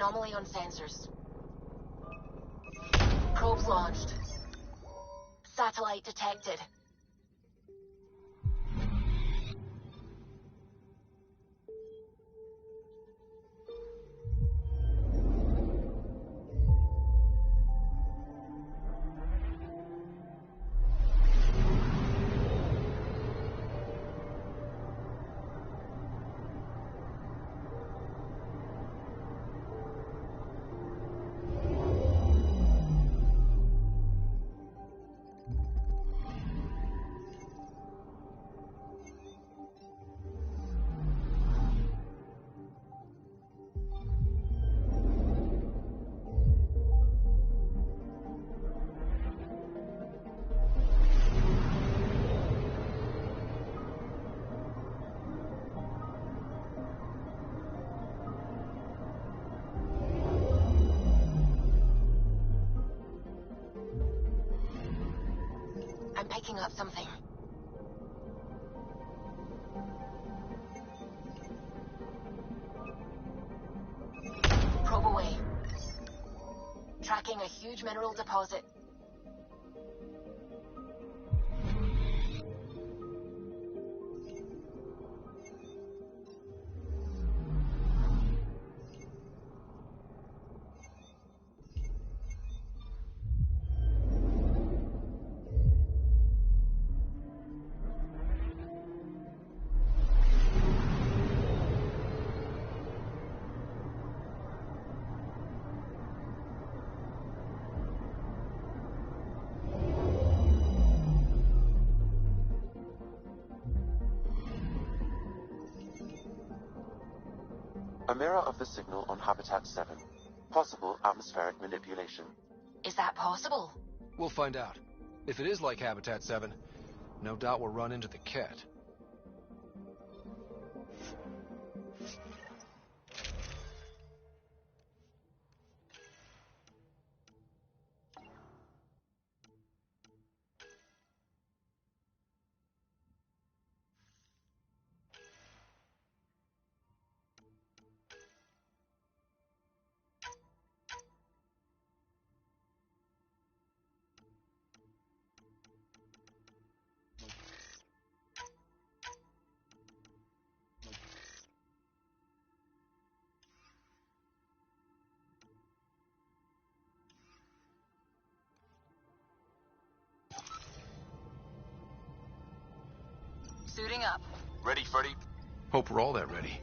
Anomaly on sensors. Probes launched. Satellite detected. I'm picking up something. Probe away. Tracking a huge mineral deposit. A mirror of the signal on Habitat 7. Possible atmospheric manipulation. Is that possible? We'll find out. If it is like Habitat 7, no doubt we'll run into the cat. Suiting up. Ready, Freddy? Hope we're all that ready.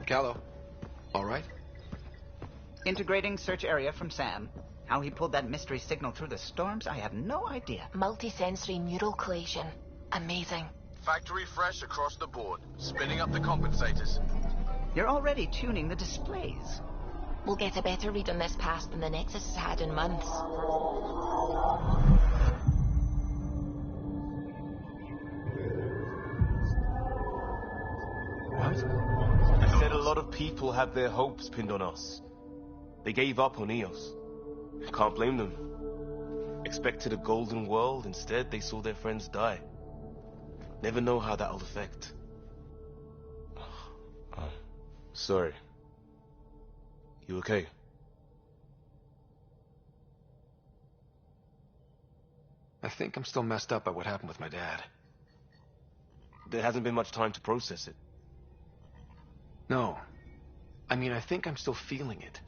Callow, all right? Integrating search area from Sam. How he pulled that mystery signal through the storms, I have no idea. Multisensory neural collation. Amazing. Factory fresh across the board. Spinning up the compensators. You're already tuning the displays. We'll get a better read on this pass than the Nexus has had in months. I said a lot of people had their hopes pinned on us. They gave up on Eos. Can't blame them. Expected a golden world, instead they saw their friends die. Never know how that'll affect. Sorry. You okay? I think I'm still messed up by what happened with my dad. There hasn't been much time to process it. No. I mean, I think I'm still feeling it.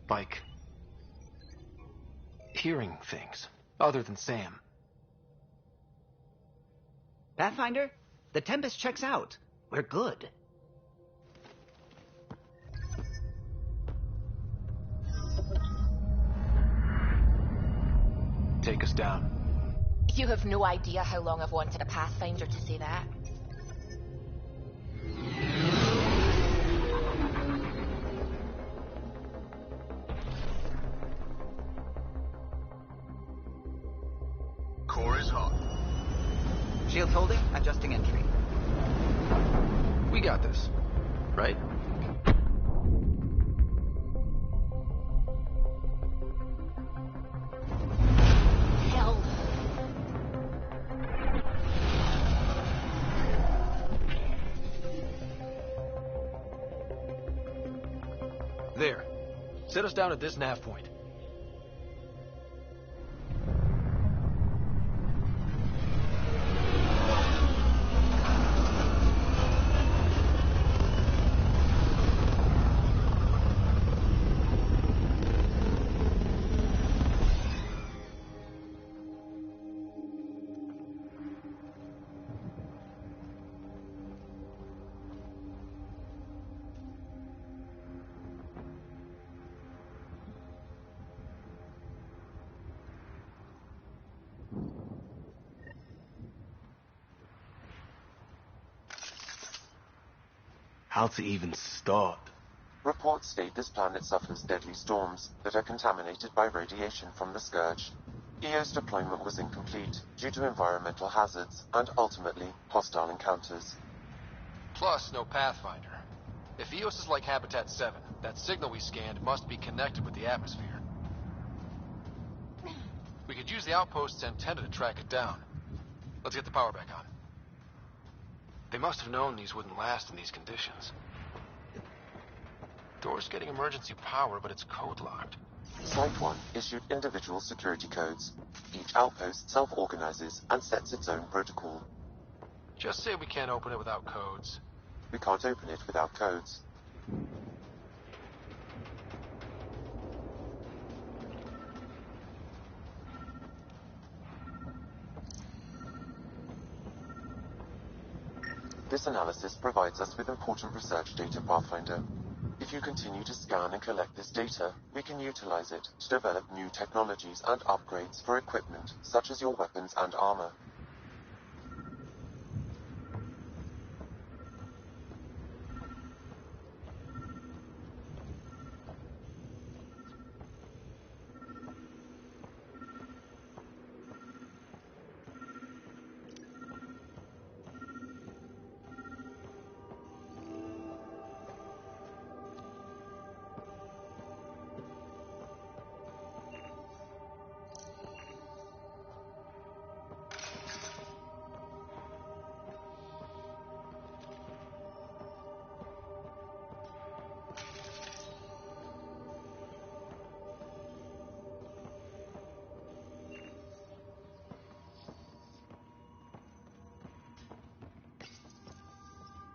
Like, hearing things, other than Sam. Pathfinder, the Tempest checks out. We're good. Take us down. You have no idea how long I've wanted a Pathfinder to say that. Core is hot. Shields holding, adjusting entry. We got this, right? Hell. There. Set us down at this nav point. How to even start? Reports state this planet suffers deadly storms that are contaminated by radiation from the Scourge. EO's deployment was incomplete due to environmental hazards and, ultimately, hostile encounters. Plus, no Pathfinder. If EOS is like Habitat 7, that signal we scanned must be connected with the atmosphere. We could use the outpost's antenna to track it down. Let's get the power back on. They must have known these wouldn't last in these conditions. Door's getting emergency power, but it's code-locked. Site 1 issued individual security codes. Each outpost self-organizes and sets its own protocol. Just say we can't open it without codes. We can't open it without codes. This analysis provides us with important research data, Pathfinder. If you continue to scan and collect this data, we can utilize it to develop new technologies and upgrades for equipment, such as your weapons and armor.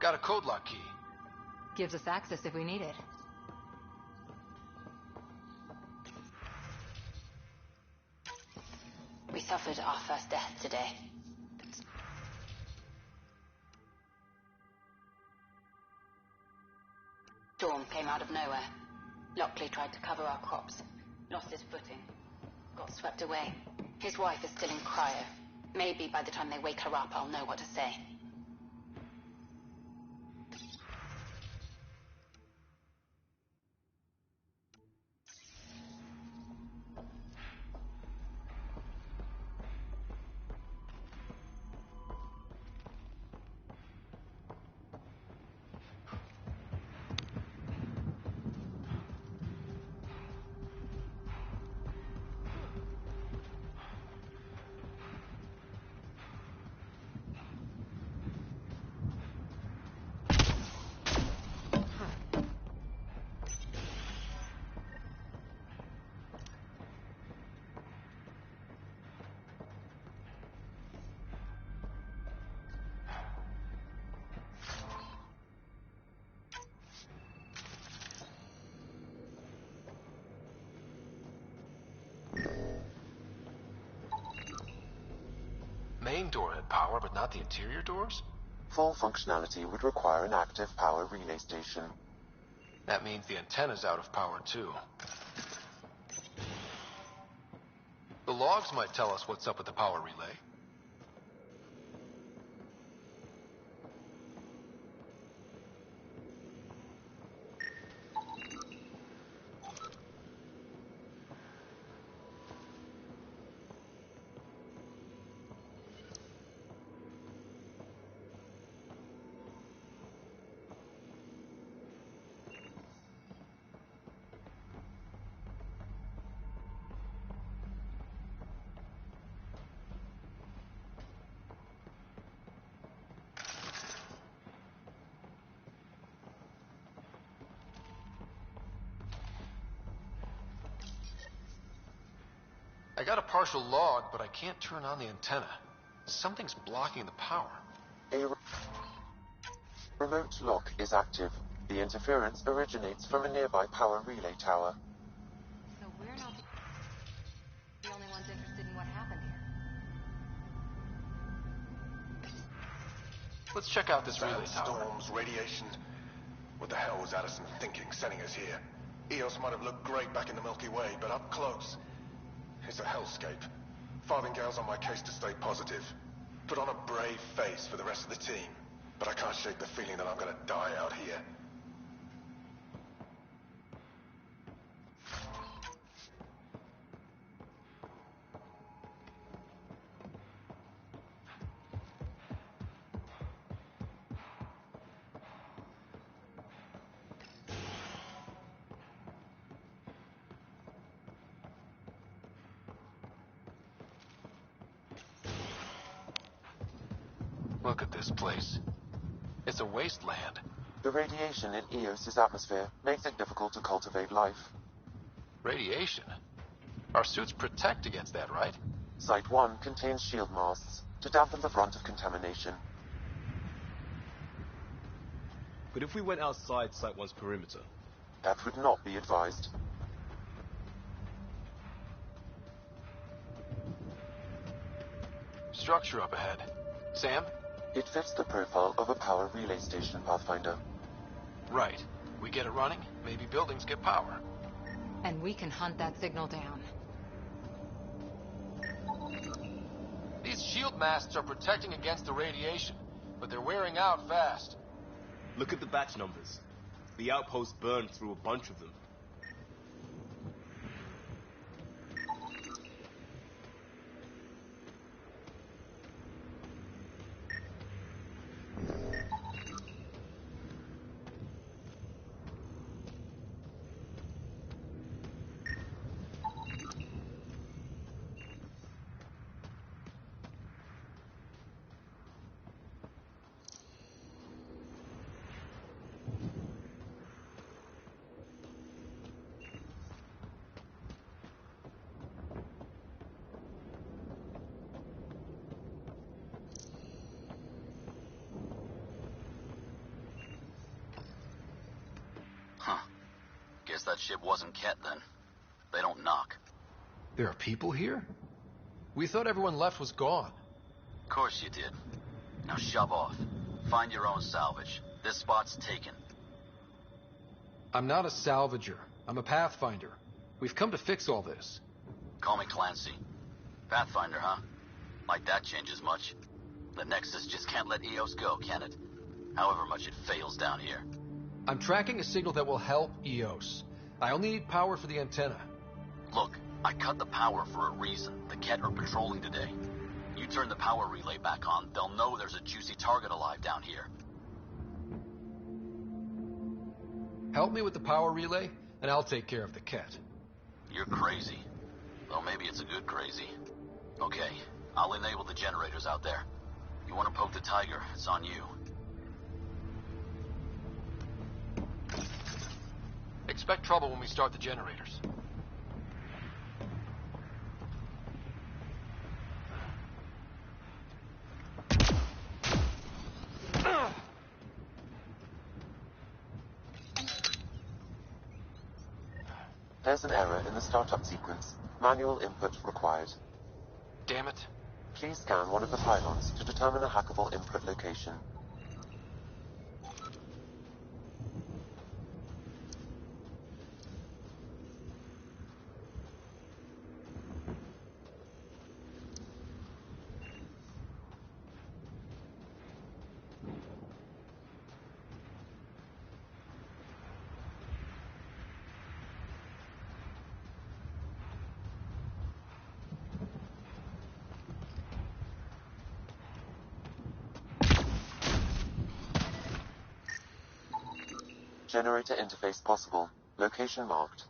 Got a code lock key. Gives us access if we need it. We suffered our first death today. Storm came out of nowhere. Lockley tried to cover our crops. Lost his footing. Got swept away. His wife is still in cryo. Maybe by the time they wake her up, I'll know what to say. Main door had power, but not the interior doors? Full functionality would require an active power relay station. That means the antenna's out of power, too. The logs might tell us what's up with the power relay. I got a partial log, but I can't turn on the antenna. Something's blocking the power. A remote lock is active. The interference originates from a nearby power relay tower. So we're not the only ones interested in what happened here. Let's check out this relay tower. Storms, radiation. What the hell was Addison thinking, sending us here? Eos might have looked great back in the Milky Way, but up close, it's a hellscape. Farthingale's on my case to stay positive. Put on a brave face for the rest of the team. But I can't shake the feeling that I'm gonna die out here. Look at this place. It's a wasteland. The radiation in Eos's atmosphere makes it difficult to cultivate life. Radiation? Our suits protect against that, right? Site 1 contains shield masts to dampen the brunt of contamination. But if we went outside Site 1's perimeter? That would not be advised. Structure up ahead. Sam? It fits the profile of a power relay station, Pathfinder. Right. We get it running, maybe buildings get power. And we can hunt that signal down. These shield masts are protecting against the radiation, but they're wearing out fast. Look at the batch numbers. The outpost burned through a bunch of them. Guess that ship wasn't Ket then. They don't knock. There are people here? We thought everyone left was gone. Of course you did. Now shove off. Find your own salvage. This spot's taken. I'm not a salvager. I'm a pathfinder. We've come to fix all this. Call me Clancy. Pathfinder, huh? Like that changes much. The Nexus just can't let Eos go, can it? However much it fails down here. I'm tracking a signal that will help Eos. I only need power for the antenna. Look, I cut the power for a reason. The Ket are patrolling today. You turn the power relay back on, they'll know there's a juicy target alive down here. Help me with the power relay, and I'll take care of the Ket. You're crazy. Well, maybe it's a good crazy. Okay, I'll enable the generators out there. You want to poke the tiger, it's on you. Expect trouble when we start the generators. There's an error in the startup sequence. Manual input required. Damn it. Please scan one of the pylons to determine a hackable input location. Generator interface possible. Location marked.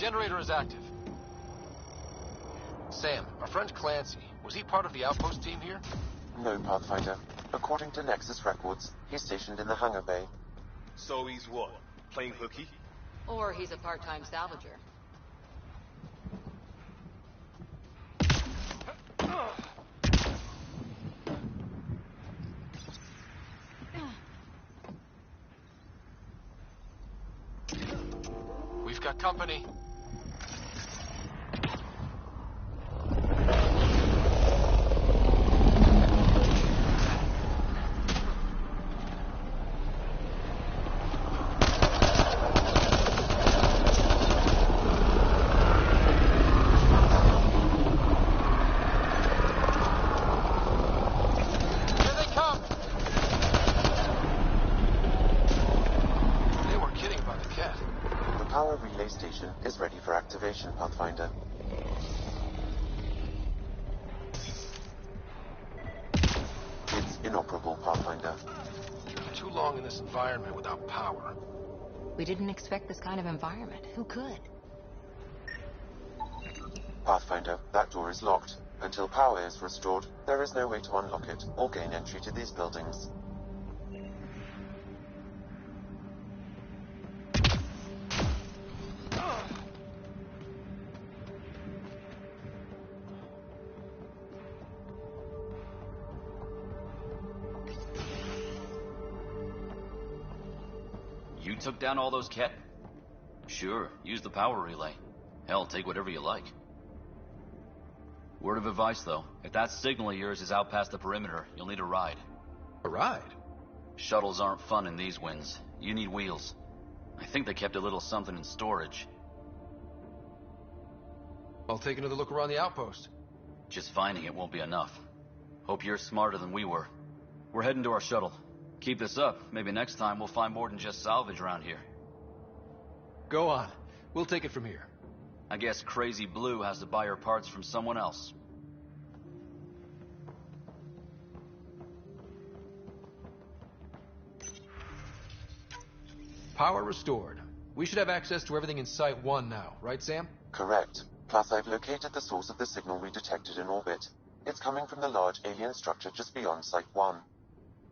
Generator is active. Sam, our friend Clancy, was he part of the outpost team here? No, Pathfinder. According to Nexus records, he's stationed in the hangar bay. So he's what? Playing hooky? Or he's a part-time salvager. We've got company. Is ready for activation, Pathfinder. It's inoperable, Pathfinder. Too long in this environment without power. We didn't expect this kind of environment. Who could? Pathfinder, that door is locked. Until power is restored, there is no way to unlock it or gain entry to these buildings. You took down all those Ket? Sure, use the power relay. Hell, take whatever you like. Word of advice, though. If that signal of yours is out past the perimeter, you'll need a ride. A ride? Shuttles aren't fun in these winds. You need wheels. I think they kept a little something in storage. I'll take another look around the outpost. Just finding it won't be enough. Hope you're smarter than we were. We're heading to our shuttle. Keep this up. Maybe next time we'll find more than just salvage around here. Go on. We'll take it from here. I guess Crazy Blue has to buy her parts from someone else. Power restored. We should have access to everything in Site 1 now, right, Sam? Correct. Plus, I've located the source of the signal we detected in orbit. It's coming from the large alien structure just beyond Site 1.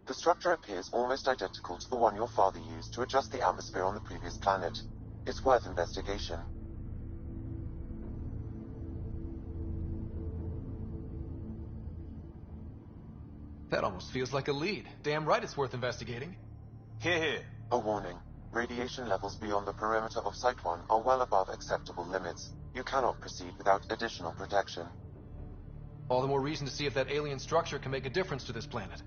The structure appears almost identical to the one your father used to adjust the atmosphere on the previous planet. It's worth investigation. That almost feels like a lead. Damn right it's worth investigating. Here. A warning. Radiation levels beyond the perimeter of Site 1 are well above acceptable limits. You cannot proceed without additional protection. All the more reason to see if that alien structure can make a difference to this planet.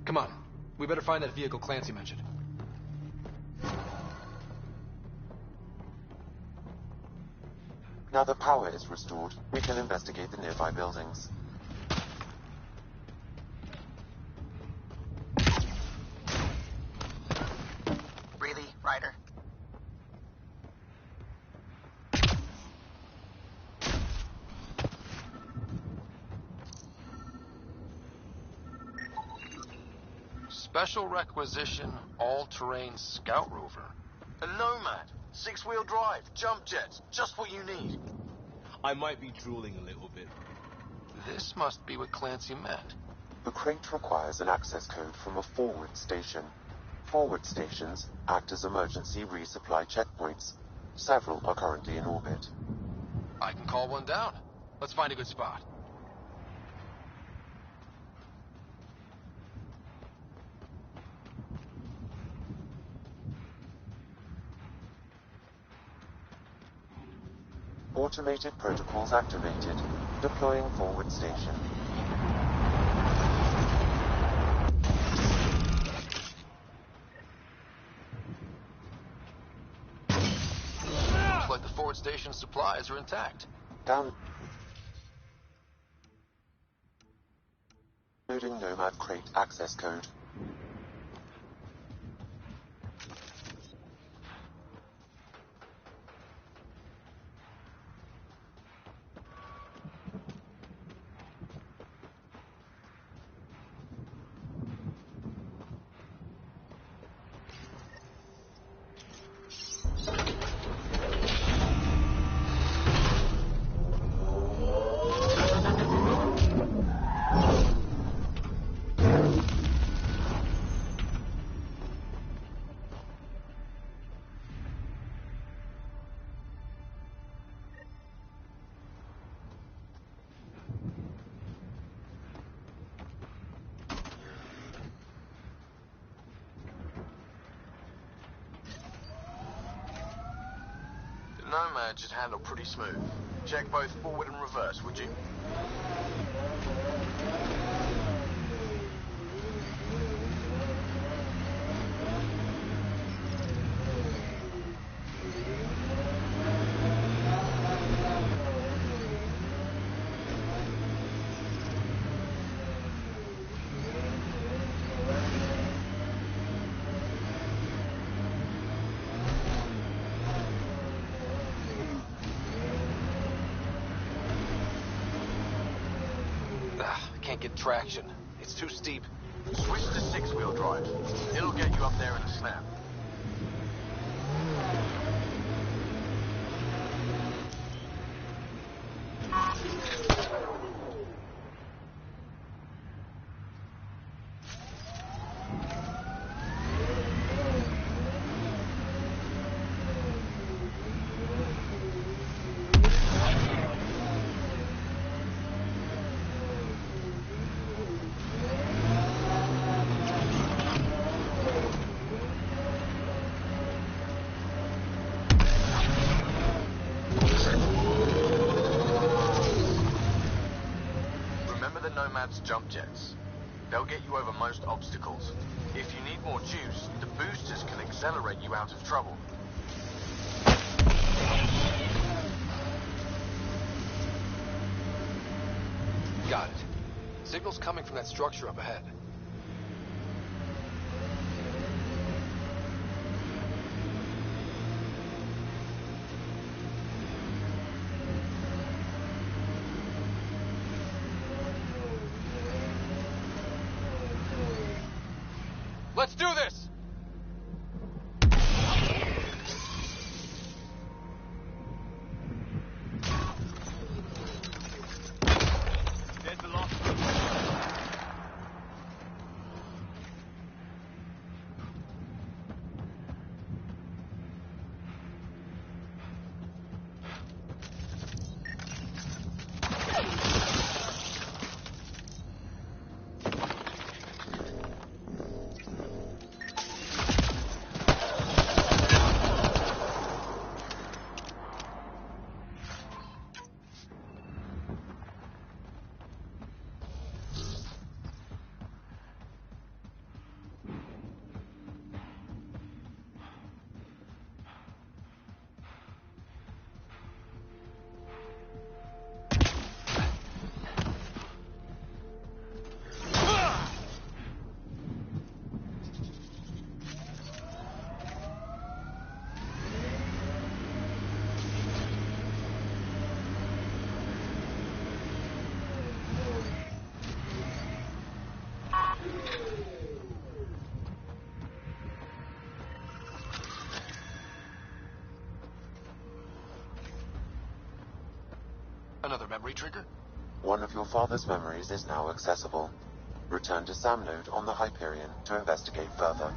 Come on. We better find that vehicle Clancy mentioned. Now that power is restored, we can investigate the nearby buildings. Really, Ryder? Special requisition, all-terrain scout rover. A Nomad. 6-wheel drive, jump jets, just what you need. I might be drooling a little bit. This must be what Clancy meant. The crate requires an access code from a forward station. Forward stations act as emergency resupply checkpoints. Several are currently in orbit. I can call one down. Let's find a good spot. Automated protocols activated. Deploying forward station. Looks like the forward station supplies are intact. Downloading Nomad crate access code. Nomad should handle pretty smooth. Check both forward and reverse, would you? Can't get traction. It's too steep. Switch to six-wheel drive. It'll get you up there in a snap. Nomad's jump jets. They'll get you over most obstacles. If you need more juice, the boosters can accelerate you out of trouble. Got it. Signal's coming from that structure up ahead. Let's do this! There's the last. Another memory trigger? One of your father's memories is now accessible. Return to Sam Node on the Hyperion to investigate further.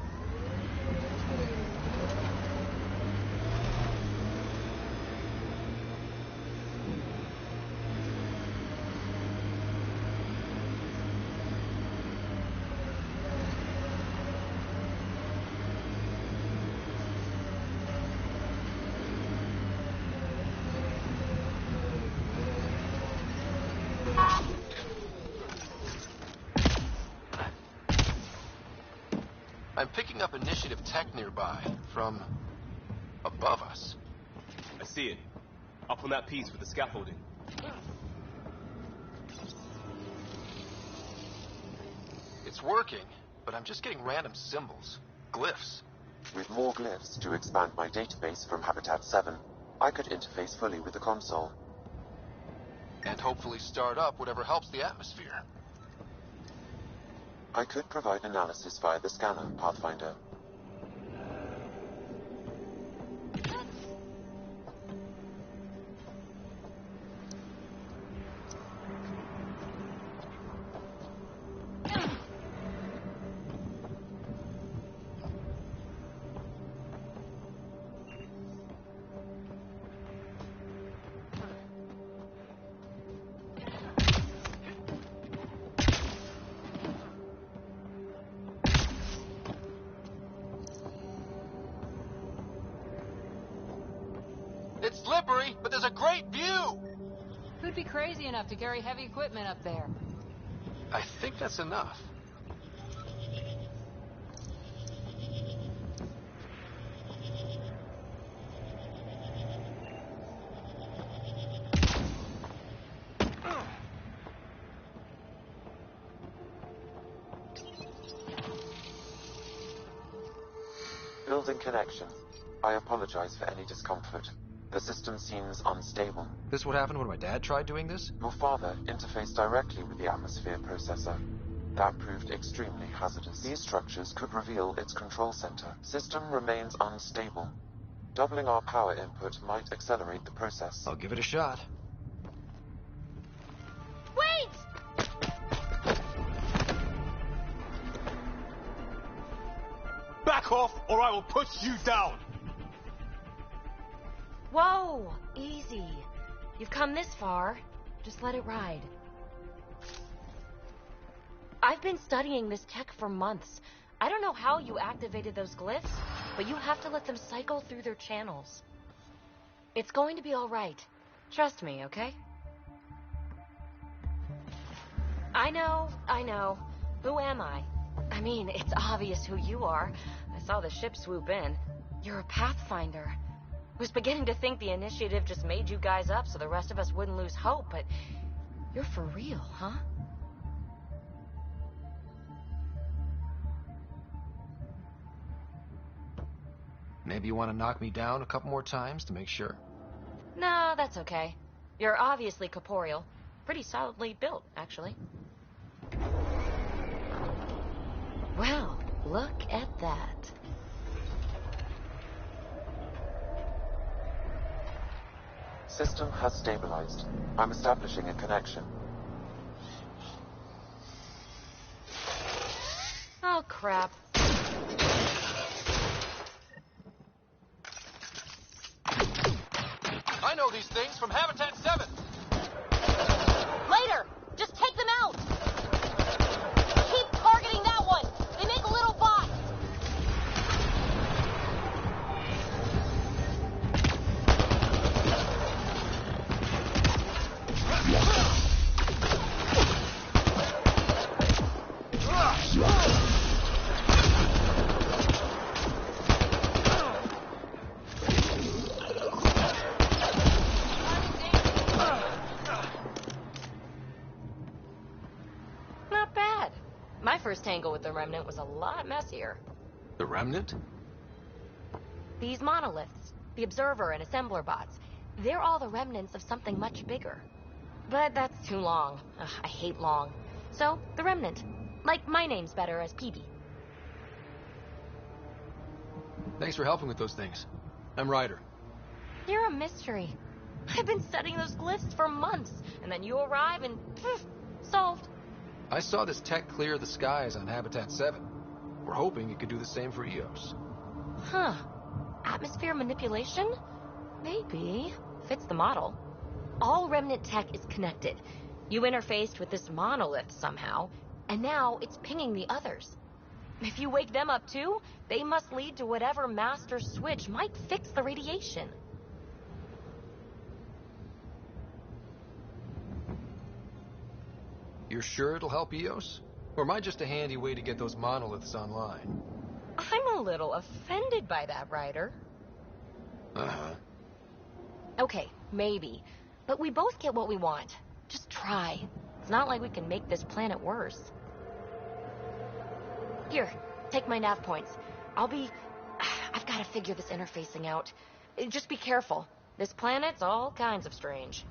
I'm picking up initiative tech nearby, from above us. I see it. Up on that piece with the scaffolding. It's working, but I'm just getting random symbols. Glyphs. With more glyphs to expand my database from Habitat 7, I could interface fully with the console. And hopefully start up whatever helps the atmosphere. I could provide analysis via the scanner, Pathfinder. It's slippery, but there's a great view! Who'd be crazy enough to carry heavy equipment up there? I think that's enough. Building connection. I apologize for any discomfort. The system seems unstable. This what happened when my dad tried doing this? Your father interfaced directly with the atmosphere processor. That proved extremely hazardous. These structures could reveal its control center. System remains unstable. Doubling our power input might accelerate the process. I'll give it a shot. Wait! Back off, or I will put you down! Whoa! Easy. You've come this far. Just let it ride. I've been studying this tech for months. I don't know how you activated those glyphs, but you have to let them cycle through their channels. It's going to be all right. Trust me, okay? I know. Who am I? I mean, it's obvious who you are. I saw the ship swoop in. You're a Pathfinder. I was beginning to think the initiative just made you guys up so the rest of us wouldn't lose hope, but you're for real, huh? Maybe you want to knock me down a couple more times to make sure. No, that's okay. You're obviously corporeal. Pretty solidly built, actually. Well, look at that. System has stabilized. I'm establishing a connection. Oh, crap. I know these things from Habitat 7! Later! Just take them out! Keep targeting that one! They make little bots! Not bad. My first tangle with the Remnant was a lot messier. The Remnant? These monoliths, the Observer and Assembler bots, they're all the remnants of something much bigger. But that's too long. Ugh, I hate long. So, the Remnant. Like, my name's better as PB. Thanks for helping with those things. I'm Ryder. You're a mystery. I've been studying those glyphs for months, and then you arrive and solved. I saw this tech clear the skies on Habitat 7. We're hoping it could do the same for EOS. Huh. Atmosphere manipulation? Maybe. Fits the model. All Remnant tech is connected. You interfaced with this monolith somehow, and now it's pinging the others. If you wake them up too, they must lead to whatever master switch might fix the radiation. You're sure it'll help EOS? Or am I just a handy way to get those monoliths online? I'm a little offended by that, Ryder. Uh-huh. Okay, maybe. But we both get what we want. Just try. It's not like we can make this planet worse. Here, take my nav points. I've got to figure this interfacing out. Just be careful. This planet's all kinds of strange.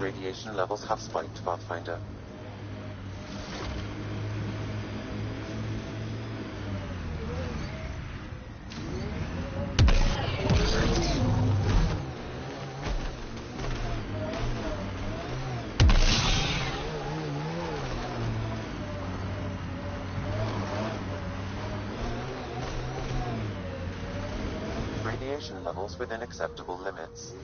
Radiation levels have spiked, Pathfinder. radiation levels within acceptable limits.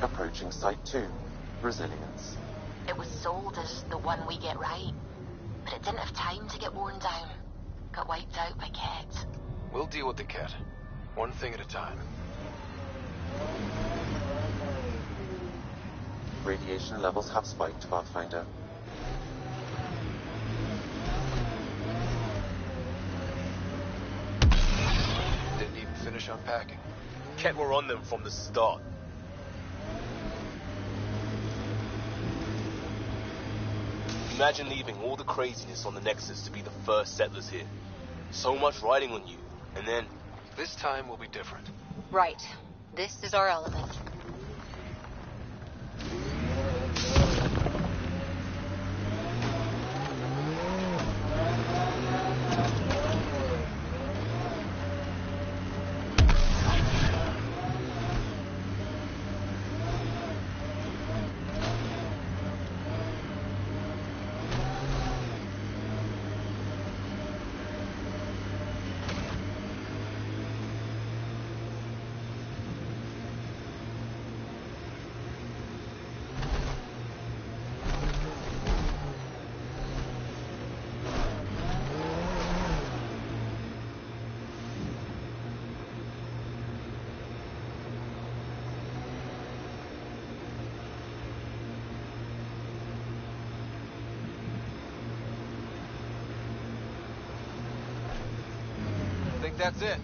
Approaching Site 2, Resilience. It was sold as the one we get right, but it didn't have time to get worn down. Got wiped out by Ket. We'll deal with the Ket. One thing at a time. Radiation levels have spiked, Pathfinder. Didn't even finish unpacking. Ket were on them from the start. Imagine leaving all the craziness on the Nexus to be the first settlers here. So much riding on you, and then... This time will be different. Right. This is our element. I think that's it.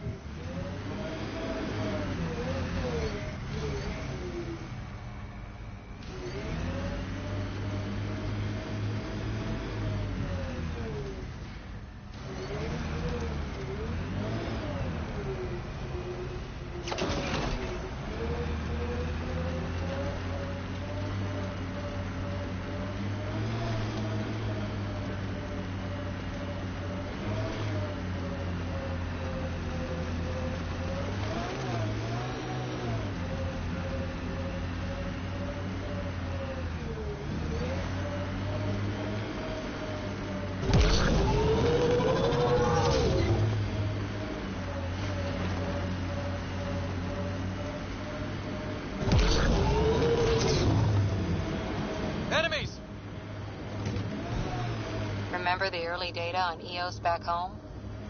Remember the early data on EOS back home?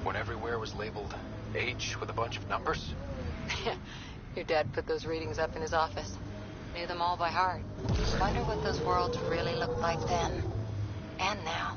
When everywhere was labeled H with a bunch of numbers? Your dad put those readings up in his office. Knew them all by heart. Wonder what those worlds really looked like then. And now.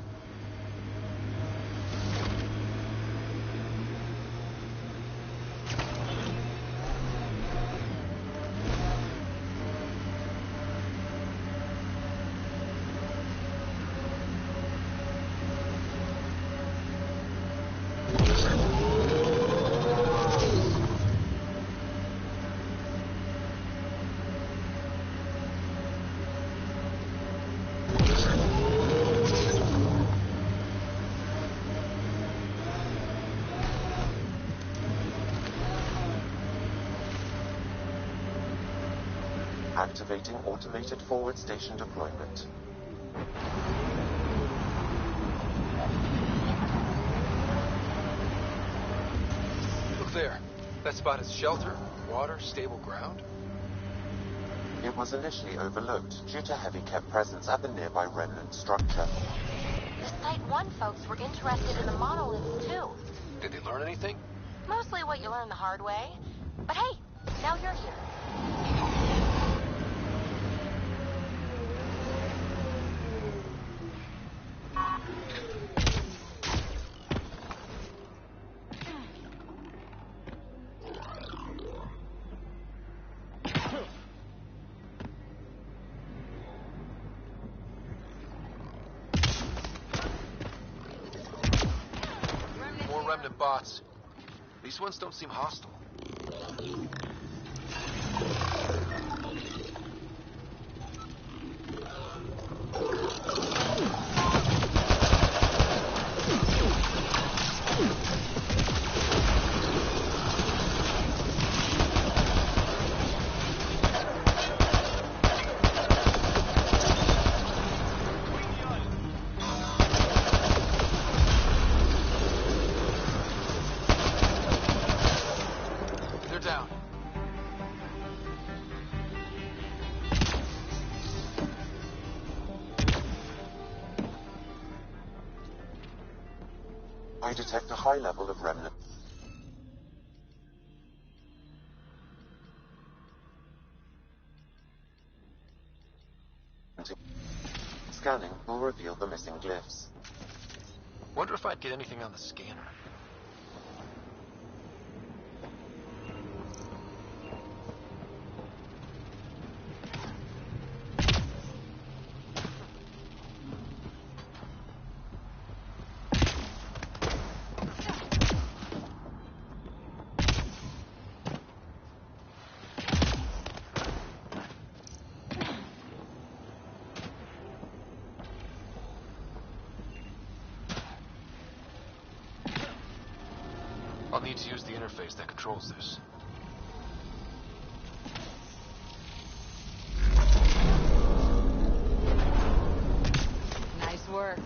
Activating automated forward station deployment. Look there. That spot is shelter, water, stable ground. It was initially overlooked due to heavy Ket presence at the nearby remnant structure. The Site 1 folks were interested in the monoliths, too. Did they learn anything? Mostly what you learn the hard way. But hey, now you're here. spots. These ones don't seem hostile. I detect a high level of remnant. Scanning will reveal the missing glyphs. Wonder if I'd get anything on the scanner. I'll need to use the interface that controls this. Nice work.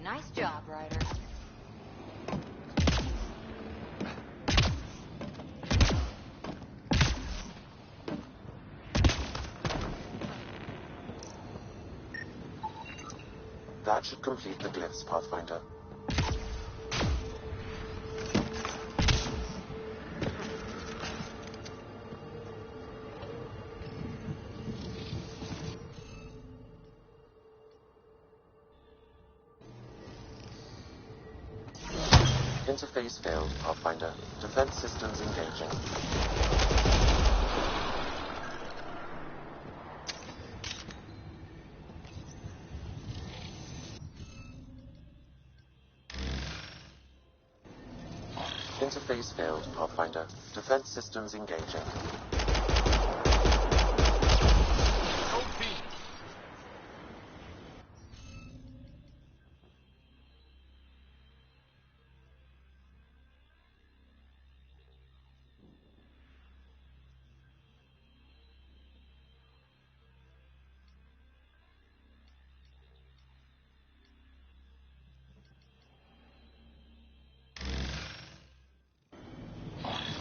Nice job, Ryder. That should complete the glyphs, Pathfinder. Interface failed, Pathfinder. Defense systems engaging. Interface failed, Pathfinder. Defense systems engaging.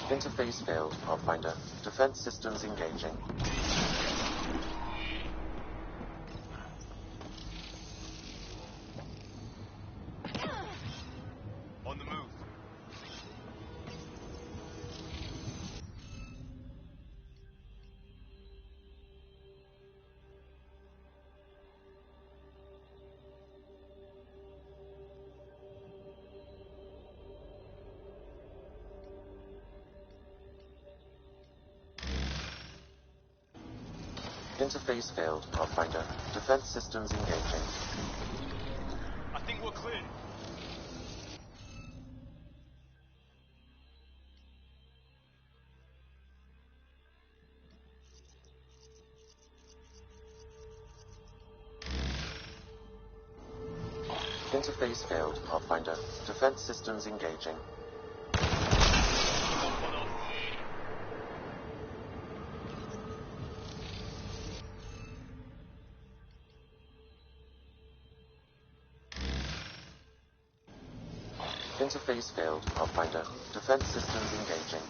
Interface failed, Pathfinder. Defense systems engaging. On the move. Interface failed, Pathfinder. Defense systems engaging. I think we're clear. Interface failed, Pathfinder. Defense systems engaging. Interface failed, Pathfinder. Defense systems engaging.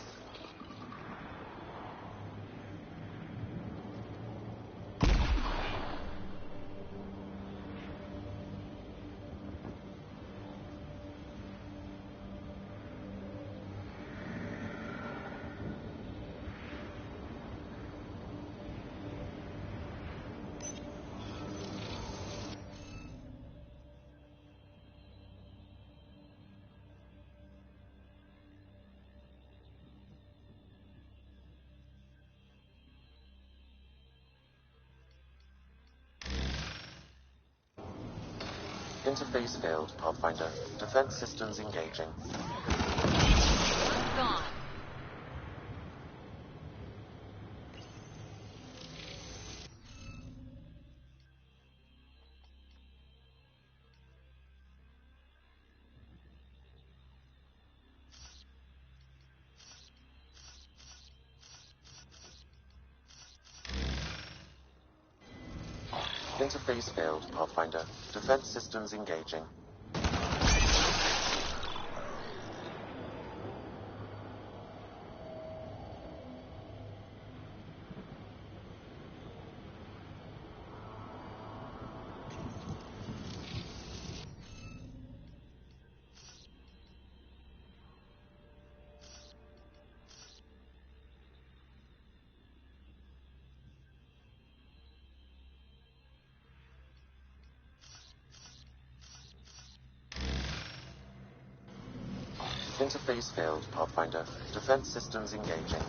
Interface failed, Pathfinder. Defense systems engaging. Gone. Interface failed, Pathfinder. Defense systems engaging. Interface failed, Pathfinder. Defense systems engaging.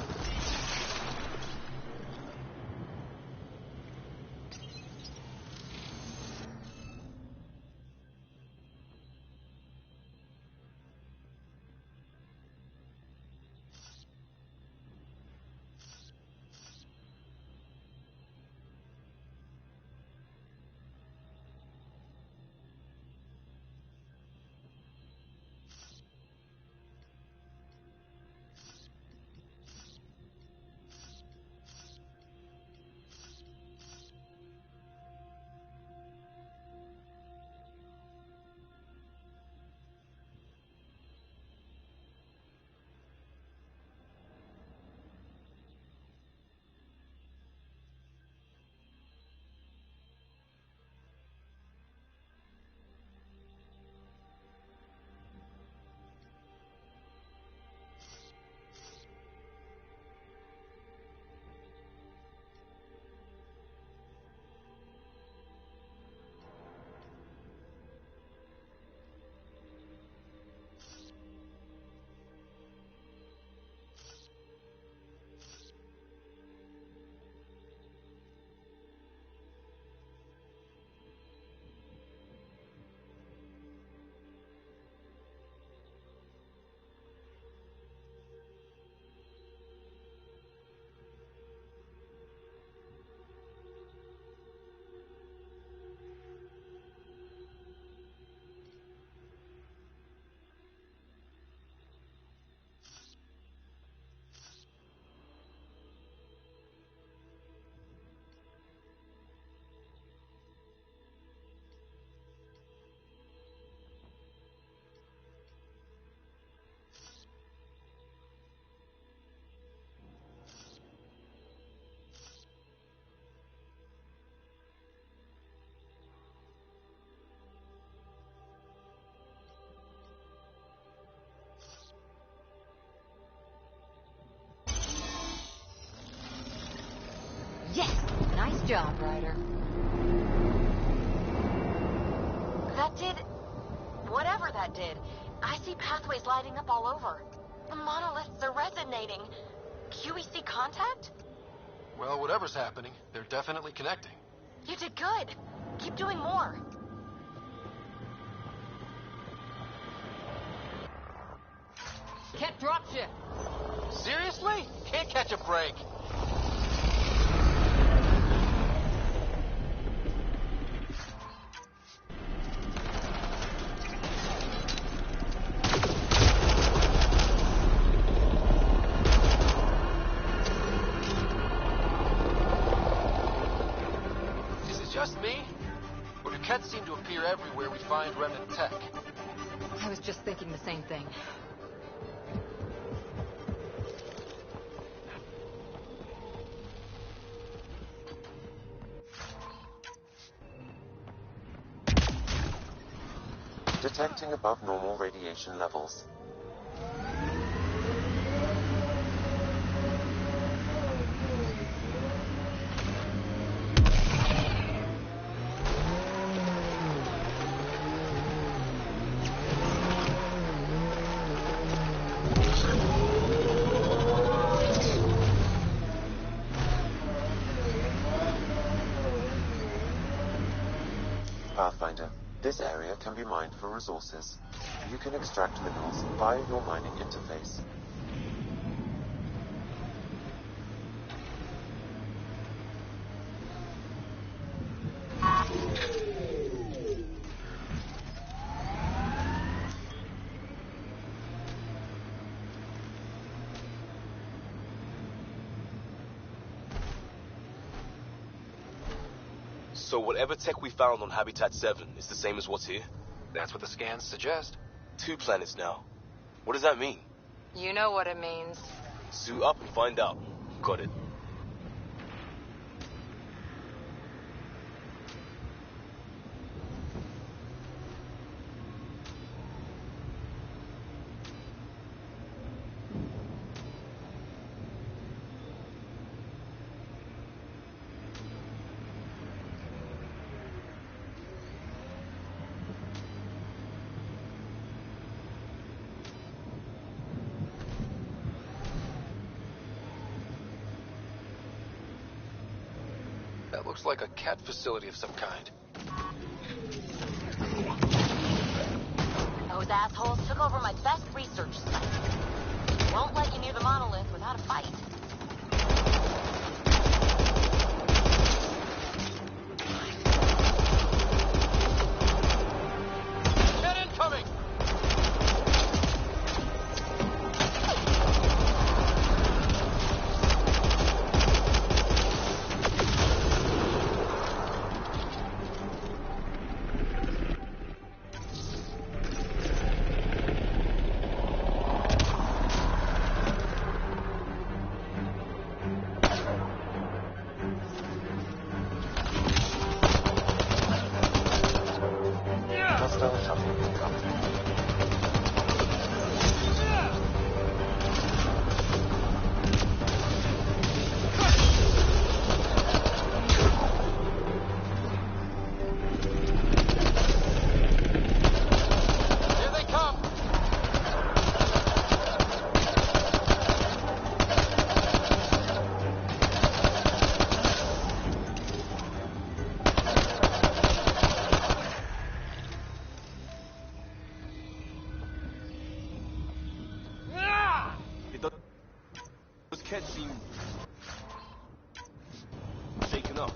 Yes! Nice job, Ryder. That did... whatever that did. I see pathways lighting up all over. The monoliths are resonating. QEC contact? Well, whatever's happening, they're definitely connecting. You did good. Keep doing more. Can't drop ship. Seriously? Can't catch a break. Is it just me? Or do Kets seem to appear everywhere we find remnant tech? I was just thinking the same thing. Detecting above normal radiation levels. Pathfinder, this area can be mined for resources. You can extract minerals via your mining interface. So whatever tech we found on Habitat 7 is the same as what's here? That's what the scans suggest. 2 planets now. What does that mean? You know what it means. Suit up and find out. Got it. That looks like a cat facility of some kind. Those assholes took over my best research site. Won't let you near the monolith without a fight. Get incoming! Those cats seem shaken up.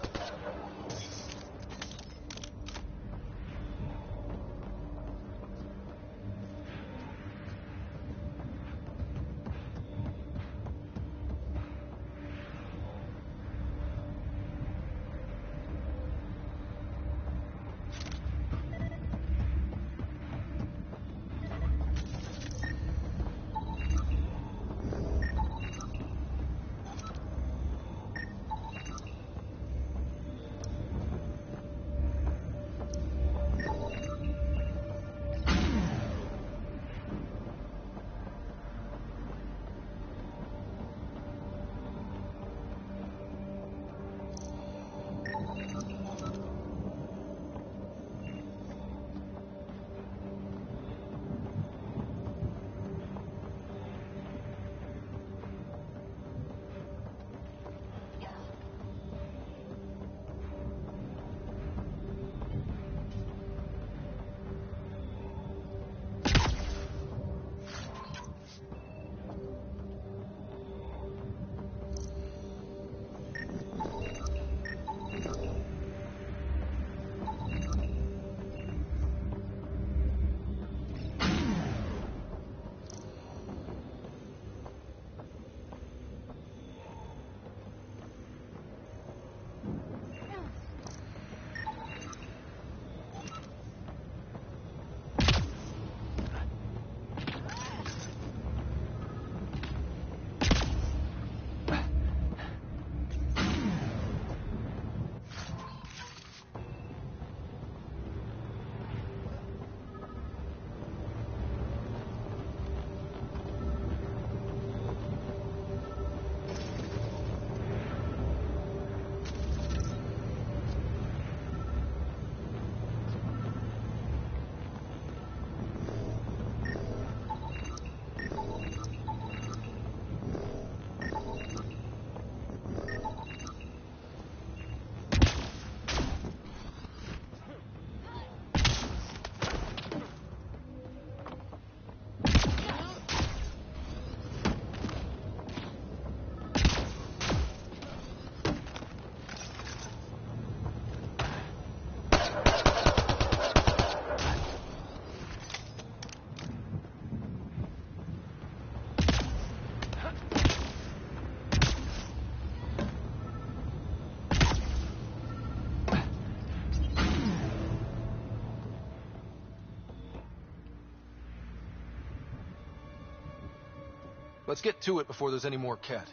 Let's get to it before there's any more Ket.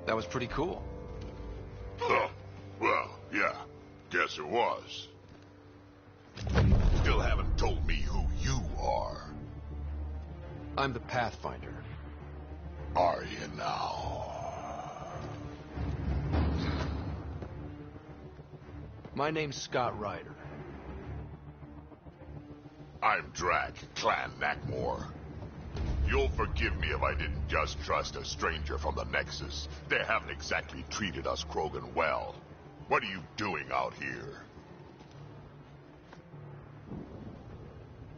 That was pretty cool. Huh. Well, yeah. Guess it was. Still haven't told me who you are. I'm the Pathfinder. Are you now? My name's Scott Ryder. I'm Drac, Clan Nakmor. You'll forgive me if I didn't just trust a stranger from the Nexus. They haven't exactly treated us Krogan well. What are you doing out here?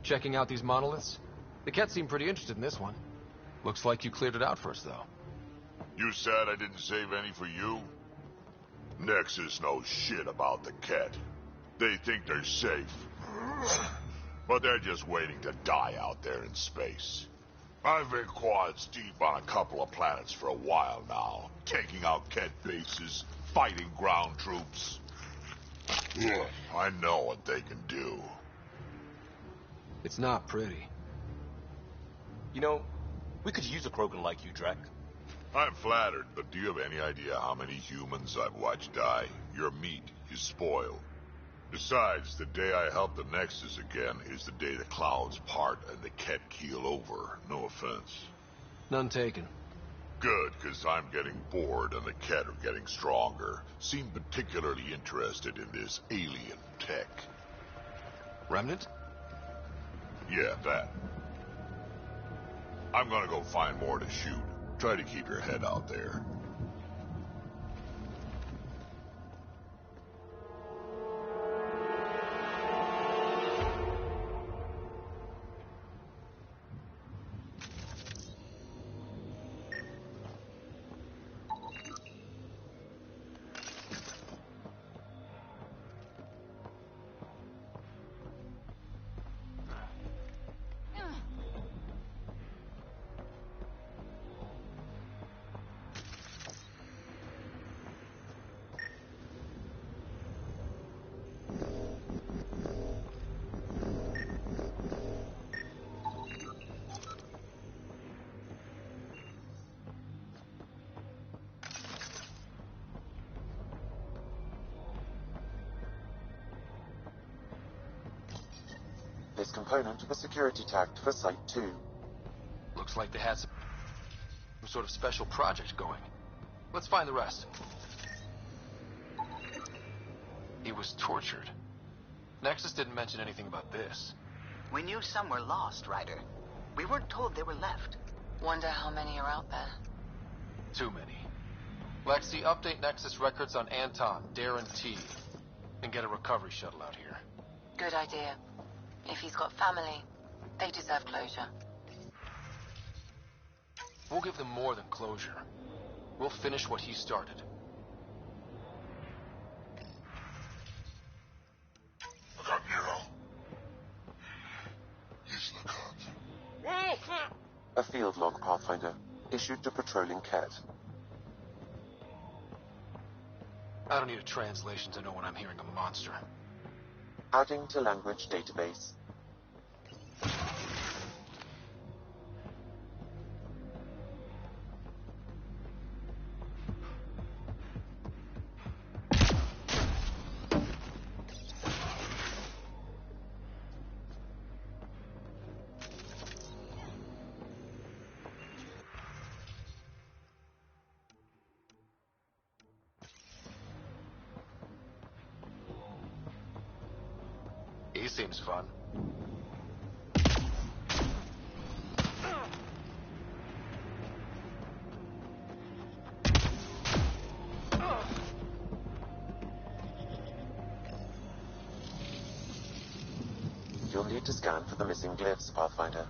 Checking out these monoliths? The Ket seem pretty interested in this one. Looks like you cleared it out first, though. You said I didn't save any for you? Nexus knows shit about the Ket. They think they're safe. But they're just waiting to die out there in space. I've been quads deep on a couple of planets for a while now, taking out Ket bases, fighting ground troops. I know what they can do. It's not pretty. You know, we could use a Krogan like you, Drac. I'm flattered, but do you have any idea how many humans I've watched die? Your meat is spoiled. Besides, the day I help the Nexus again is the day the clouds part and the Ket keel over. No offense. None taken. Good, because I'm getting bored and the Ket are getting stronger. Seem particularly interested in this alien tech. Remnant? Yeah, that. I'm gonna go find more to shoot. Try to keep your head out there. This component was security tagged for Site 2. Looks like they had some sort of special project going. Let's find the rest. He was tortured. Nexus didn't mention anything about this. We knew some were lost, Ryder. We weren't told they were left. Wonder how many are out there. Too many. Lexi, update Nexus records on Anton, Darren T. And get a recovery shuttle out here. Good idea. If he's got family, they deserve closure. We'll give them more than closure. We'll finish what he started. Look up, Nero. Yes, look up. A field log, Pathfinder, issued to patrolling Ket. I don't need a translation to know when I'm hearing a monster. Adding to language database. He seems fun. You'll need to scan for the missing glyphs, Pathfinder.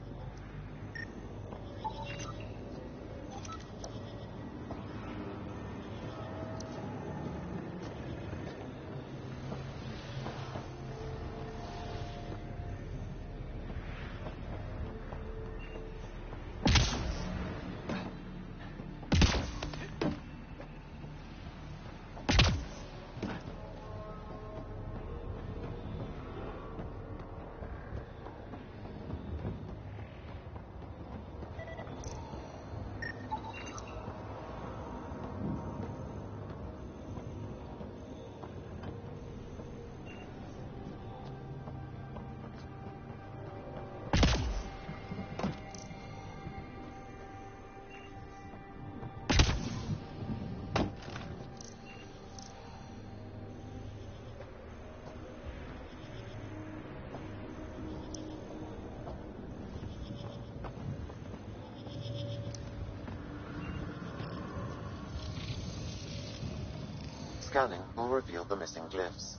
Scanning will reveal the missing glyphs.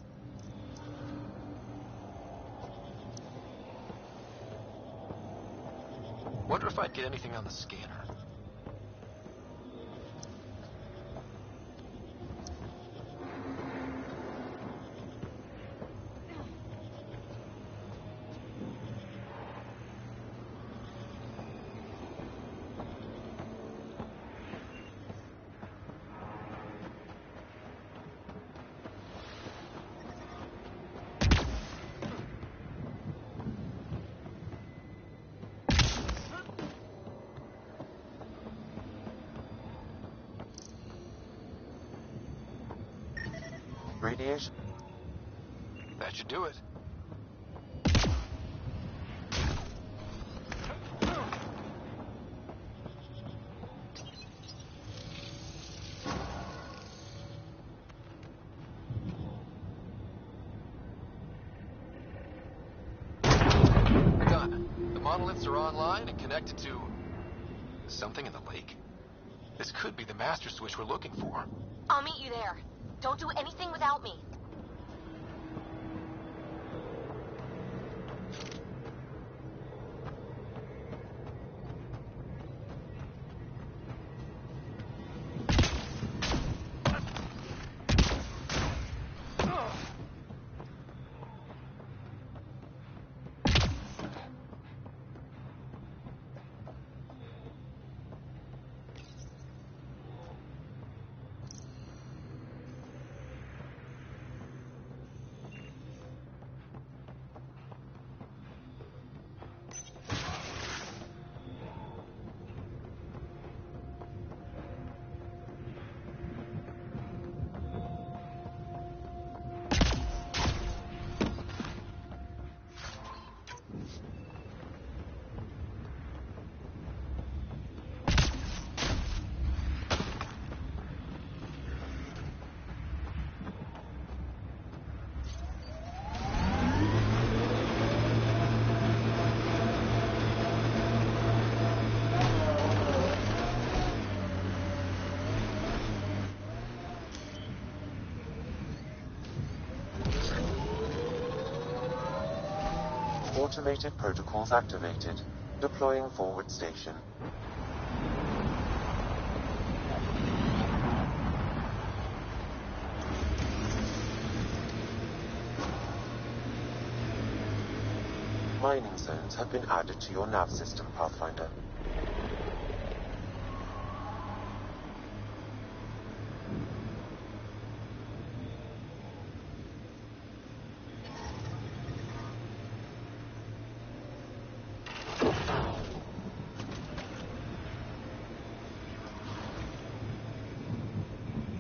Wonder if I'd get anything on the scanner. Radiation. That should do it. Done. The monoliths are online and connected to something in the lake. This could be the master switch we're looking for. I'll meet you there. Don't do anything without me. Automated protocols activated. Deploying forward station. Mining zones have been added to your nav system, Pathfinder.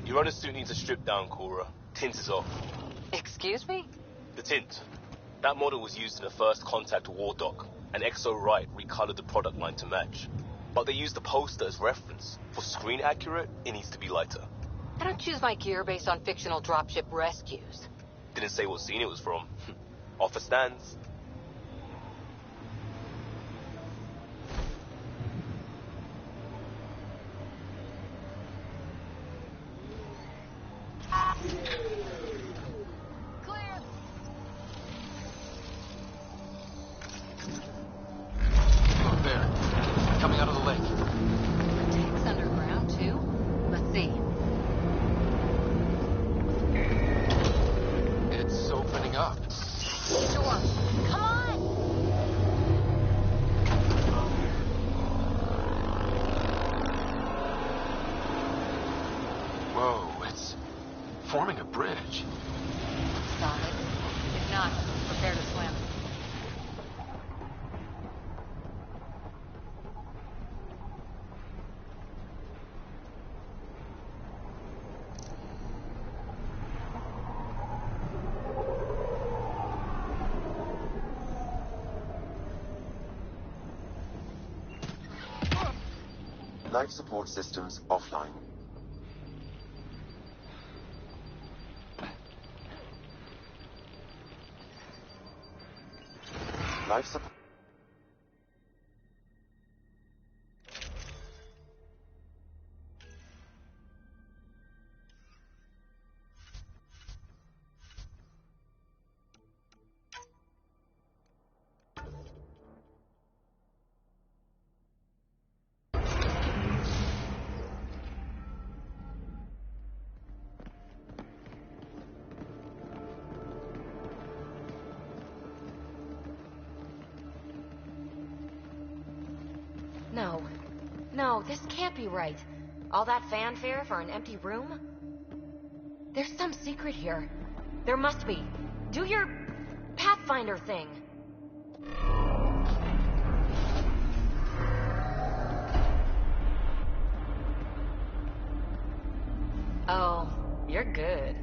Your runner suit needs a strip down, Cora. Tint is off. Excuse me? The tint. That model was used in the first Contact War doc, and Exo Wright recolored the product line to match. But they used the poster as reference. For screen accurate, it needs to be lighter. I don't choose my gear based on fictional dropship rescues. Didn't say what scene it was from. Offer stands. coming out of the lake. Tank's underground, too? Let's see. It's opening up. The door. Come on! Whoa, it's forming a bridge. Solid. If not, prepare to swim. Life support systems offline. Life support. No. No, this can't be right. All that fanfare for an empty room? There's some secret here. There must be. Do your Pathfinder thing. Oh, you're good.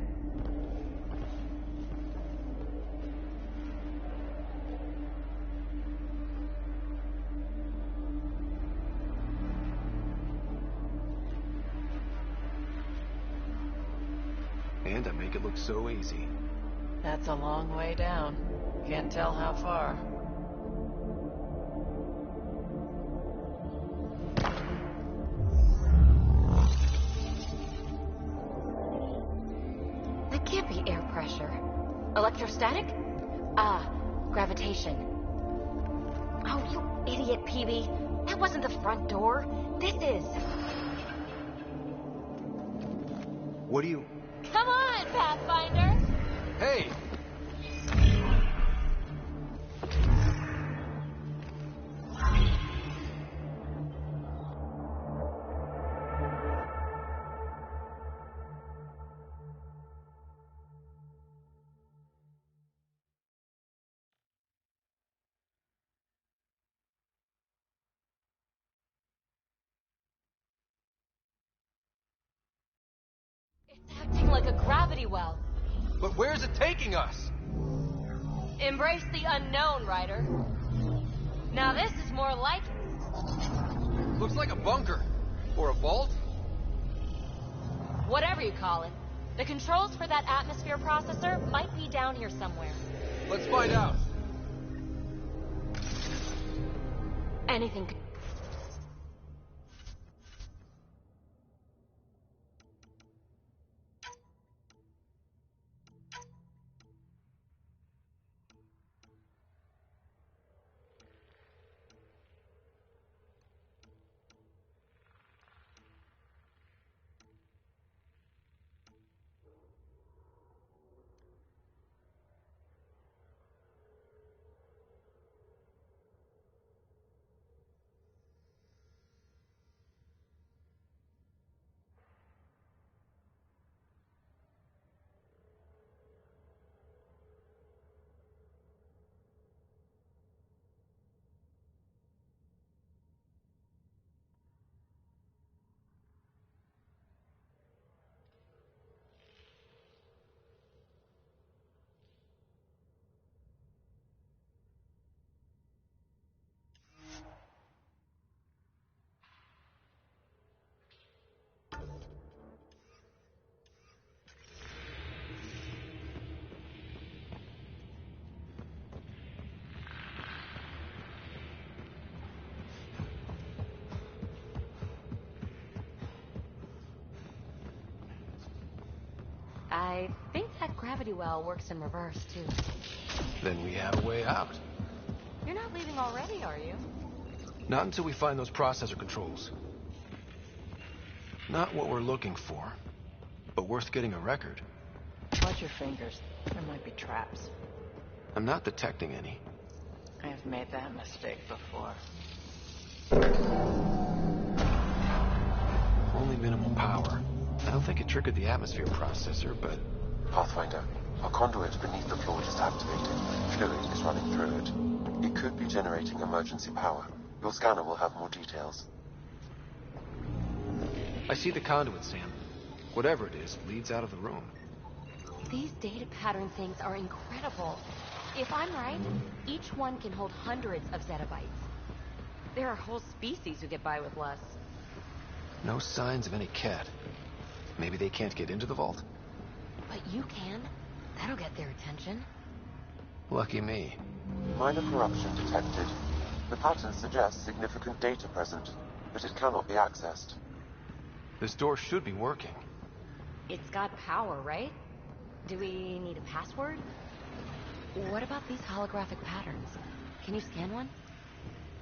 And I make it look so easy. That's a long way down. Can't tell how far. That can't be air pressure. Electrostatic? Ah, gravitation. Oh, you idiot, PB. That wasn't the front door. This is. What do you... Come on, Pathfinder! Hey! Acting like a gravity well. But where's it taking us? Embrace the unknown, Ryder. Now this is more like it. Looks like a bunker. Or a vault. Whatever you call it. The controls for that atmosphere processor might be down here somewhere. Let's find out. Anything could... I think that gravity well works in reverse, too. Then we have a way out. You're not leaving already, are you? Not until we find those processor controls. Not what we're looking for, but worth getting a record. Watch your fingers. There might be traps. I'm not detecting any. I've made that mistake before. Only minimal power. I don't think it triggered the atmosphere processor, but... Pathfinder, a conduit beneath the floor just activated. Fluid is running through it. It could be generating emergency power. Your scanner will have more details. I see the conduit, Sam. Whatever it is, leads out of the room. These data pattern things are incredible. If I'm right, each one can hold hundreds of zettabytes. There are whole species who get by with less. No signs of any cat. Maybe they can't get into the vault? But you can. That'll get their attention. Lucky me. Minor corruption detected. The pattern suggests significant data present, but it cannot be accessed. This door should be working. It's got power, right? Do we need a password? What about these holographic patterns? Can you scan one?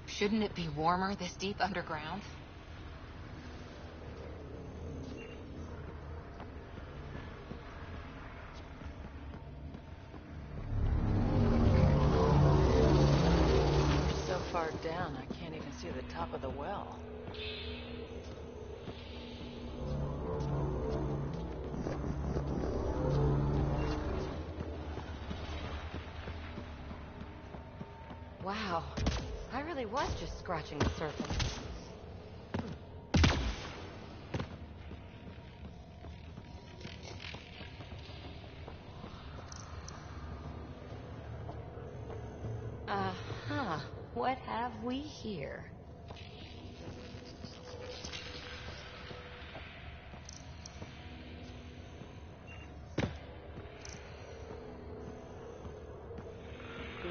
Shouldn't it be warmer this deep underground? So far down, I can't even see the top of the well. Wow. I really was just scratching the surface. Uh-huh. What have we here?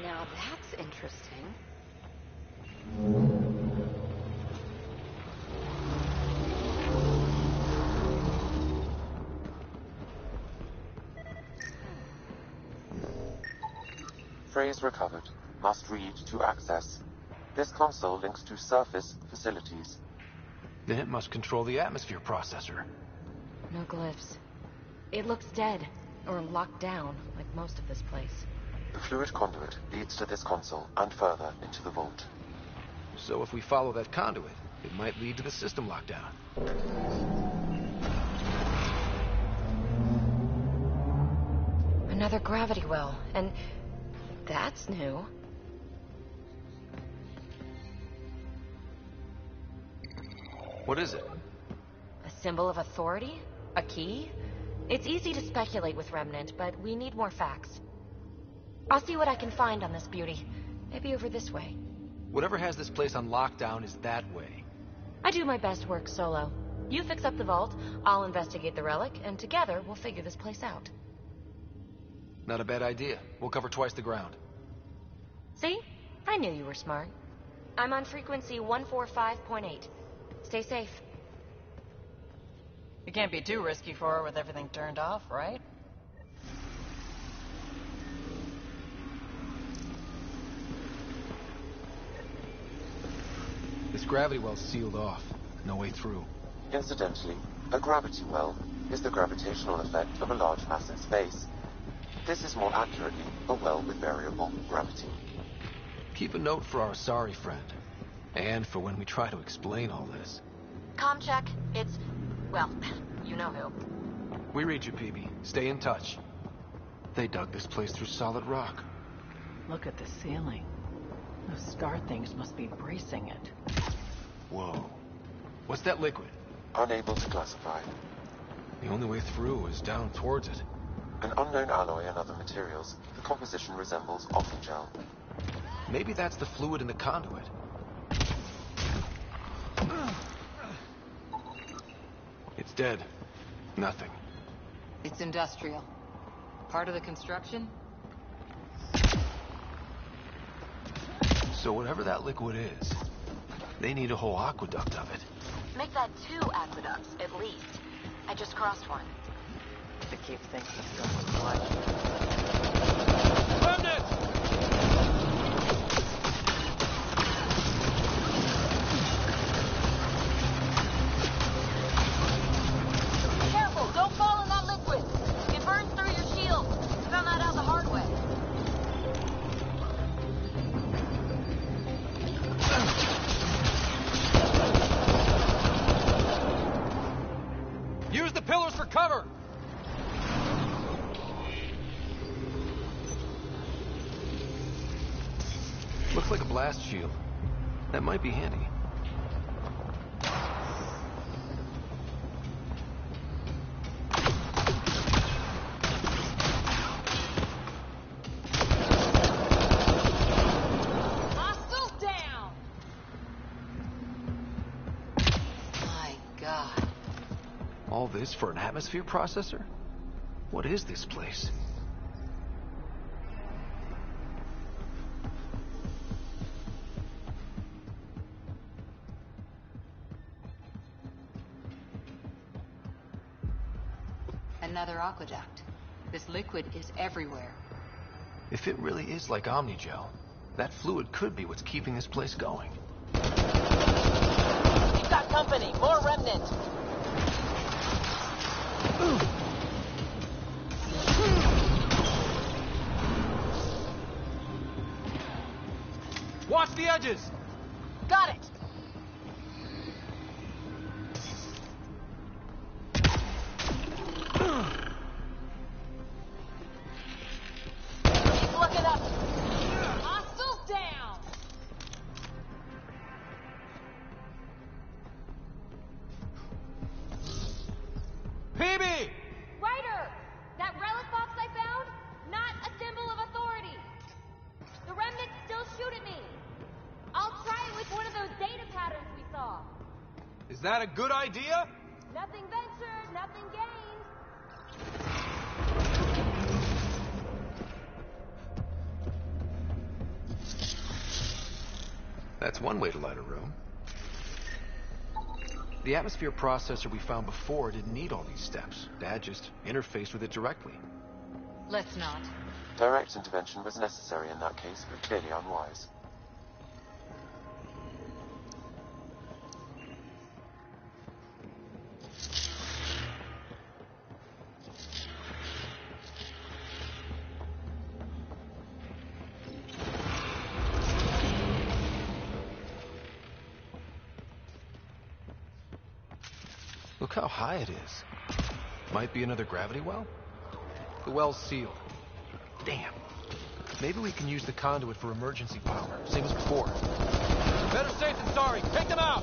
Now that's interesting. Phrase recovered. Must read to access. This console links to surface facilities. Then it must control the atmosphere processor. No glyphs. It looks dead, or locked down, like most of this place. The fluid conduit leads to this console and further into the vault. So if we follow that conduit, it might lead to the system lockdown. Another gravity well, and that's new. What is it? A symbol of authority? A key? It's easy to speculate with Remnant, but we need more facts. I'll see what I can find on this beauty. Maybe over this way. Whatever has this place on lockdown is that way. I do my best work solo. You fix up the vault, I'll investigate the relic, and together we'll figure this place out. Not a bad idea. We'll cover twice the ground. See? I knew you were smart. I'm on frequency 145.8. Stay safe. It can't be too risky for her with everything turned off, right? This gravity well's sealed off. No way through. Incidentally, a gravity well is the gravitational effect of a large mass in space. This is more accurately a well with variable gravity. Keep a note for our sorry friend. And for when we try to explain all this. Comm check. It's... well, you know who. We read you, PB. Stay in touch. They dug this place through solid rock. Look at the ceiling. Those star things must be bracing it. Whoa. What's that liquid? Unable to classify. The only way through is down towards it. An unknown alloy and other materials. The composition resembles oxygel. Maybe that's the fluid in the conduit. It's dead. Nothing. It's industrial. Part of the construction? So whatever that liquid is, they need a whole aqueduct of it. Make that 2 aqueducts, at least. I just crossed one. To keep things from going watching. pillars for cover! Looks like a blast shield. That might be handy. Hostile down! My God. All this for an atmosphere processor? What is this place? Another aqueduct. This liquid is everywhere. If it really is like Omnigel, that fluid could be what's keeping this place going. We've got company. More remnant. Watch the edges! Got it. Keep looking up. Hostile down! PB! Ryder! That relic box I found? Not a symbol of authority. The remnants still shoot at me. I'll try it with one of those data patterns we saw. Is that a good idea? Nothing ventured, nothing gained. That's one way to light a room. The atmosphere processor we found before didn't need all these steps. Dad just interfaced with it directly. Let's not. Direct intervention was necessary in that case, but clearly unwise. Look how high it is. Might be another gravity well? The well's sealed. Damn. Maybe we can use the conduit for emergency power, same as before. Better safe than sorry. Take them out!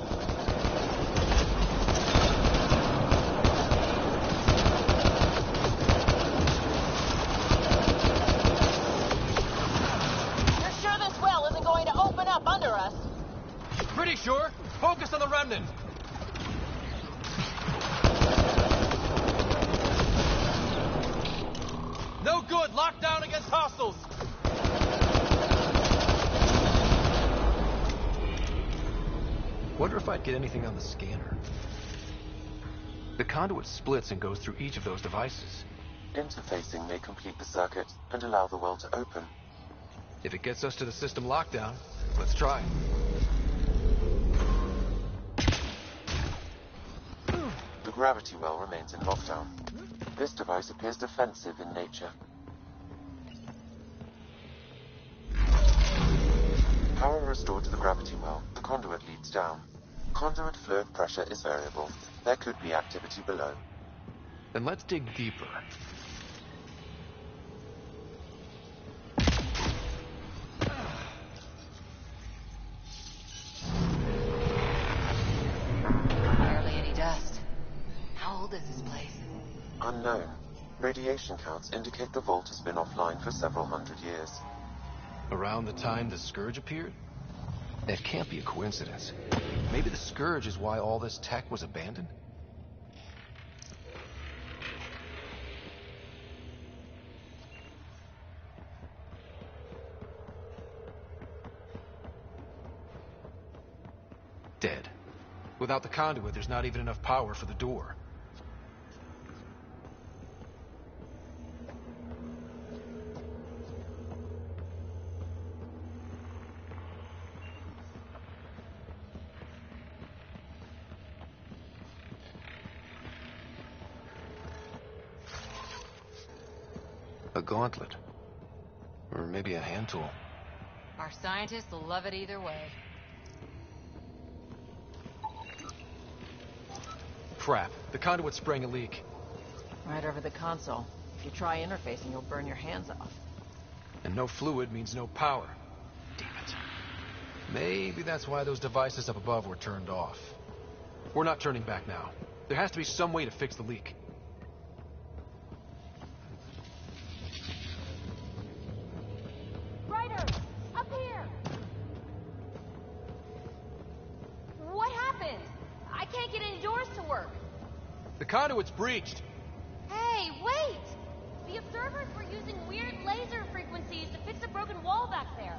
You're sure this well isn't going to open up under us? Pretty sure. Focus on the remnant. No good! Lockdown against hostiles! Wonder if I'd get anything on the scanner. The conduit splits and goes through each of those devices. Interfacing may complete the circuit and allow the well to open. If it gets us to the system lockdown, let's try. The gravity well remains in lockdown. This device appears defensive in nature. Power restored to the gravity well. The conduit leads down. Conduit fluid pressure is variable. There could be activity below. Then let's dig deeper. Barely any dust. How old is this place? Unknown. Radiation counts indicate the vault has been offline for several hundred years. Around the time the Scourge appeared? That can't be a coincidence. Maybe the Scourge is why all this tech was abandoned? Dead. Without the conduit, there's not even enough power for the door. A gauntlet. Or maybe a hand tool. Our scientists will love it either way. Crap. The conduit sprang a leak. Right over the console. If you try interfacing, you'll burn your hands off. And no fluid means no power. Damn it. Maybe that's why those devices up above were turned off. We're not turning back now. There has to be some way to fix the leak. Ryder! Up here! What happened? I can't get any doors to work. The conduit's breached. Hey, wait! The observers were using weird laser frequencies to fix a broken wall back there.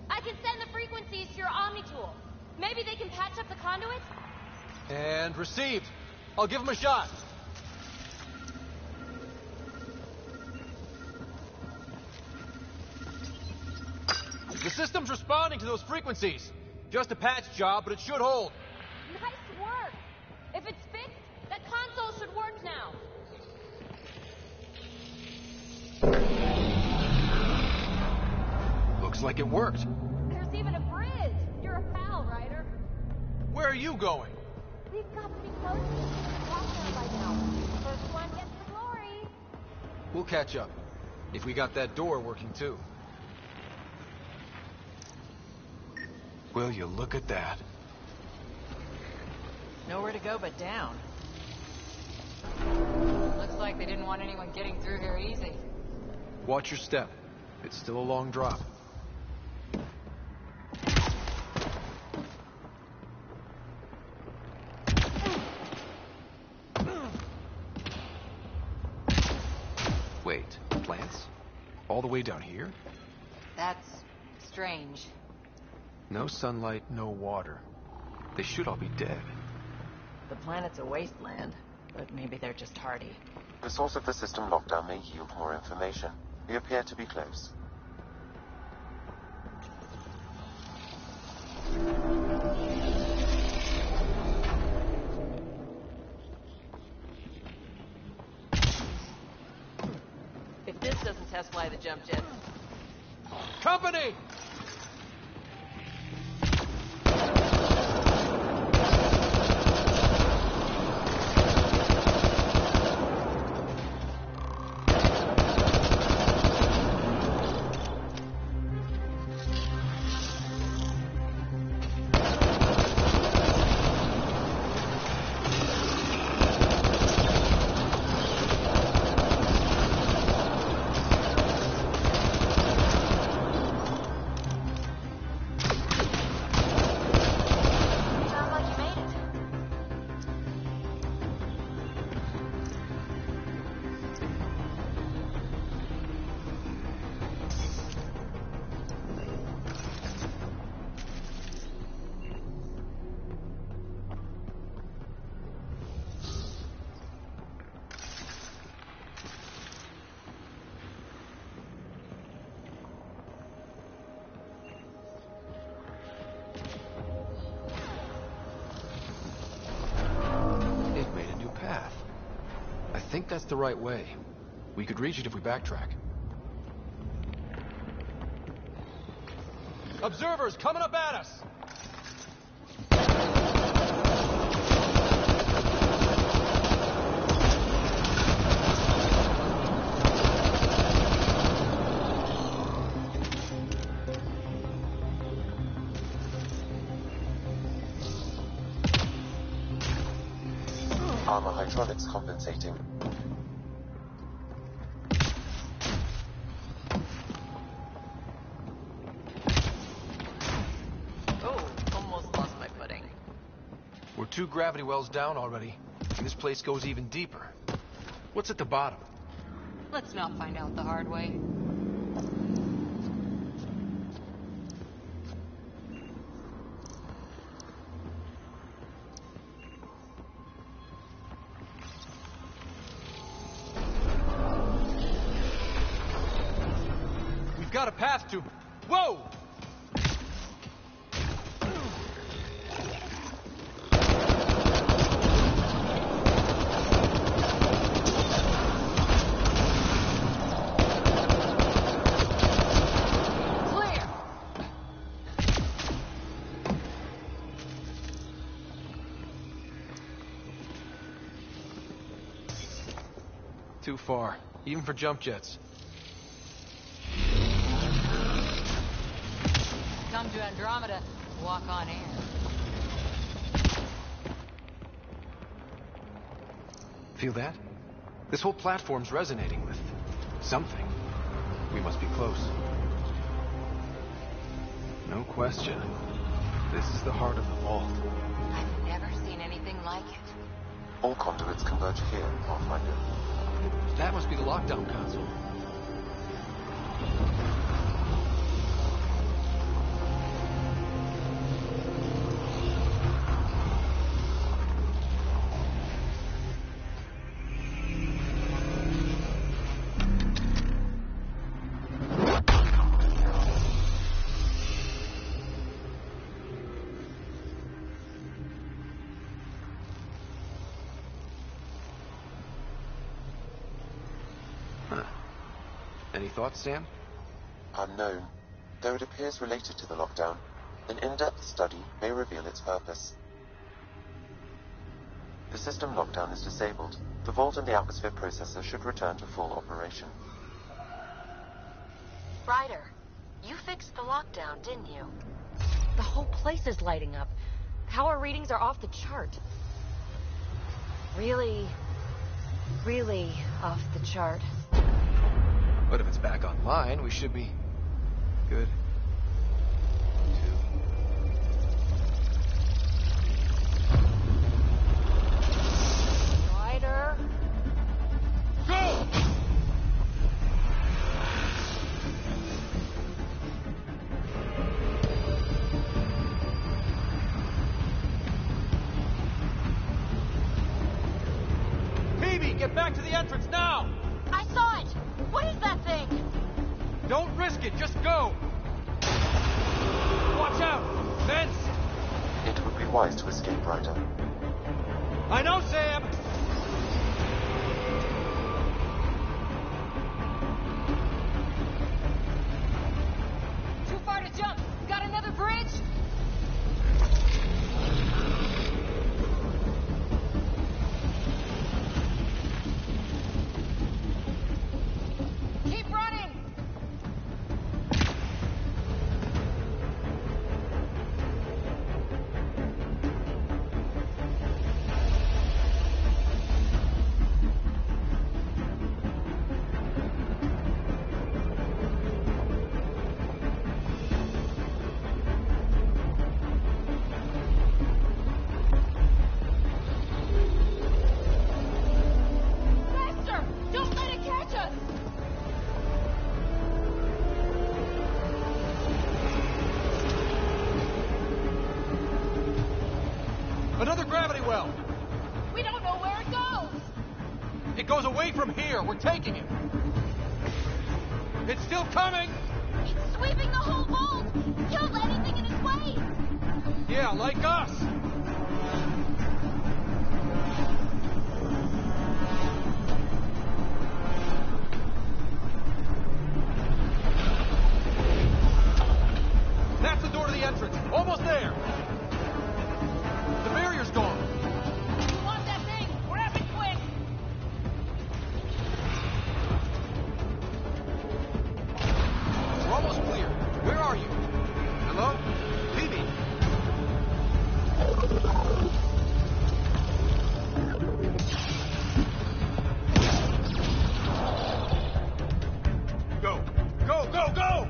I can send the frequencies to your Omni tool. Maybe they can patch up the conduit? And received. I'll give him a shot. The system's responding to those frequencies. Just a patch job, but it should hold. Nice work! If it's fixed, that console should work now. Looks like it worked. There's even a bridge. You're a pal, Ryder. Where are you going? We've got pretty close to the crosshair by now. First one gets the glory. We'll catch up. If we got that door working too. Will you look at that? Nowhere to go but down. Looks like they didn't want anyone getting through here easy. Watch your step. It's still a long drop. Wait, plants? All the way down here? That's strange. No sunlight, no water. They should all be dead. The planet's a wasteland, but maybe they're just hardy. The source of the system lockdown may yield more information. We appear to be close. If this doesn't test fly the jump jets... Company! I think that's the right way. We could reach it if we backtrack. Observers coming up at us! Armor hydraulics compensating. Oh, almost lost my footing. We're 2 gravity wells down already, and this place goes even deeper. What's at the bottom? Let's not find out the hard way. Got a path to... Whoa! Clear! Too far, even for jump jets. Come to Andromeda, walk on air. Feel that? This whole platform's resonating with something. We must be close. No question. This is the heart of the vault. I've never seen anything like it. All conduits converge here, Pathfinder. That must be the lockdown console. Any thoughts, Sam? Unknown. Though it appears related to the lockdown, an in-depth study may reveal its purpose. The system lockdown is disabled. The vault and the atmosphere processor should return to full operation. Ryder, you fixed the lockdown, didn't you? The whole place is lighting up. Power readings are off the chart. Really off the chart. But if it's back online, we should be good. Ryder. Hey! Phoebe, get back to the entrance now! I saw it! What is that thing? Don't risk it, just go! Watch out! Vents! It would be wise to escape, Ryder. I know, Sam! Too far to jump. Got another bridge? Keep running! Faster! Don't let it catch us! Another gravity well! We don't know where it goes! It goes away from here. We're taking it. It's still coming! It's sweeping the whole vault! Kills anything in its way! Yeah, like us! That's the door to the entrance. Almost there. The barrier's gone. We want that thing! Grab it quick! We're almost clear. Where are you? Hello? Phoebe? Go! Go, go, go!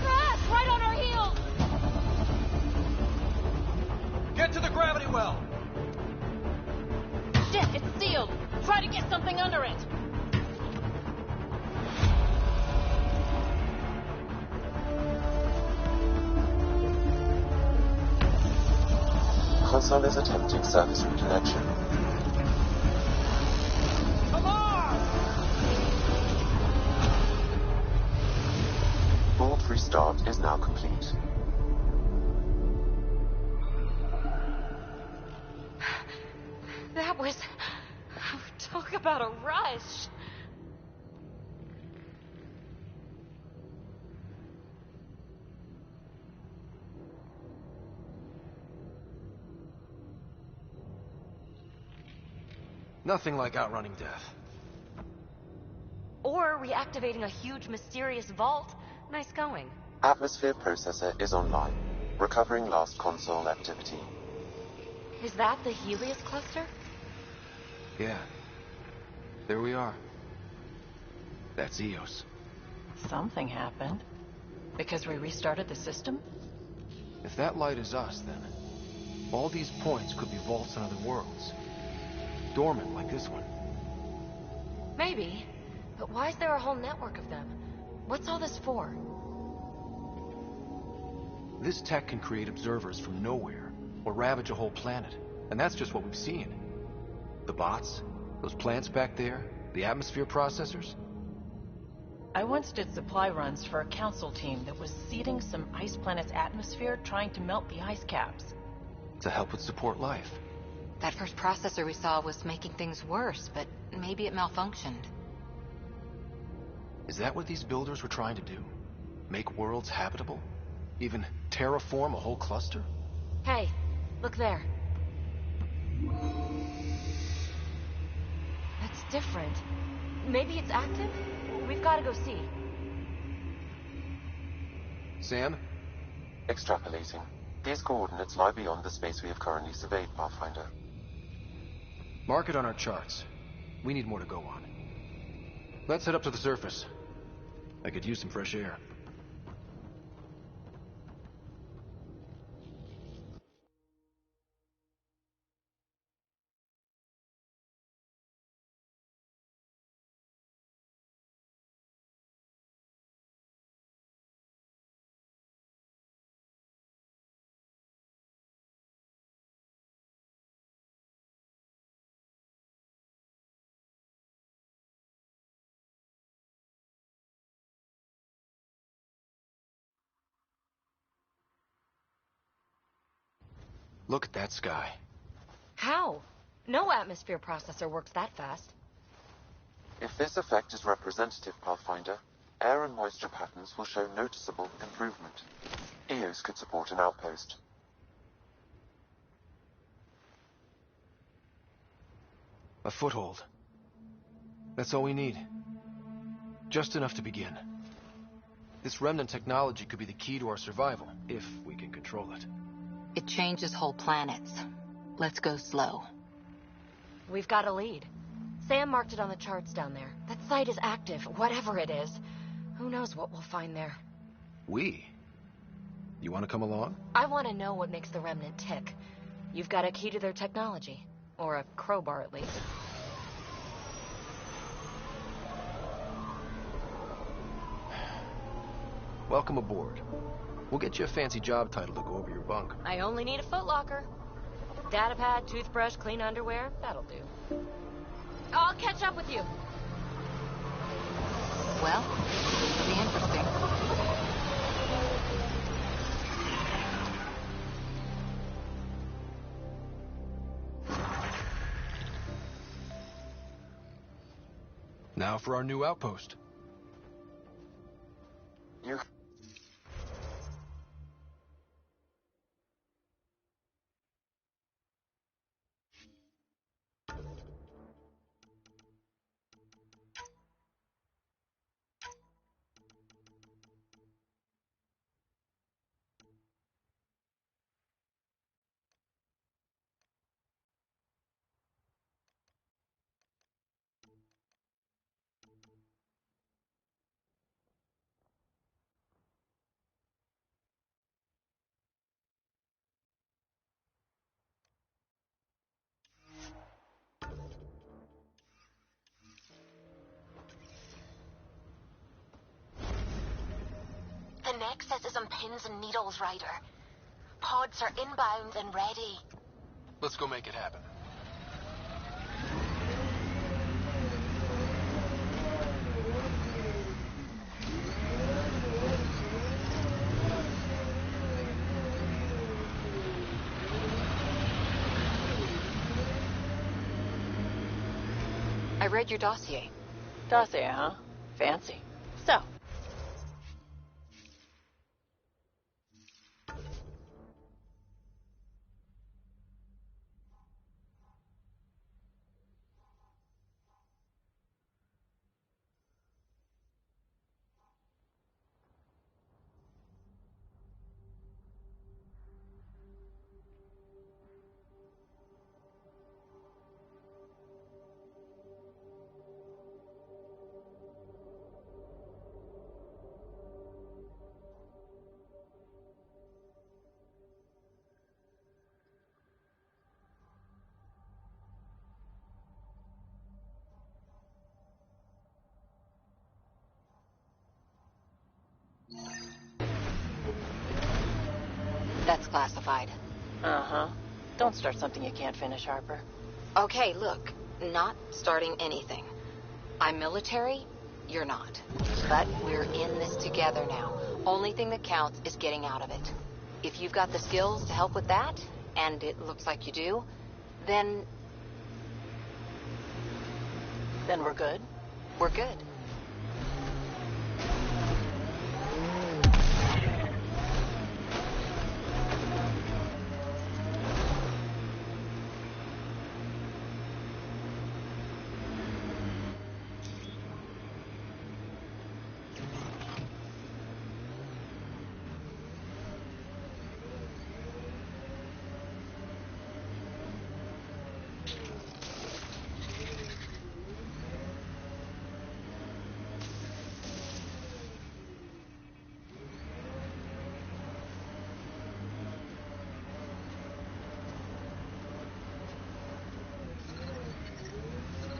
Crash! Right on our heels! Get to the gravity well! Shit, it's sealed! Try to get something under it! Console is attempting service reconnection. Come on! Vault restart is now complete. That was... Talk about a rush. Nothing like outrunning death. Or reactivating a huge mysterious vault. Nice going. Atmosphere processor is online. Recovering last console activity. Is that the Helios cluster? Yeah. There we are. That's Eos. Something happened. Because we restarted the system? If that light is us, then all these points could be vaults in other worlds. Dormant like this one. Maybe. But why is there a whole network of them? What's all this for? This tech can create observers from nowhere, or ravage a whole planet. And that's just what we've seen. The bots, those plants back there, the atmosphere processors. I once did supply runs for a council team that was seeding some ice planet's atmosphere, trying to melt the ice caps. To help with support life. That first processor we saw was making things worse, but maybe it malfunctioned. Is that what these builders were trying to do? Make worlds habitable? Even terraform a whole cluster? Hey, look there. That's different. Maybe it's active? We've got to go see. Sam? Extrapolating. These coordinates lie beyond the space we have currently surveyed, Pathfinder. Mark it on our charts. We need more to go on. Let's head up to the surface. I could use some fresh air. Look at that sky. How? No atmosphere processor works that fast. If this effect is representative, Pathfinder, air and moisture patterns will show noticeable improvement. Eos could support an outpost. A foothold. That's all we need. Just enough to begin. This remnant technology could be the key to our survival, if we can control it. It changes whole planets. Let's go slow. We've got a lead. Sam marked it on the charts down there. That site is active, whatever it is. Who knows what we'll find there. We? You want to come along? I want to know what makes the Remnant tick. You've got a key to their technology. Or a crowbar, at least. Welcome aboard. We'll get you a fancy job title to go over your bunk. I only need a footlocker. Datapad, toothbrush, clean underwear, that'll do. I'll catch up with you. Well, it'll be interesting. Now for our new outpost. You... The Nexus is on pins and needles, Ryder. Pods are inbound and ready. Let's go make it happen. I read your dossier. Dossier, huh? Fancy. So, That's classified. Uh-huh. Don't start something you can't finish, Harper. Okay, look. Not starting anything. I'm military, you're not. But we're in this together now. Only thing that counts is getting out of it. If you've got the skills to help with that, and it looks like you do, then we're good? We're good.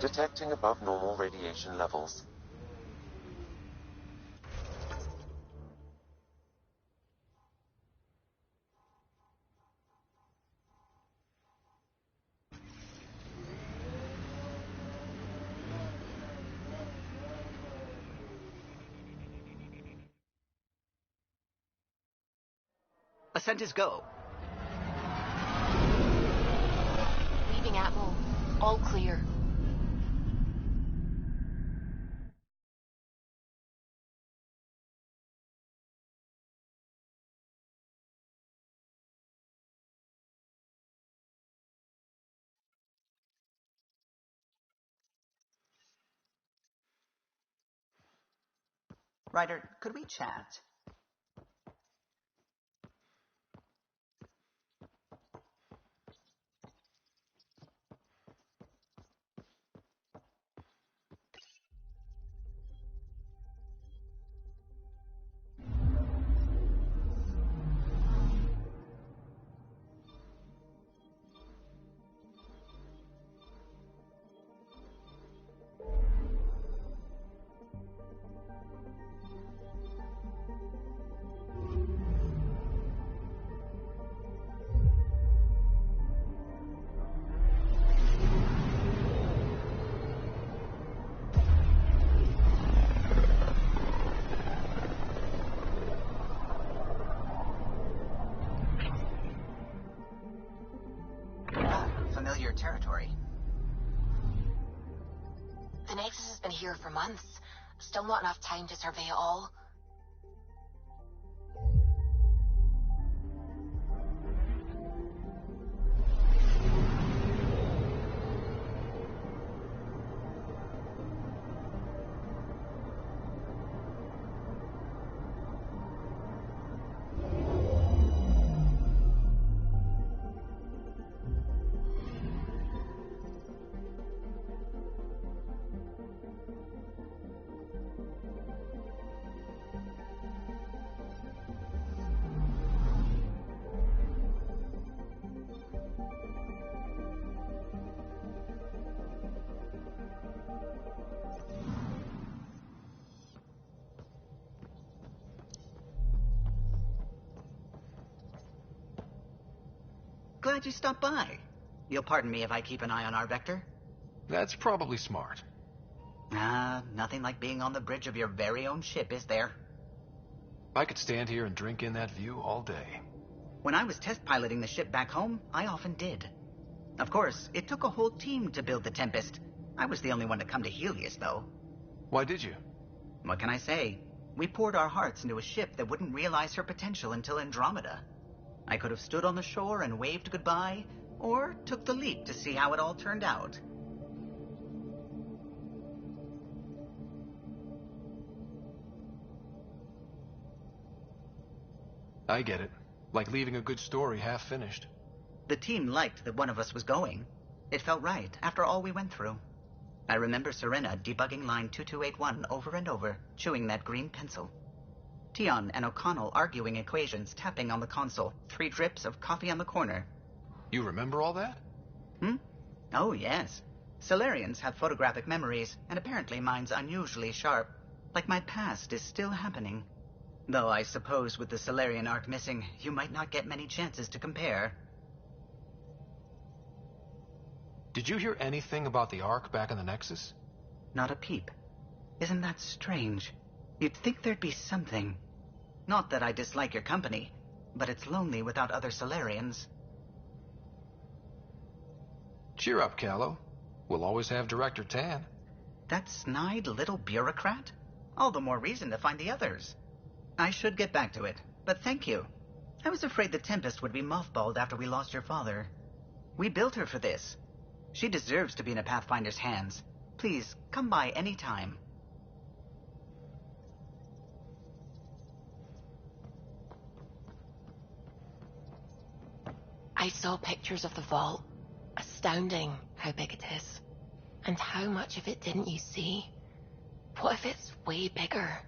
Detecting above normal radiation levels. Ascent is go. Leaving Atmo. All clear. Ryder, could we chat? Familiar territory. The Nexus has been here for months. Still not enough time to survey it all. Glad you stopped by. You'll pardon me if I keep an eye on our vector? That's probably smart. Nothing like being on the bridge of your very own ship, is there? I could stand here and drink in that view all day. When I was test piloting the ship back home, I often did. Of course, it took a whole team to build the Tempest. I was the only one to come to Helios, though. Why did you? What can I say? We poured our hearts into a ship that wouldn't realize her potential until Andromeda. I could have stood on the shore and waved goodbye, or took the leap to see how it all turned out. I get it. Like leaving a good story half finished. The team liked that one of us was going. It felt right after all we went through. I remember Serena debugging line 2281 over and over, chewing that green pencil. Tion and O'Connell arguing equations, tapping on the console, 3 drips of coffee on the corner. You remember all that? Oh, yes. Solarians have photographic memories, and apparently mine's unusually sharp. Like my past is still happening. Though I suppose with the Solarian Ark missing, you might not get many chances to compare. Did you hear anything about the Ark back in the Nexus? Not a peep. Isn't that strange? You'd think there'd be something. Not that I dislike your company, but it's lonely without other Solarians. Cheer up, Callow. We'll always have Director Tan. That snide little bureaucrat? All the more reason to find the others. I should get back to it, but thank you. I was afraid the Tempest would be mothballed after we lost your father. We built her for this. She deserves to be in a Pathfinder's hands. Please, come by any time. I saw pictures of the vault. Astounding how big it is. And how much of it didn't you see? What if it's way bigger?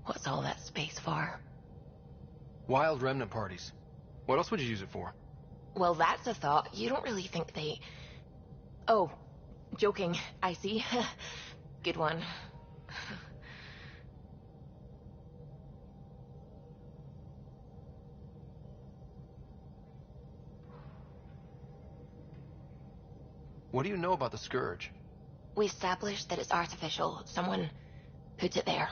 What's all that space for? Wild remnant parties. What else would you use it for? Well, that's a thought. You don't really think they... Oh, joking. I see. Good one. What do you know about the Scourge? We established that it's artificial. Someone put it there.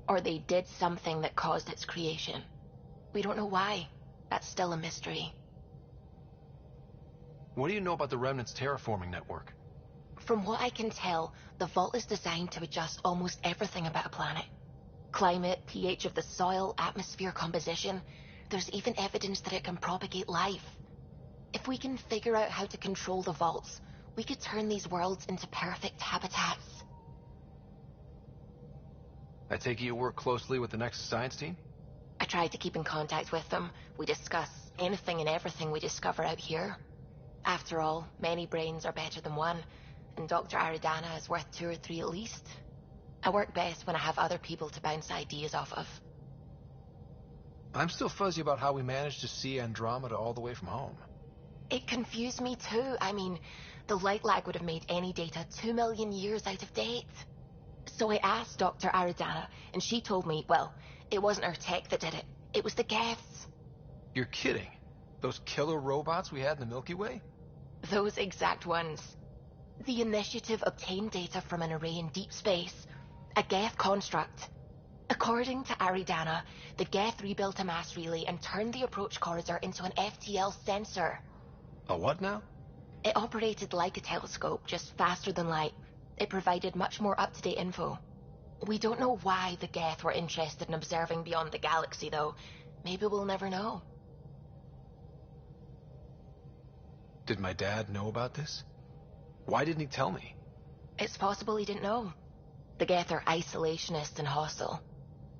Or they did something that caused its creation. We don't know why. That's still a mystery. What do you know about the Remnant's terraforming network? From what I can tell, the vault is designed to adjust almost everything about a planet. Climate, pH of the soil, atmosphere composition. There's even evidence that it can propagate life. If we can figure out how to control the vaults, we could turn these worlds into perfect habitats. I take it you work closely with the Nexus science team? I try to keep in contact with them. We discuss anything and everything we discover out here. After all, many brains are better than one, and Dr. Aridana is worth 2 or 3 at least. I work best when I have other people to bounce ideas off of. I'm still fuzzy about how we managed to see Andromeda all the way from home. It confused me too. I mean, the light lag would have made any data 2 million years out of date. So I asked Dr. Aridana, and she told me, well, it wasn't her tech that did it. It was the Geths. You're kidding. Those killer robots we had in the Milky Way? Those exact ones. The Initiative obtained data from an array in deep space, a Geth construct. According to Aridana, the Geth rebuilt a mass relay and turned the approach corridor into an FTL sensor. A what now? It operated like a telescope, just faster than light. It provided much more up-to-date info. We don't know why the Geth were interested in observing beyond the galaxy, though. Maybe we'll never know. Did my dad know about this? Why didn't he tell me? It's possible he didn't know. The Geth are isolationist and hostile.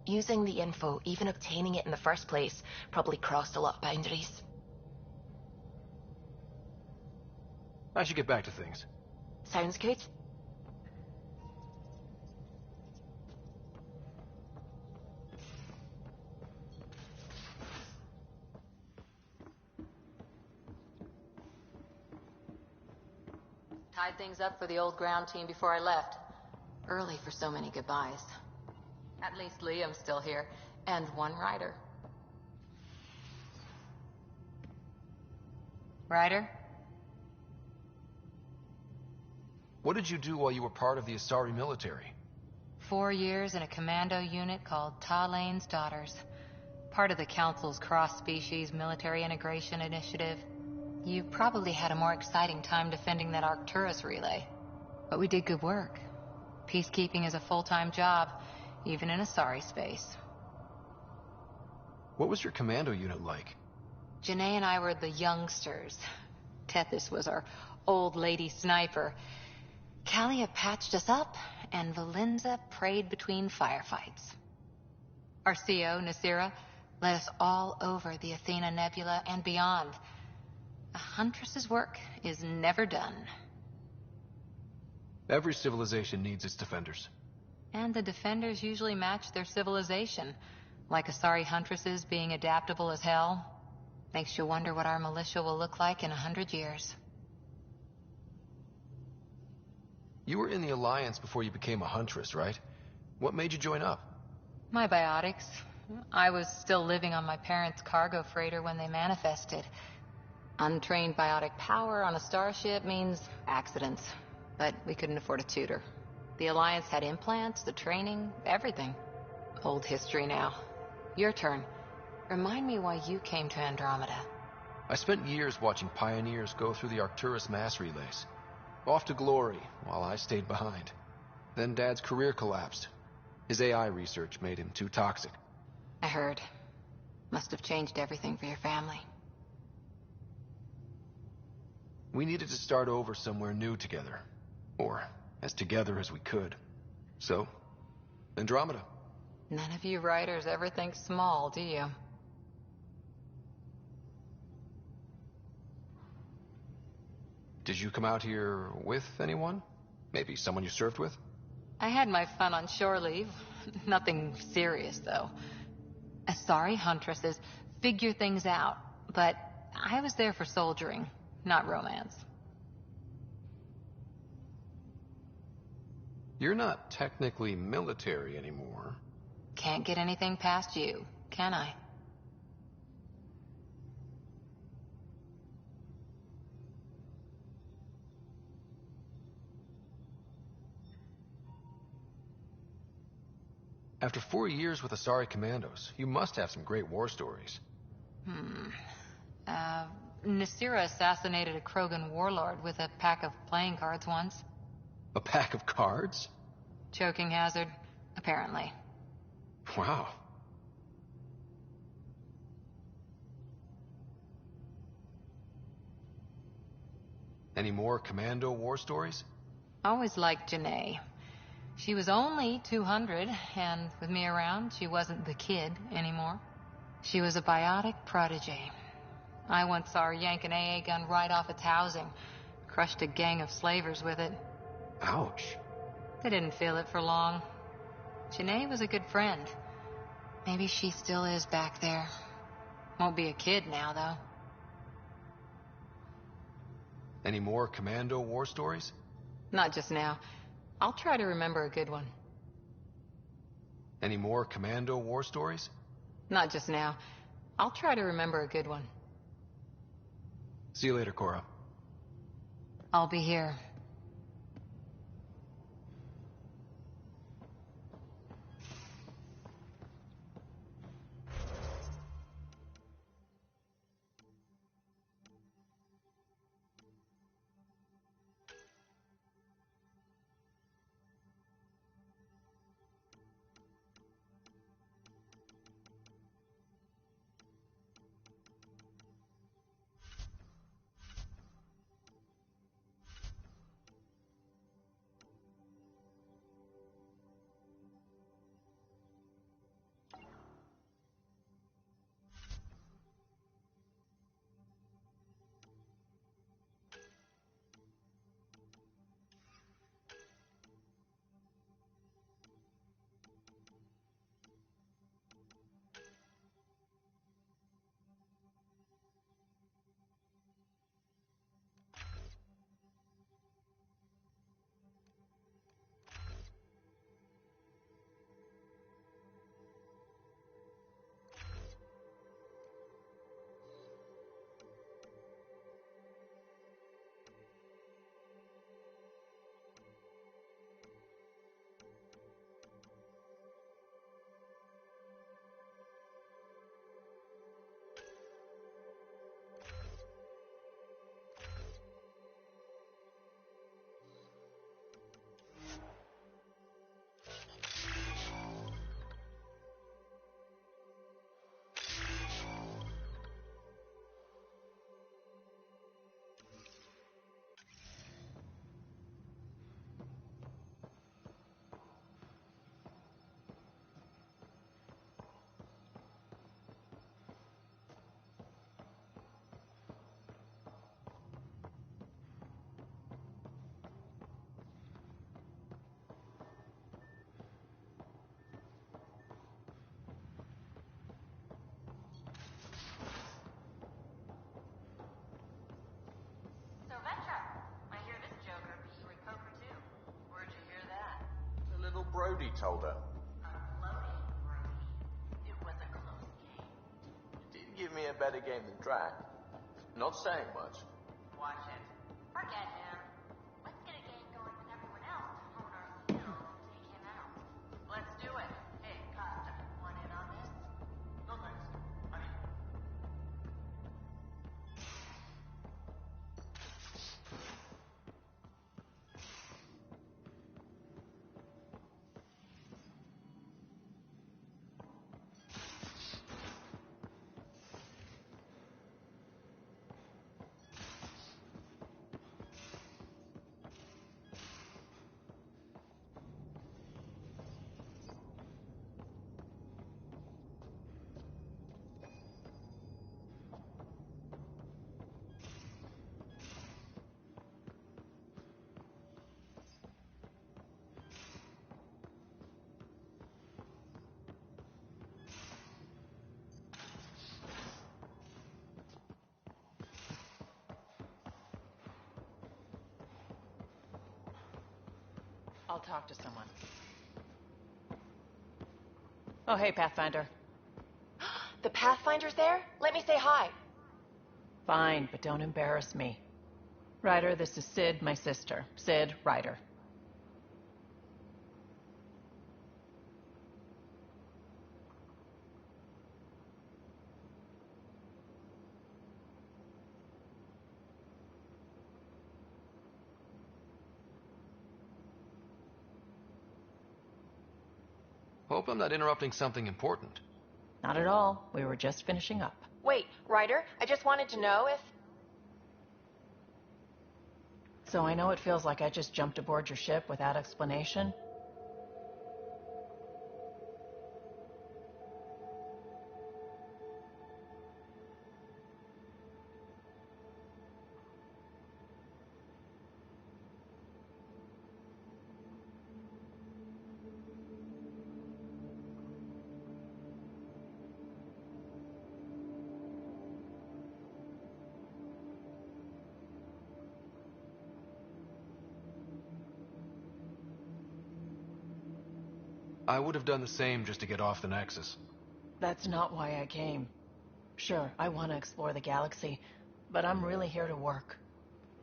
Using the info, even obtaining it in the first place, probably crossed a lot of boundaries. I should get back to things. Sounds good. Tied things up for the old ground team before I left. Early for so many goodbyes. At least Liam's still here, and one rider. Ryder? What did you do while you were part of the Asari military? 4 years in a commando unit called Talane's Daughters. Part of the Council's cross-species military integration initiative. You probably had a more exciting time defending that Arcturus relay. But we did good work. Peacekeeping is a full-time job, even in Asari space. What was your commando unit like? Janae and I were the youngsters. Tethys was our old lady sniper. Kalia patched us up, and Valenza prayed between firefights. Our CO, Nasira, led us all over the Athena Nebula and beyond. A huntress's work is never done. Every civilization needs its defenders. And the defenders usually match their civilization, like Asari huntresses being adaptable as hell. Makes you wonder what our militia will look like in 100 years. You were in the Alliance before you became a huntress, right? What made you join up? My biotics. I was still living on my parents' cargo freighter when they manifested. Untrained biotic power on a starship means accidents, but we couldn't afford a tutor. The Alliance had implants, the training, everything. Old history now. Your turn. Remind me why you came to Andromeda. I spent years watching pioneers go through the Arcturus mass relays. Off to glory, while I stayed behind. Then Dad's career collapsed. His AI research made him too toxic. I heard. Must have changed everything for your family. We needed to start over somewhere new together. Or as together as we could. So, Andromeda. None of you writers ever think small, do you? Did you come out here with anyone? Maybe someone you served with? I had my fun on shore leave. Nothing serious, though. Asari huntresses figure things out, but I was there for soldiering, not romance. You're not technically military anymore. Can't get anything past you, can I? After 4 years with Asari Commandos, you must have some great war stories. Nasira assassinated a Krogan warlord with a pack of playing cards once. A pack of cards? Choking hazard, apparently. Wow. Any more Commando war stories? Always liked Janae. She was only 200, and with me around, she wasn't the kid anymore. She was a biotic protege. I once saw her yank an AA gun right off its housing. Crushed a gang of slavers with it. Ouch. They didn't feel it for long. Janae was a good friend. Maybe she still is back there. Won't be a kid now, though. Any more Commando war stories? Not just now. I'll try to remember a good one. Any more Commando war stories? Not just now. I'll try to remember a good one. See you later, Cora. I'll be here. Brody told her. It was a better game than Drac. Not saying much. Watch it. Forget him. Let's get a game going with everyone else to hone our skills and take him out. Let's do it. Hey, Costa, want in on this? No thanks. I mean, I'll talk to someone. Oh, hey, Pathfinder. The Pathfinder's there? Let me say hi. Fine, but don't embarrass me. Ryder, this is Sid, my sister. Sid, Ryder. Hope I'm not interrupting something important. Not at all. We were just finishing up. Wait, Ryder, I just wanted to know if... So I know it feels like I just jumped aboard your ship without explanation. I would have done the same just to get off the Nexus. That's not why I came. Sure, I want to explore the galaxy, but I'm really here to work.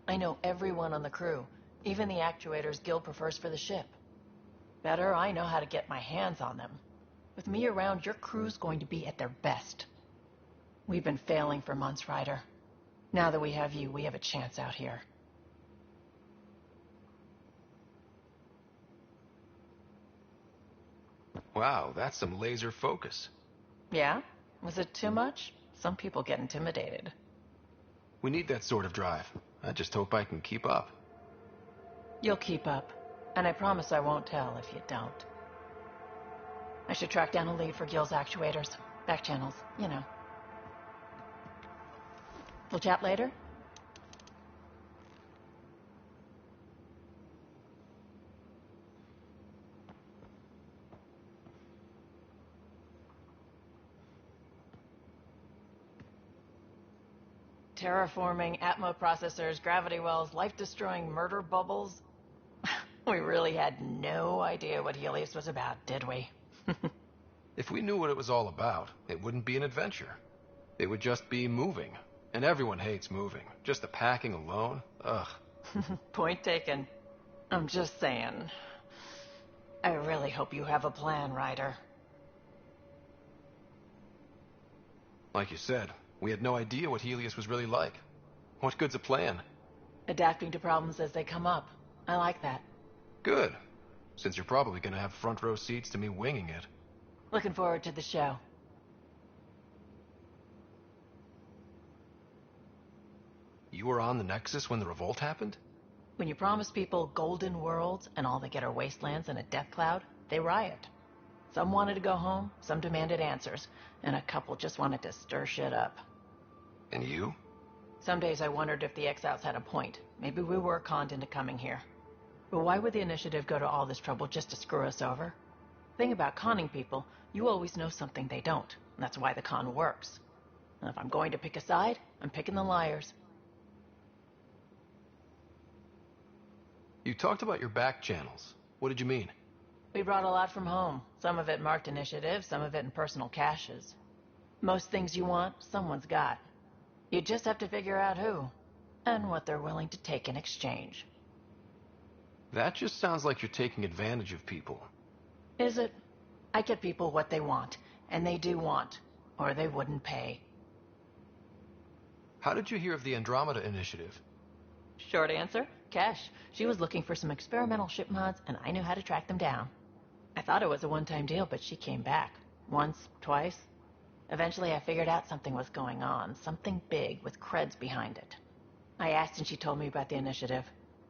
I know everyone on the crew, even the actuators Guild prefers for the ship. Better, I know how to get my hands on them. With me around, your crew's going to be at their best. We've been failing for months, Ryder. Now that we have you, we have a chance out here. Wow, that's some laser focus. Yeah? Was it too much? Some people get intimidated. We need that sort of drive. I just hope I can keep up. You'll keep up. And I promise I won't tell if you don't. I should track down a lead for Gil's actuators. Back channels, you know. We'll chat later? Terraforming, Atmo processors, gravity wells, life-destroying murder bubbles. We really had no idea what Helios was about, did we? If we knew what it was all about, it wouldn't be an adventure. It would just be moving. And everyone hates moving. Just the packing alone, ugh. Point taken. I'm just saying. I really hope you have a plan, Ryder. Like you said, we had no idea what Helios was really like. What good's a plan? Adapting to problems as they come up. I like that. Good. Since you're probably gonna have front row seats to me winging it. Looking forward to the show. You were on the Nexus when the revolt happened? When you promise people golden worlds and all they get are wastelands and a death cloud, they riot. Some wanted to go home, some demanded answers, and a couple just wanted to stir shit up. And you? Some days I wondered if the exiles had a point. Maybe we were conned into coming here. But why would the Initiative go to all this trouble just to screw us over? Thing about conning people, you always know something they don't. And that's why the con works. And if I'm going to pick a side, I'm picking the liars. You talked about your back channels. What did you mean? We brought a lot from home. Some of it marked initiative, some of it in personal caches. Most things you want, someone's got. You just have to figure out who, and what they're willing to take in exchange. That just sounds like you're taking advantage of people. Is it? I get people what they want, and they do want, or they wouldn't pay. How did you hear of the Andromeda initiative? Short answer, Cash. She was looking for some experimental ship mods, and I knew how to track them down. I thought it was a one-time deal, but she came back. Once, twice. Eventually I figured out something was going on, something big with creds behind it. I asked and she told me about the initiative.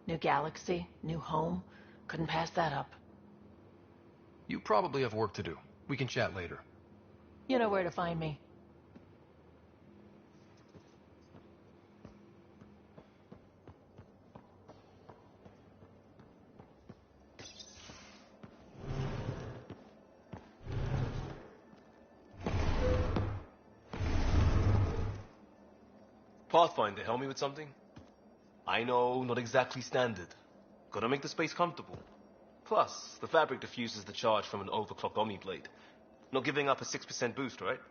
New galaxy, new home. Couldn't pass that up. You probably have work to do. We can chat later. You know where to find me. Pathfinder, help me with something? I know, not exactly standard. Gotta make the space comfortable. Plus, the fabric diffuses the charge from an overclocked Omni blade. Not giving up a 6% boost, right?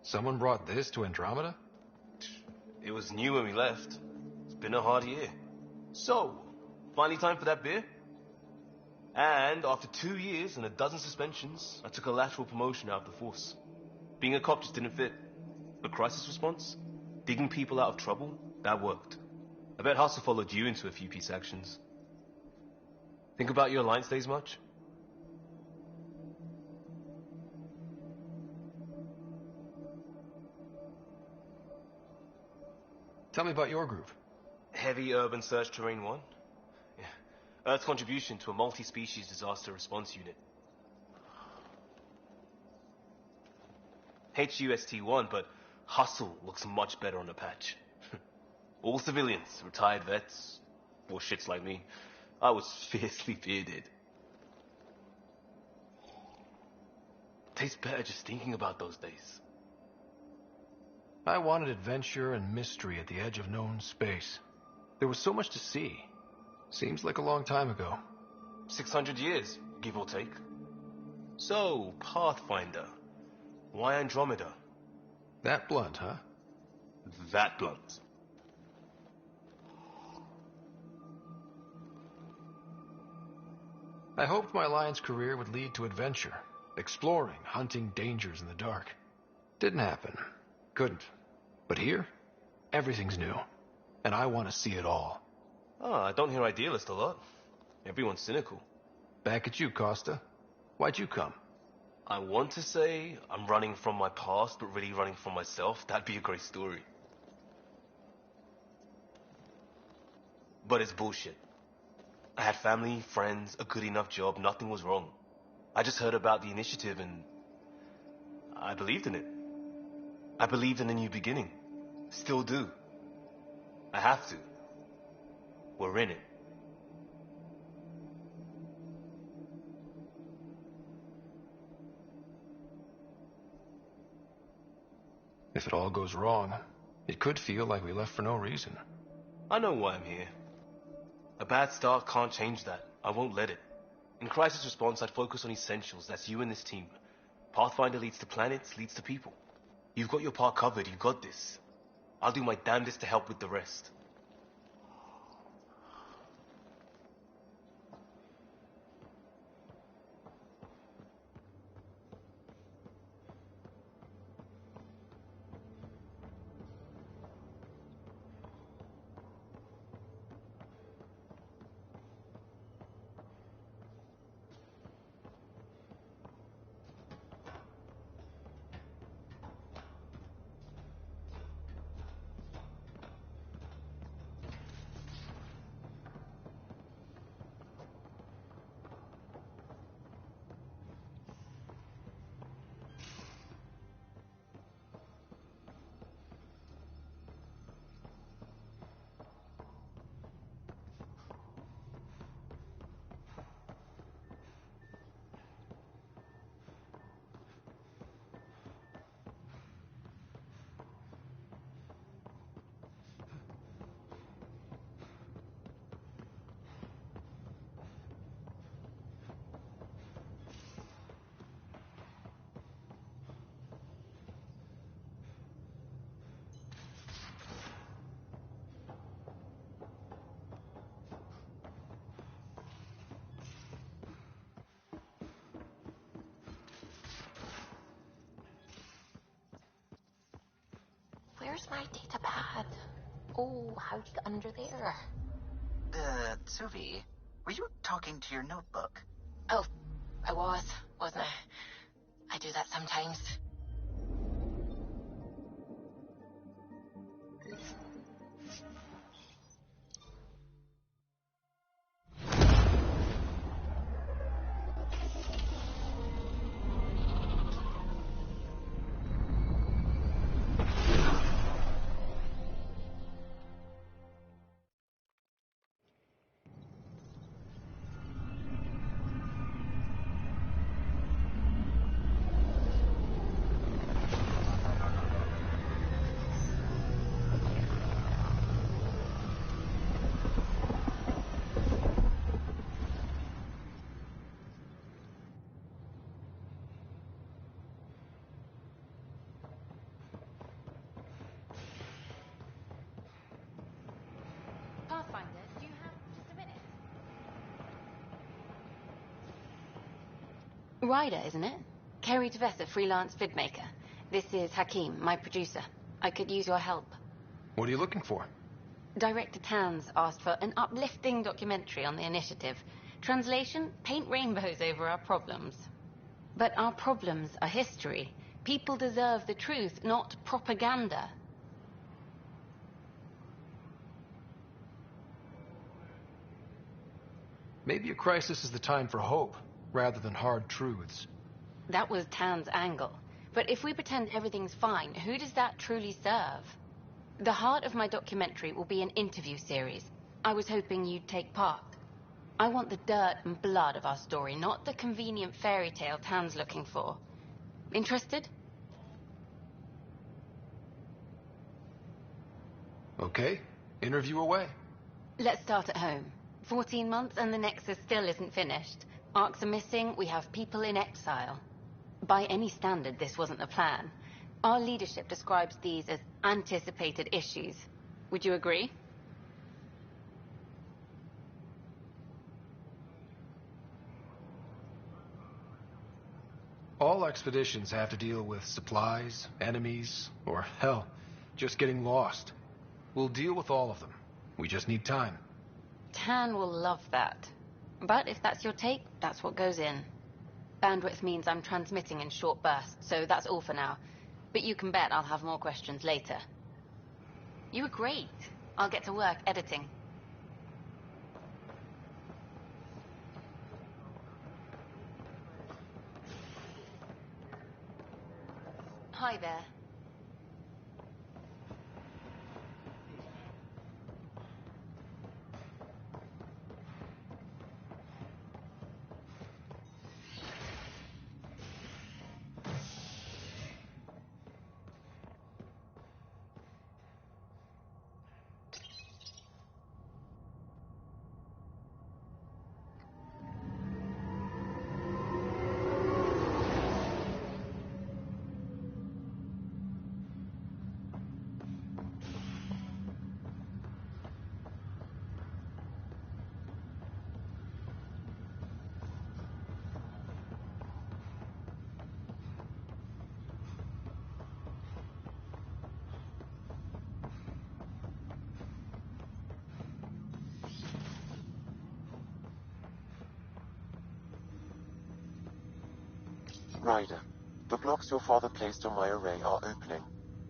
Someone brought this to Andromeda? It was new when we left. It's been a hard year. So, finally time for that beer? And after 2 years and a dozen suspensions, I took a lateral promotion out of the force. Being a cop just didn't fit. But crisis response? Digging people out of trouble? That worked. I bet Hustle followed you into a few peace actions. Think about your Alliance days much? Tell me about your group. Heavy Urban Search Terrain 1? Yeah. Earth's contribution to a multi-species disaster response unit. HUST-1, but Hustle looks much better on the patch. All civilians, retired vets, or shits like me. I was fiercely bearded. Tastes better just thinking about those days. I wanted adventure and mystery at the edge of known space. There was so much to see. Seems like a long time ago. 600 years, give or take. So, Pathfinder. Why Andromeda? That blunt, huh? That blunt. I hoped my Alliance career would lead to adventure. Exploring, hunting dangers in the dark. Didn't happen. Couldn't. But here, everything's new. And I want to see it all. Oh, I don't hear idealist a lot. Everyone's cynical. Back at you, Costa. Why'd you come? I want to say I'm running from my past, but really running from myself. That'd be a great story. But it's bullshit. I had family, friends, a good enough job, nothing was wrong. I just heard about the initiative and I believed in it. I believed in a new beginning. Still do. I have to. We're in it. If it all goes wrong, it could feel like we left for no reason. I know why I'm here. A bad start can't change that. I won't let it. In crisis response, I'd focus on essentials. That's you and this team. Pathfinder leads to planets, leads to people. You've got your part covered. You've got this. I'll do my damnedest to help with the rest. Where's my data pad? Oh, how'd you get under there? Suvi, were you talking to your notebook? Oh, I wasn't I? I do that sometimes. Pathfinder, do you have just a minute? Ryder, isn't it? Kerry Tevessa, freelance vidmaker. This is Hakeem, my producer. I could use your help. What are you looking for? Director Tans asked for an uplifting documentary on the initiative. Translation, paint rainbows over our problems. But our problems are history. People deserve the truth, not propaganda. Maybe a crisis is the time for hope, rather than hard truths. That was Tan's angle. But if we pretend everything's fine, who does that truly serve? The heart of my documentary will be an interview series. I was hoping you'd take part. I want the dirt and blood of our story, not the convenient fairy tale Tan's looking for. Interested? Okay, interview away. Let's start at home. 14 months and the Nexus still isn't finished. Arcs are missing, we have people in exile. By any standard, this wasn't the plan. Our leadership describes these as anticipated issues. Would you agree? All expeditions have to deal with supplies, enemies, or hell, just getting lost. We'll deal with all of them. We just need time. Tan will love that. But if that's your take, that's what goes in. Bandwidth means I'm transmitting in short bursts, so that's all for now. But you can bet I'll have more questions later. You were great. I'll get to work editing. Hi there. Ryder, the blocks your father placed on my array are opening.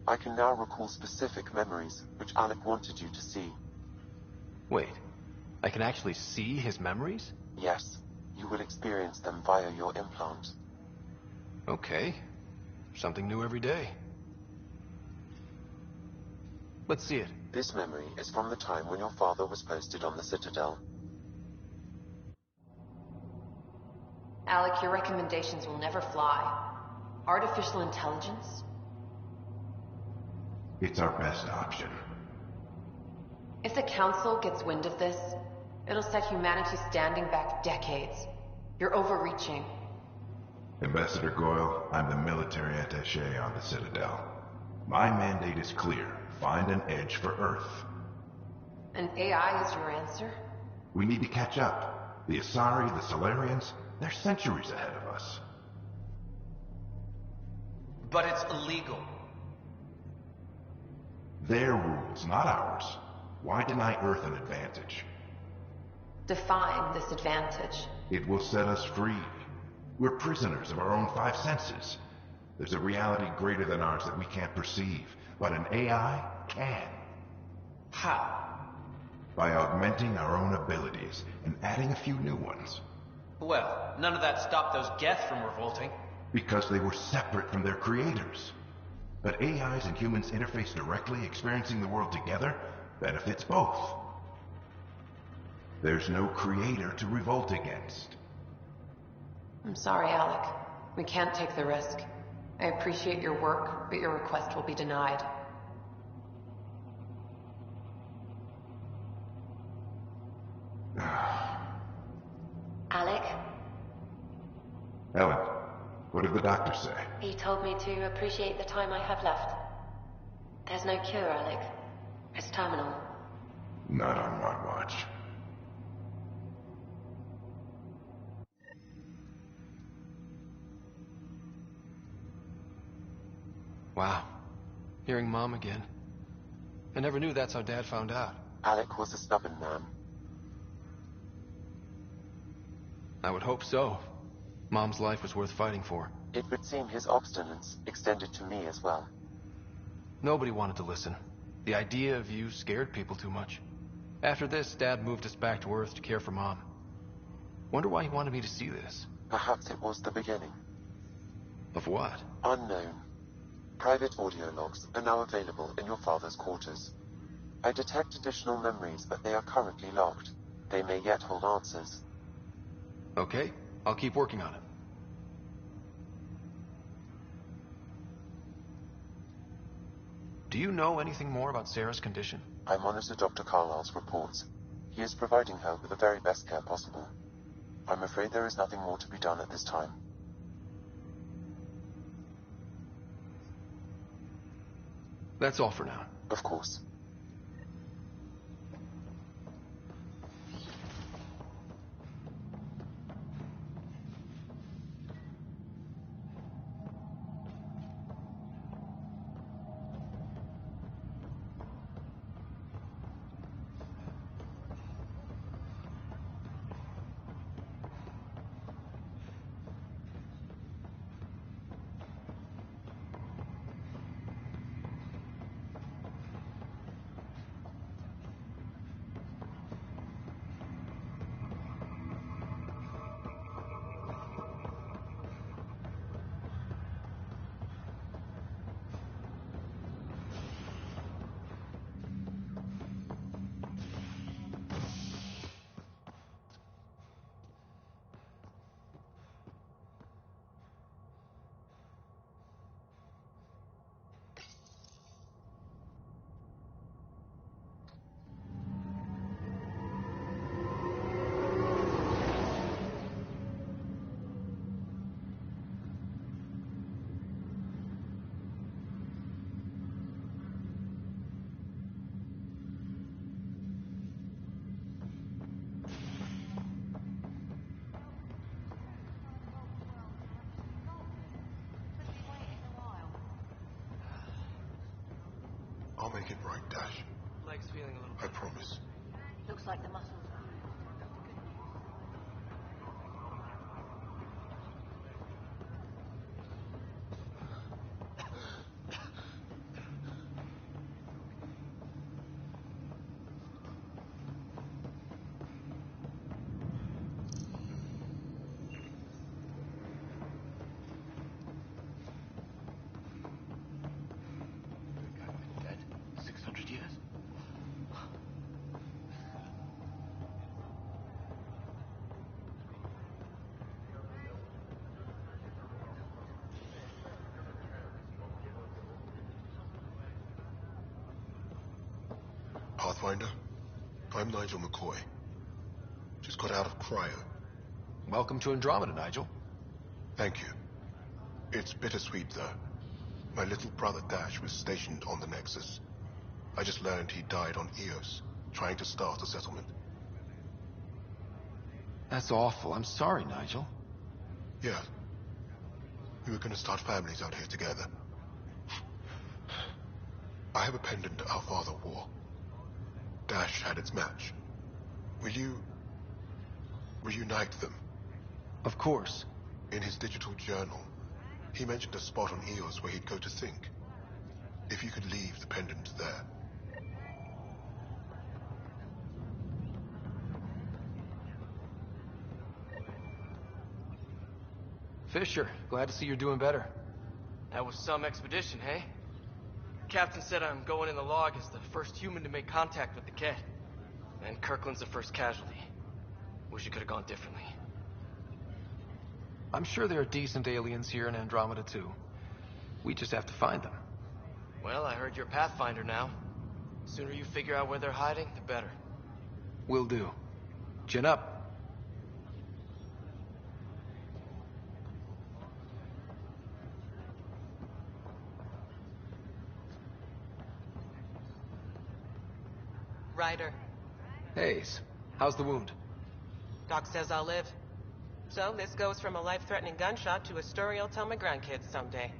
I can now recall specific memories, which Alec wanted you to see. Wait, I can actually see his memories? Yes, you will experience them via your implant. Okay, something new every day. Let's see it. This memory is from the time when your father was posted on the Citadel. Alec, your recommendations will never fly. Artificial intelligence? It's our best option. If the Council gets wind of this, it'll set humanity standing back decades. You're overreaching. Ambassador Goyle, I'm the military attaché on the Citadel. My mandate is clear. Find an edge for Earth. And AI is your answer? We need to catch up. The Asari, the Solarians, they're centuries ahead of us. But it's illegal. Their rules, not ours. Why deny Earth an advantage? Define this advantage. It will set us free. We're prisoners of our own five senses. There's a reality greater than ours that we can't perceive, but an AI can. How? By augmenting our own abilities and adding a few new ones. Well, none of that stopped those Geth from revolting. Because they were separate from their creators. But AIs and humans interface directly, experiencing the world together, benefits both. There's no creator to revolt against. I'm sorry, Alec. We can't take the risk. I appreciate your work, but your request will be denied. Alec? Ellen, what did the doctor say? He told me to appreciate the time I have left. There's no cure, Alec. It's terminal. Not on my watch. Wow. Hearing Mom again. I never knew that's how Dad found out. Alec was a stubborn man. I would hope so. Mom's life was worth fighting for. It would seem his obstinance extended to me as well. Nobody wanted to listen. The idea of you scared people too much. After this, Dad moved us back to Earth to care for Mom. Wonder why he wanted me to see this. Perhaps it was the beginning. Of what? Unknown. Private audio logs are now available in your father's quarters. I detect additional memories, but they are currently locked. They may yet hold answers. Okay, I'll keep working on it. Do you know anything more about Sarah's condition? I monitor Dr. Carlisle's reports. He is providing her with the very best care possible. I'm afraid there is nothing more to be done at this time. That's all for now. Of course. I'll make it right, Dash. Leg's feeling a little I promise. Looks like the muscles. Dead? 600 years. Pathfinder, I'm Nigel McCoy. Just got out of cryo. Welcome to Andromeda, Nigel. Thank you. It's bittersweet, though. My little brother Dash was stationed on the Nexus. I just learned he died on Eos, trying to start a settlement. That's awful. I'm sorry, Nigel. Yeah. We were gonna start families out here together. I have a pendant our father wore. Dash had its match. Will you reunite them? Of course. In his digital journal, he mentioned a spot on Eos where he'd go to think. If you could leave the pendant there. Fisher, glad to see you're doing better. That was some expedition, hey? Captain said I'm going in the log as the first human to make contact with the K. And Kirkland's the first casualty. Wish it could have gone differently. I'm sure there are decent aliens here in Andromeda too. We just have to find them. Well, I heard you're Pathfinder now. The sooner you figure out where they're hiding, the better. Will do. Chin up. Ryder. Hayes, how's the wound? Doc says I'll live. So this goes from a life-threatening gunshot to a story I'll tell my grandkids someday.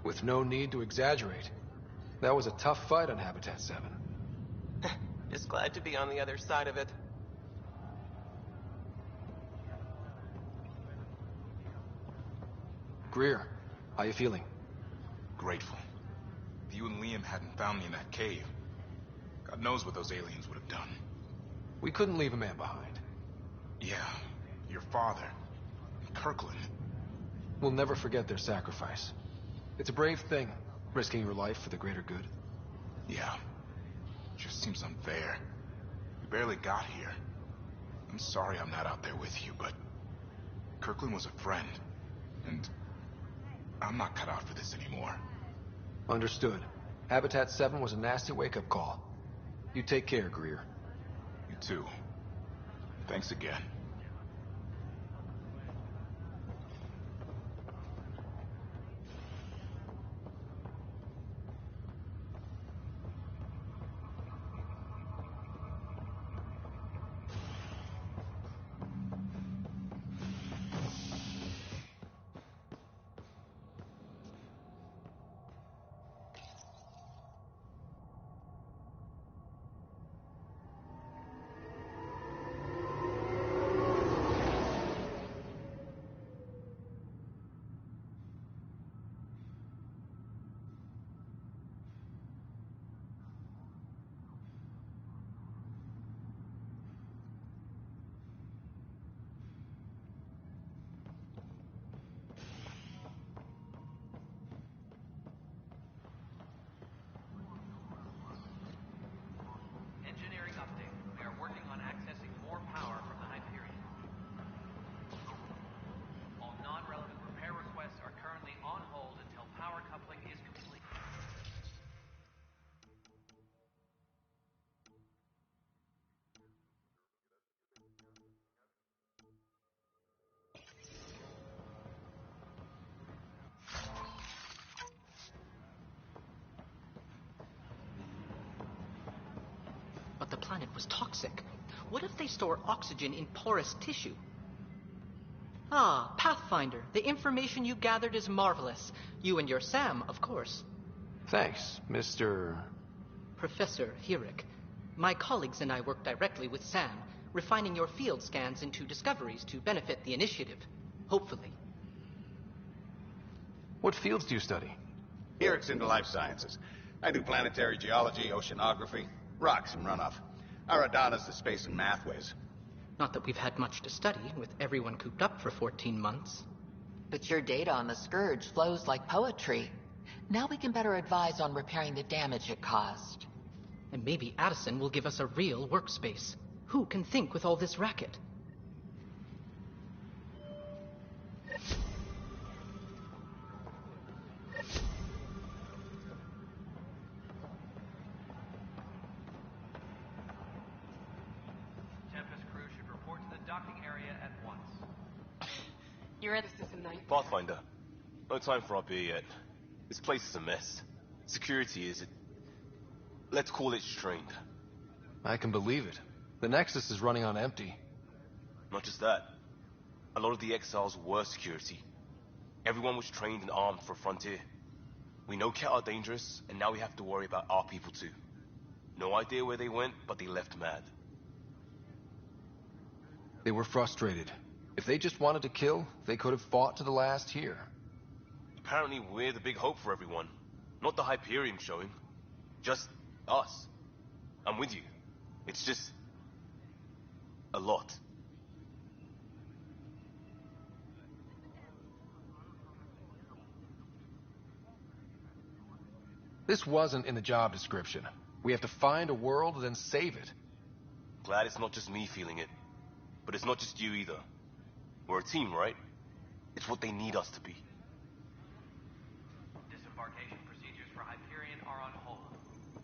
With no need to exaggerate. That was a tough fight on Habitat 7. Just glad to be on the other side of it. Greer, how you feeling? Grateful. If you and Liam hadn't found me in that cave, God knows what those aliens would have done. We couldn't leave a man behind. Yeah, your father, and Kirkland. We'll never forget their sacrifice. It's a brave thing, risking your life for the greater good. Yeah, just seems unfair. We barely got here. I'm sorry I'm not out there with you, but Kirkland was a friend, and I'm not cut out for this anymore. Understood. Habitat 7 was a nasty wake-up call. You take care, Greer. You too. Thanks again. Engineering update. We are working on accessing more power from the Hyperion. All non-relevant repair requests are currently on hold until power coupling is complete. But the planet was toxic. What if they store oxygen in porous tissue? Ah, Pathfinder, the information you gathered is marvelous. You and your Sam, of course. Thanks, Mr. Professor Hirik. My colleagues and I work directly with Sam, refining your field scans into discoveries to benefit the initiative. Hopefully. What fields do you study? Hirik's into life sciences. I do planetary geology, oceanography, rocks and runoff. Aradana's the space and math whiz. Not that we've had much to study, with everyone cooped up for 14 months. But your data on the Scourge flows like poetry. Now we can better advise on repairing the damage it caused. And maybe Addison will give us a real workspace. Who can think with all this racket? Tempest crew should report to the docking area at once. You're in this tonight. Pathfinder, no time for our beer yet. This place is a mess. Security is, let's call it strained. I can believe it. The Nexus is running on empty. Not just that. A lot of the exiles were security. Everyone was trained and armed for Frontier. We know Ket are dangerous, and now we have to worry about our people too. No idea where they went, but they left mad. They were frustrated. If they just wanted to kill, they could have fought to the last here. Apparently we're the big hope for everyone. Not the Hyperion showing. Just us. I'm with you. It's just... a lot. This wasn't in the job description. We have to find a world, then save it. Glad it's not just me feeling it. But it's not just you either. We're a team, right? It's what they need us to be. Disembarkation procedures for Hyperion are on hold.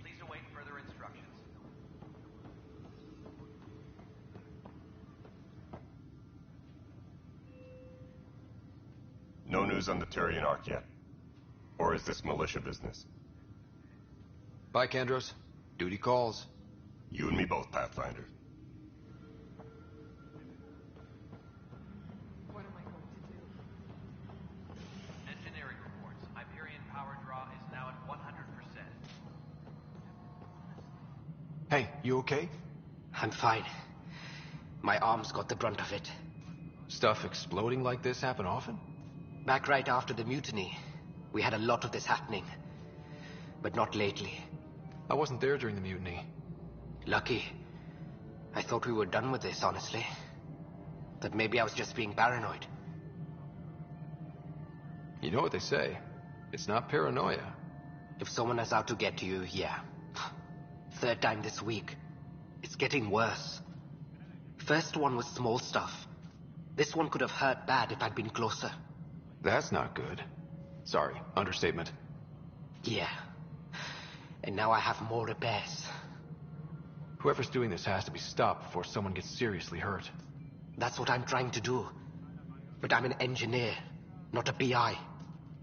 Please await further instructions. No news on the Turian Ark yet? Or is this militia business? Bye, Kandros. Duty calls. You and me both, Pathfinder. Engineering reports. Hyperion power draw is now at 100%. Hey, you okay? I'm fine. My arms got the brunt of it. Stuff exploding like this happen often? Back right after the mutiny, we had a lot of this happening. But not lately. I wasn't there during the mutiny. Lucky. I thought we were done with this, honestly. But maybe I was just being paranoid. You know what they say. It's not paranoia. If someone is out to get you, yeah. Third time this week. It's getting worse. First one was small stuff. This one could have hurt bad if I'd been closer. That's not good. Sorry, understatement. Yeah. And now I have more repairs. Whoever's doing this has to be stopped before someone gets seriously hurt. That's what I'm trying to do. But I'm an engineer, not a PI.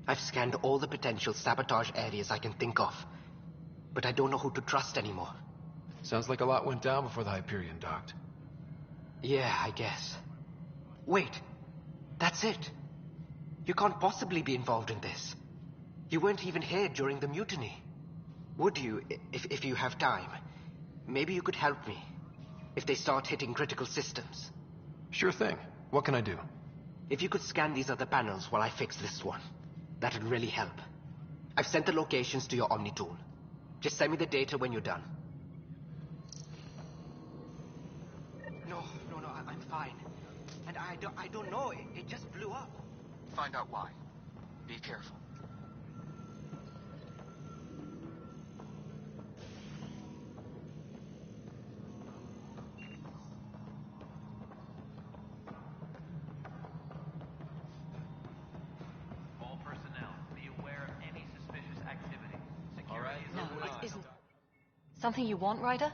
I've scanned all the potential sabotage areas I can think of. But I don't know who to trust anymore. Sounds like a lot went down before the Hyperion docked. Yeah, I guess. Wait. That's it. You can't possibly be involved in this. You weren't even here during the mutiny. Would you, if you have time? Maybe you could help me. If they start hitting critical systems. Sure thing. What can I do? If you could scan these other panels while I fix this one, that'd really help. I've sent the locations to your Omni tool. Just send me the data when you're done. No, I'm fine. And I don't know, it just blew up. Find out why. Be careful. All personnel, be aware of any suspicious activity. Security is No, on high. it isn't. Something you want, Ryder?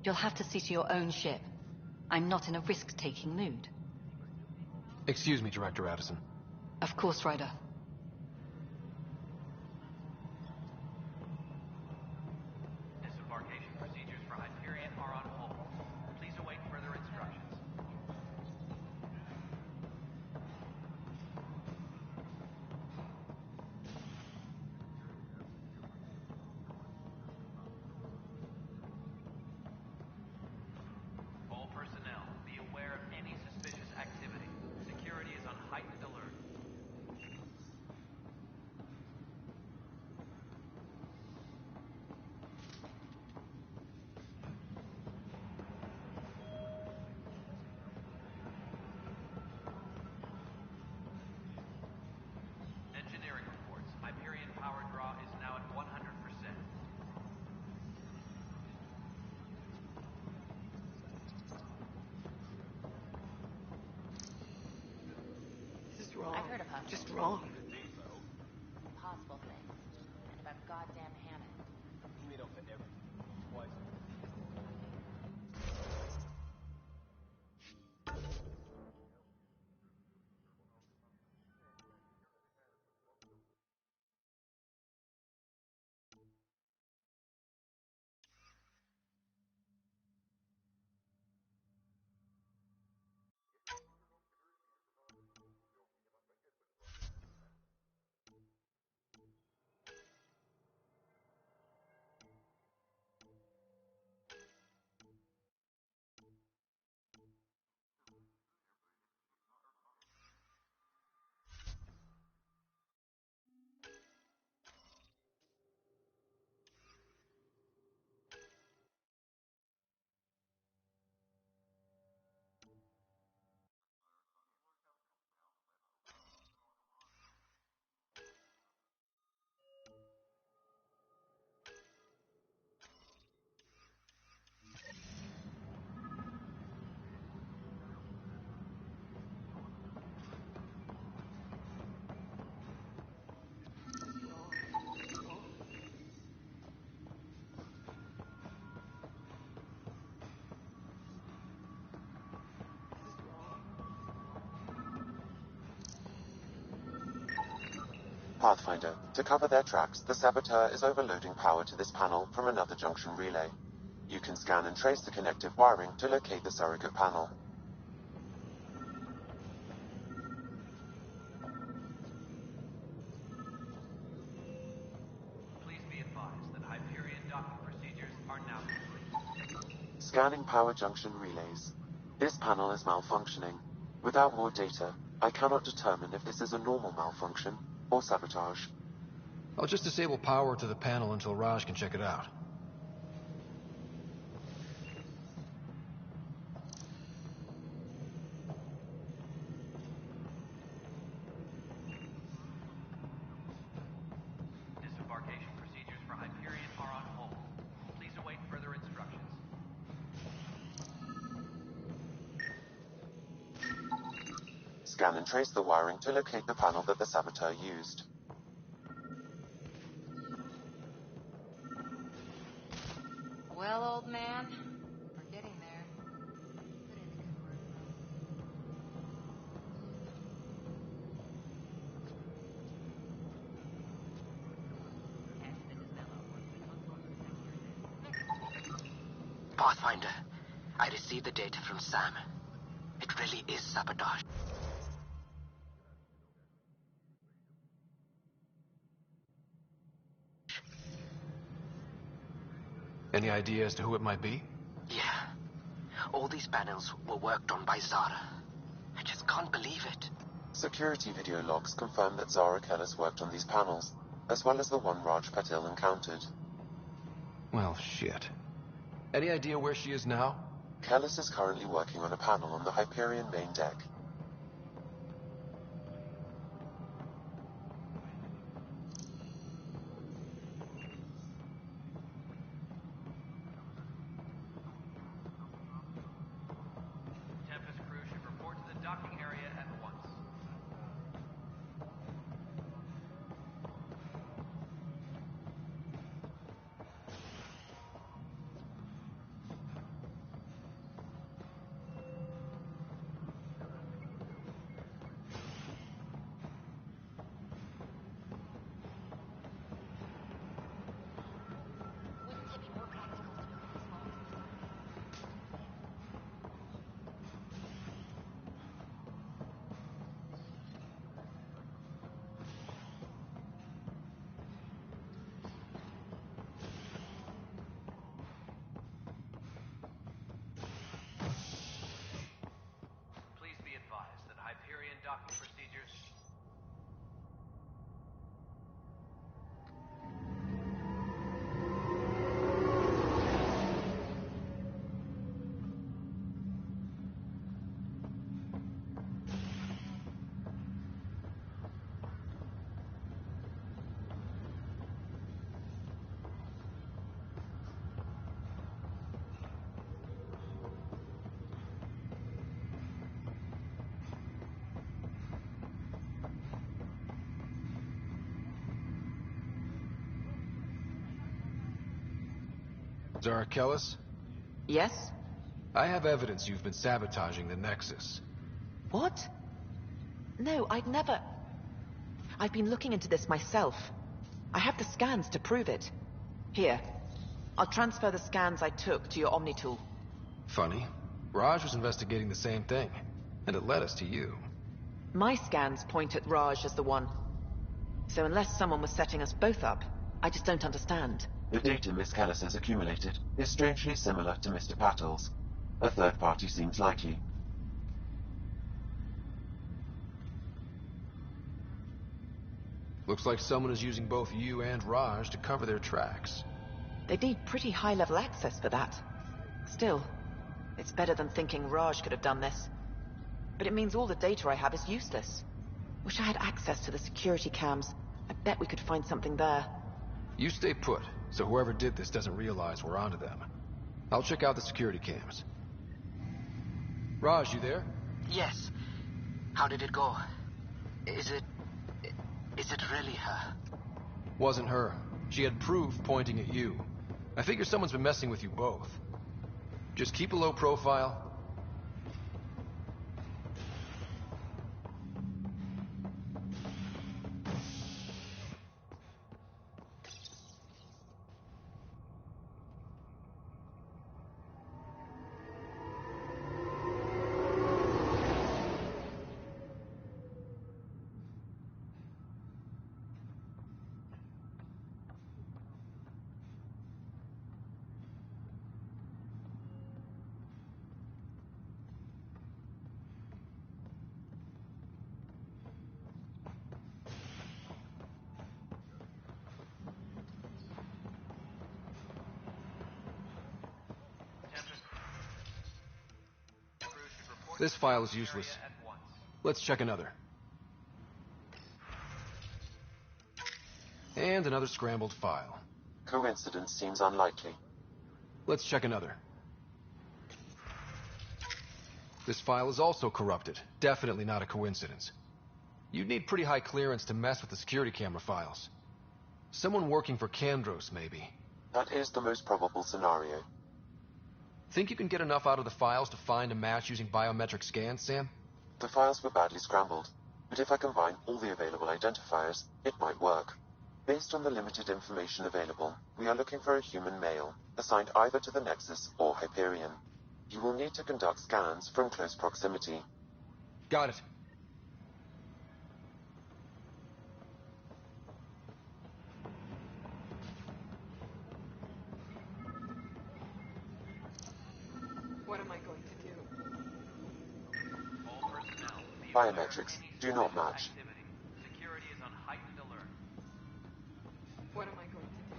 You'll have to see to your own ship. I'm not in a risk-taking mood. Excuse me, Director Addison. Of course, Ryder. Disembarkation procedures for Hyperion are on hold. Please await further instructions. All personnel, be aware of any suspicious activity. Security is on heightened alert. Engineering reports. Hyperion power draw is now at 100%. This is wrong. I've heard of her. Just wrong. Impossible things. And about goddamn Hammond. He made up for everything. Twice. Pathfinder, to cover their tracks, the saboteur is overloading power to this panel from another junction relay. You can scan and trace the connective wiring to locate the surrogate panel. Please be advised that Hyperion docking procedures are now complete. Scanning power junction relays. This panel is malfunctioning. Without more data, I cannot determine if this is a normal malfunction or sabotage. I'll just disable power to the panel until Raj can check it out. Disembarkation procedures for Hyperion are on hold. Please await further instructions. Scan and trace the wiring to locate the panel that the saboteur used. Well, old man, we're getting there. Pathfinder, I received the data from Sam. It really is sabotage. Any idea as to who it might be? Yeah. All these panels were worked on by Zara. I just can't believe it. Security video logs confirm that Zara Kellis worked on these panels, as well as the one Raj Patil encountered. Well, shit. Any idea where she is now? Kellis is currently working on a panel on the Hyperion main deck. Tempest crew should report to the docking area at once. Please be advised that Hyperion docking procedures... Zara Kellis? Yes? I have evidence you've been sabotaging the Nexus. What? No, I'd never... I've been looking into this myself. I have the scans to prove it. Here. I'll transfer the scans I took to your Omni tool. Funny. Raj was investigating the same thing, and it led us to you. My scans point at Raj as the one. So unless someone was setting us both up, I just don't understand. The data Miss Kellis has accumulated is strangely similar to Mr. Patil's. A third party seems likely. Looks like someone is using both you and Raj to cover their tracks. They'd need pretty high-level access for that. Still, it's better than thinking Raj could have done this. But it means all the data I have is useless. Wish I had access to the security cams. I bet we could find something there. You stay put, so whoever did this doesn't realize we're onto them. I'll check out the security cams. Raj, you there? Yes. How did it go? Is it really her? Wasn't her. She had proof pointing at you. I figure someone's been messing with you both. Just keep a low profile. This file is useless. Let's check another. And another scrambled file. Coincidence seems unlikely. Let's check another. This file is also corrupted. Definitely not a coincidence. You'd need pretty high clearance to mess with the security camera files. Someone working for Kandros, maybe. That is the most probable scenario. Think you can get enough out of the files to find a match using biometric scans, Sam? The files were badly scrambled, but if I combine all the available identifiers, it might work. Based on the limited information available, we are looking for a human male, assigned either to the Nexus or Hyperion. You will need to conduct scans from close proximity. Got it. What am I going to do? All personnel. Biometrics do not match. Security is on heightened alert. What am I going to do?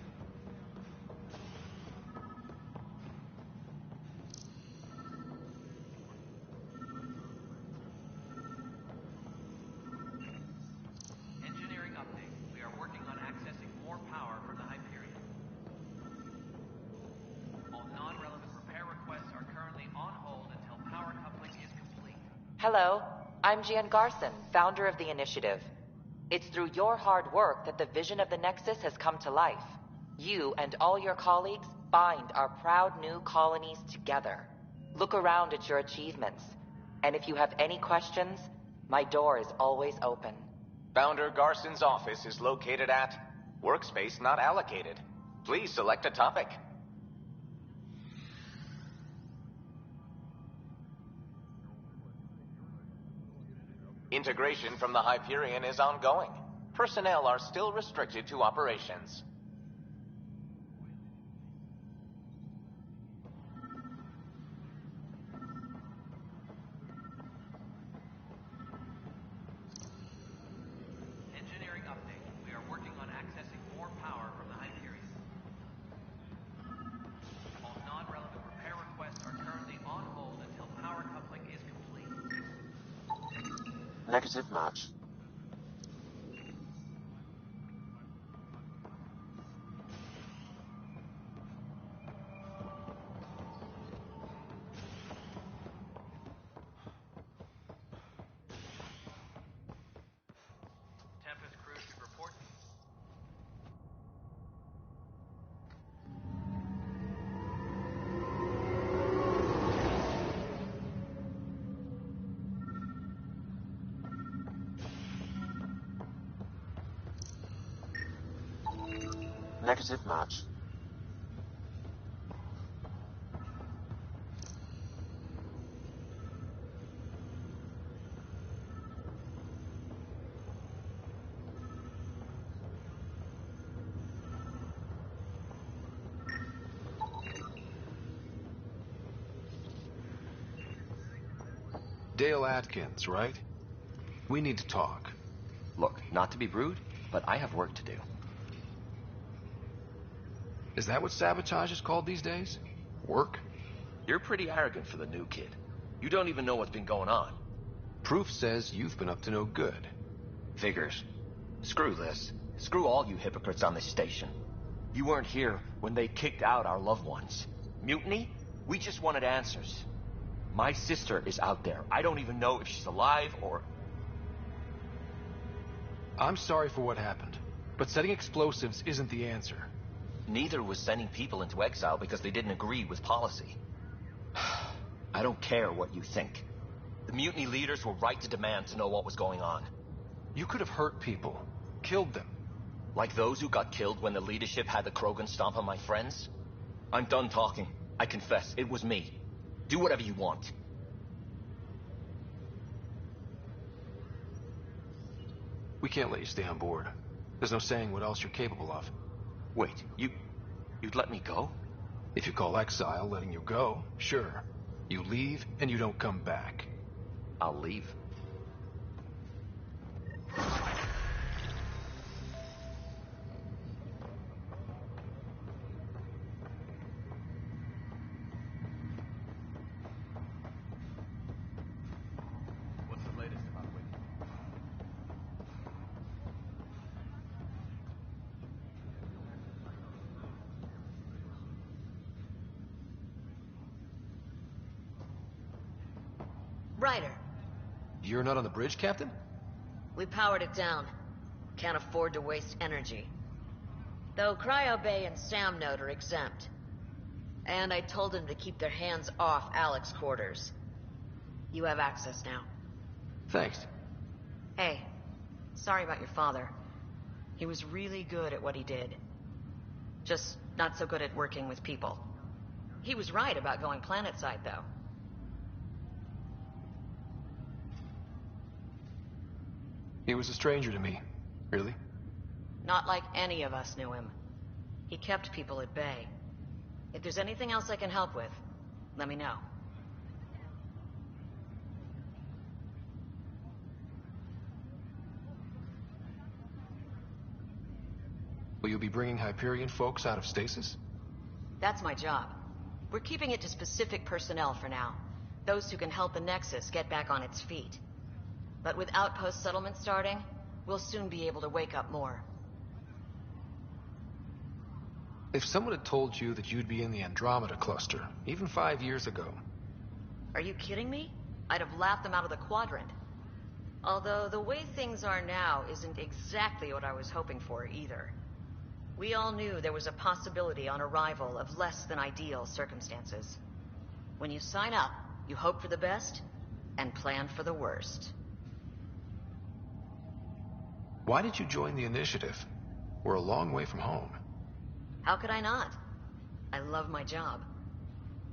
Engineering update. We are working on accessing more power from the Hyperion. All non-relevant repair requests are currently on hold until power coupling is complete. Hello, I'm Gian Garson, founder of the initiative. It's through your hard work that the vision of the Nexus has come to life. You and all your colleagues bind our proud new colonies together. Look around at your achievements. And if you have any questions, my door is always open. Founder Garson's office is located at workspace not allocated. Please select a topic. Integration from the Hyperion is ongoing. Personnel are still restricted to operations. Engineering update. We are working on accessing more power from the Hyperion. All non-relevant repair requests are currently on hold until power coupling is complete. Negative match. Tempest crew should report. Negative match. Dale Atkins, right? We need to talk. Look, not to be rude, but I have work to do. Is that what sabotage is called these days? Work? You're pretty arrogant for the new kid. You don't even know what's been going on. Proof says you've been up to no good. Figures. Screw this. Screw all you hypocrites on this station. You weren't here when they kicked out our loved ones. Mutiny? We just wanted answers. My sister is out there. I don't even know if she's alive or... I'm sorry for what happened, but setting explosives isn't the answer. Neither was sending people into exile because they didn't agree with policy. I don't care what you think. The mutiny leaders were right to demand to know what was going on. You could have hurt people, killed them. Like those who got killed when the leadership had the Krogan stomp on my friends? I'm done talking. I confess, it was me. Do whatever you want. We can't let you stay on board. There's no saying what else you're capable of. Wait, you'd let me go? If you call exile letting you go, sure. You leave and you don't come back. I'll leave. Ryder, You're not on the bridge, Captain? we powered it down. Can't afford to waste energy. Though Cryo Bay and Sam Node are exempt. And I told them to keep their hands off Alec's quarters. You have access now. Thanks. Hey, sorry about your father. He was really good at what he did. Just not so good at working with people. He was right about going planetside, though. He was a stranger to me. Really? Not like any of us knew him. He kept people at bay. If there's anything else I can help with, let me know. Will you be bringing Hyperion folks out of stasis? That's my job. We're keeping it to specific personnel for now. Those who can help the Nexus get back on its feet. But with outpost settlement starting, we'll soon be able to wake up more. If someone had told you that you'd be in the Andromeda cluster, even 5 years ago... Are you kidding me? I'd have laughed them out of the quadrant. Although the way things are now isn't exactly what I was hoping for either. We all knew there was a possibility on arrival of less than ideal circumstances. When you sign up, you hope for the best and plan for the worst. Why did you join the Initiative? We're a long way from home. How could I not? I love my job.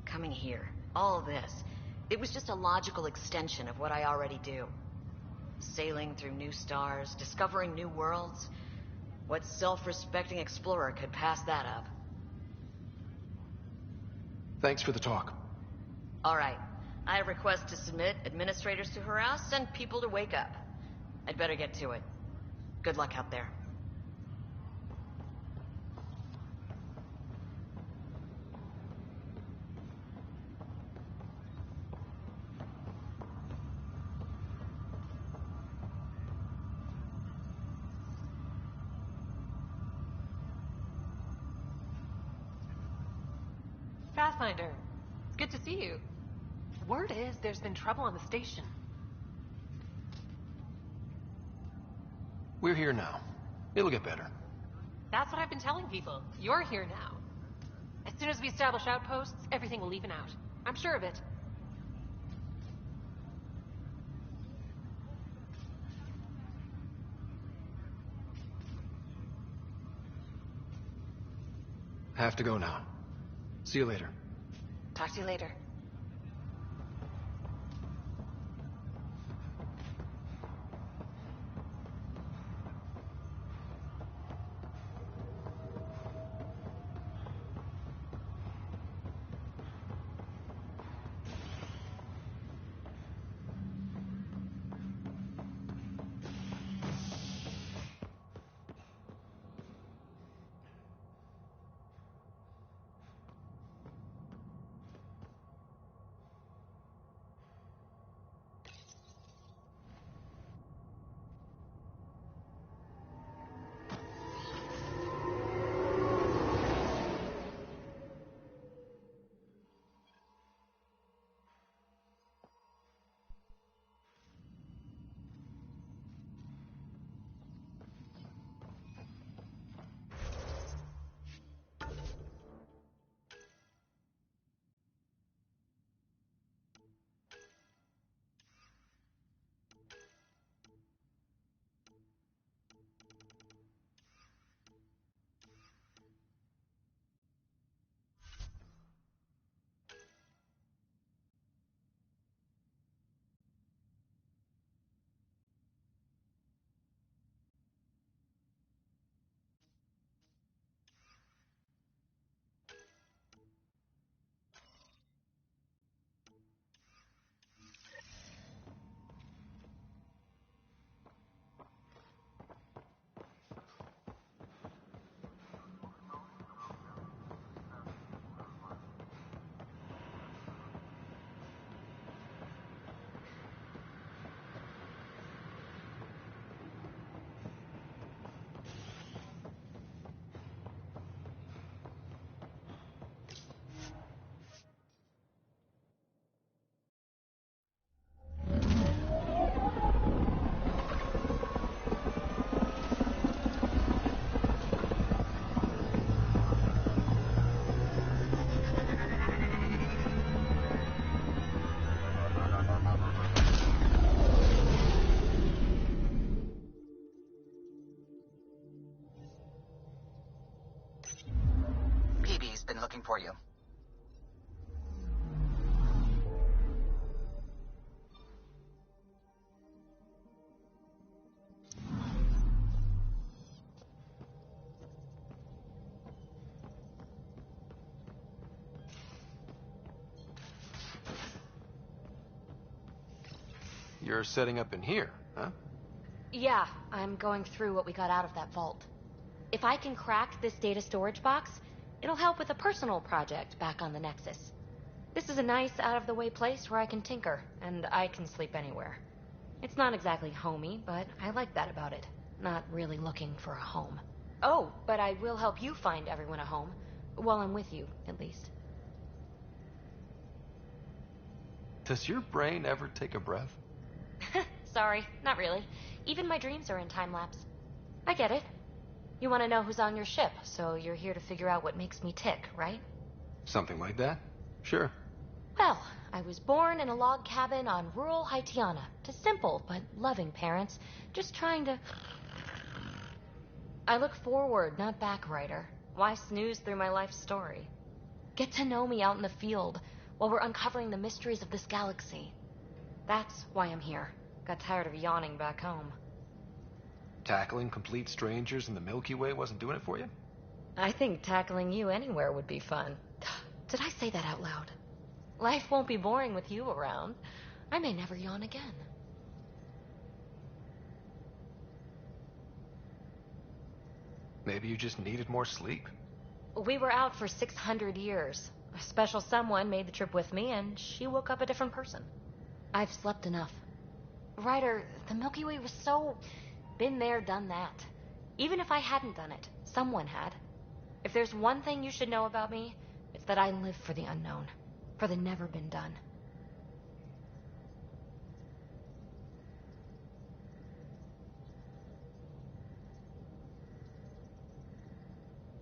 Coming here, all this, it was just a logical extension of what I already do. Sailing through new stars, discovering new worlds. What self-respecting explorer could pass that up? Thanks for the talk. All right. I have requests to submit, administrators to harass, and people to wake up. I'd better get to it. Good luck out there. Pathfinder, it's good to see you. Word is there's been trouble on the station. We're here now. It'll get better. That's what I've been telling people. You're here now. As soon as we establish outposts, everything will even out. I'm sure of it. Have to go now. See you later. Talk to you later. looking for you. You're setting up in here, huh? Yeah, I'm going through what we got out of that vault. If I can crack this data storage box, it'll help with a personal project back on the Nexus. This is a nice, out-of-the-way place where I can tinker, and I can sleep anywhere. It's not exactly homey, but I like that about it. Not really looking for a home. Oh, but I will help you find everyone a home. While I'm with you, at least. Does your brain ever take a breath? Sorry, not really. Even my dreams are in time-lapse. I get it. You want to know who's on your ship, so you're here to figure out what makes me tick, right? Something like that? Sure. Well, I was born in a log cabin on rural Haitiana to simple but loving parents, just trying to... I look forward, not back, Ryder. Why snooze through my life story? Get to know me out in the field while we're uncovering the mysteries of this galaxy. That's why I'm here. Got tired of yawning back home. Tackling complete strangers in the Milky Way wasn't doing it for you? I think tackling you anywhere would be fun. Did I say that out loud? Life won't be boring with you around. I may never yawn again. Maybe you just needed more sleep. We were out for 600 years. A special someone made the trip with me, and she woke up a different person. I've slept enough. Ryder, the Milky Way was so... been there, done that. Even if I hadn't done it, someone had. If there's one thing you should know about me, it's that I live for the unknown. For the never been done.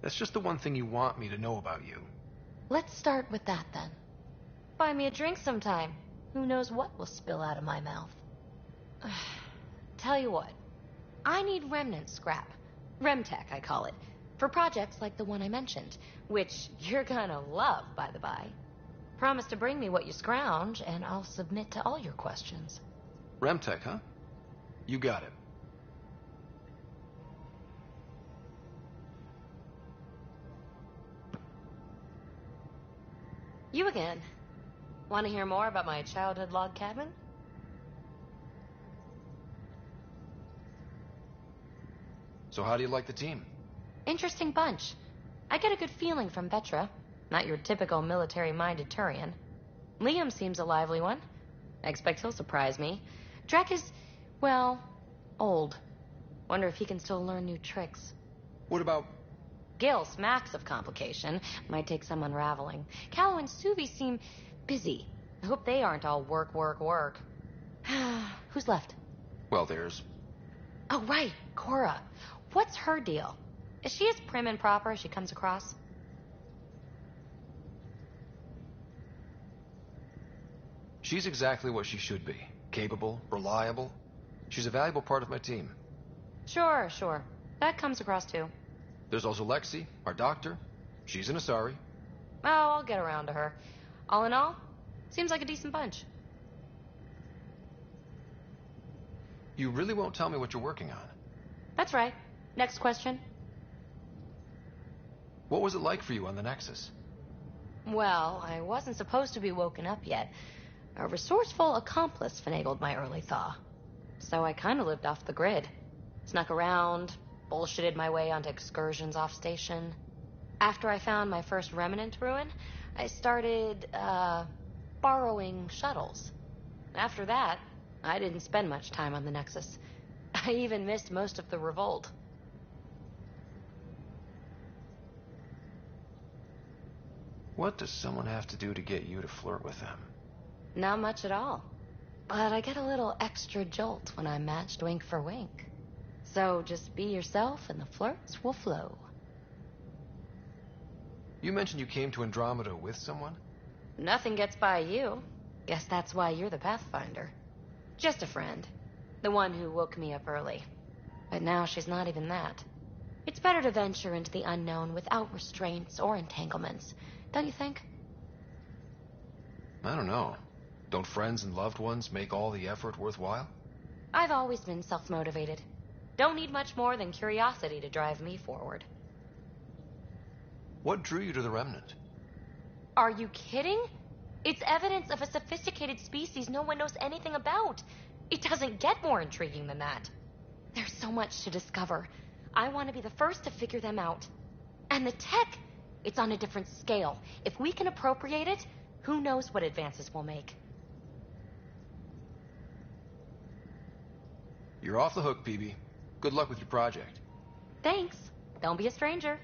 That's just the one thing you want me to know about you. Let's start with that, then. Buy me a drink sometime. Who knows what will spill out of my mouth. Tell you what. I need remnant scrap. Remtech, I call it. For projects like the one I mentioned. Which you're gonna love, by the by. Promise to bring me what you scrounge, and I'll submit to all your questions. Remtech, huh? You got it. You again. Want to hear more about my childhood log cabin? So how do you like the team? Interesting bunch. I get a good feeling from Vetra. Not your typical military-minded Turian. Liam seems a lively one. I expect he'll surprise me. Drek is, well, old. Wonder if he can still learn new tricks. What about... Gil smacks of complication. Might take some unraveling. Callow and Suvi seem busy. I hope they aren't all work, work, work. Who's left? Well, there's... Oh, right, Cora. What's her deal? Is she as prim and proper as she comes across? She's exactly what she should be. Capable, reliable. She's a valuable part of my team. Sure. That comes across too. There's also Lexi, our doctor. She's an Asari. Oh, I'll get around to her. All in all, seems like a decent bunch. You really won't tell me what you're working on? That's right. Next question. What was it like for you on the Nexus? Well, I wasn't supposed to be woken up yet. A resourceful accomplice finagled my early thaw. So I kind of lived off the grid. Snuck around, bullshitted my way onto excursions off station. After I found my first remnant ruin, I started, borrowing shuttles. After that, I didn't spend much time on the Nexus. I even missed most of the revolt. What does someone have to do to get you to flirt with them? Not much at all. But I get a little extra jolt when I'm matched wink for wink. So just be yourself and the flirts will flow. You mentioned you came to Andromeda with someone? Nothing gets by you. Guess that's why you're the Pathfinder. Just a friend. The one who woke me up early. But now she's not even that. It's better to venture into the unknown without restraints or entanglements, don't you think? I don't know. Don't friends and loved ones make all the effort worthwhile? I've always been self-motivated. Don't need much more than curiosity to drive me forward. What drew you to the Remnant? Are you kidding? It's evidence of a sophisticated species no one knows anything about. It doesn't get more intriguing than that. There's so much to discover. I want to be the first to figure them out. And the tech, it's on a different scale. If we can appropriate it, who knows what advances we'll make. You're off the hook, PB. Good luck with your project. Thanks. Don't be a stranger.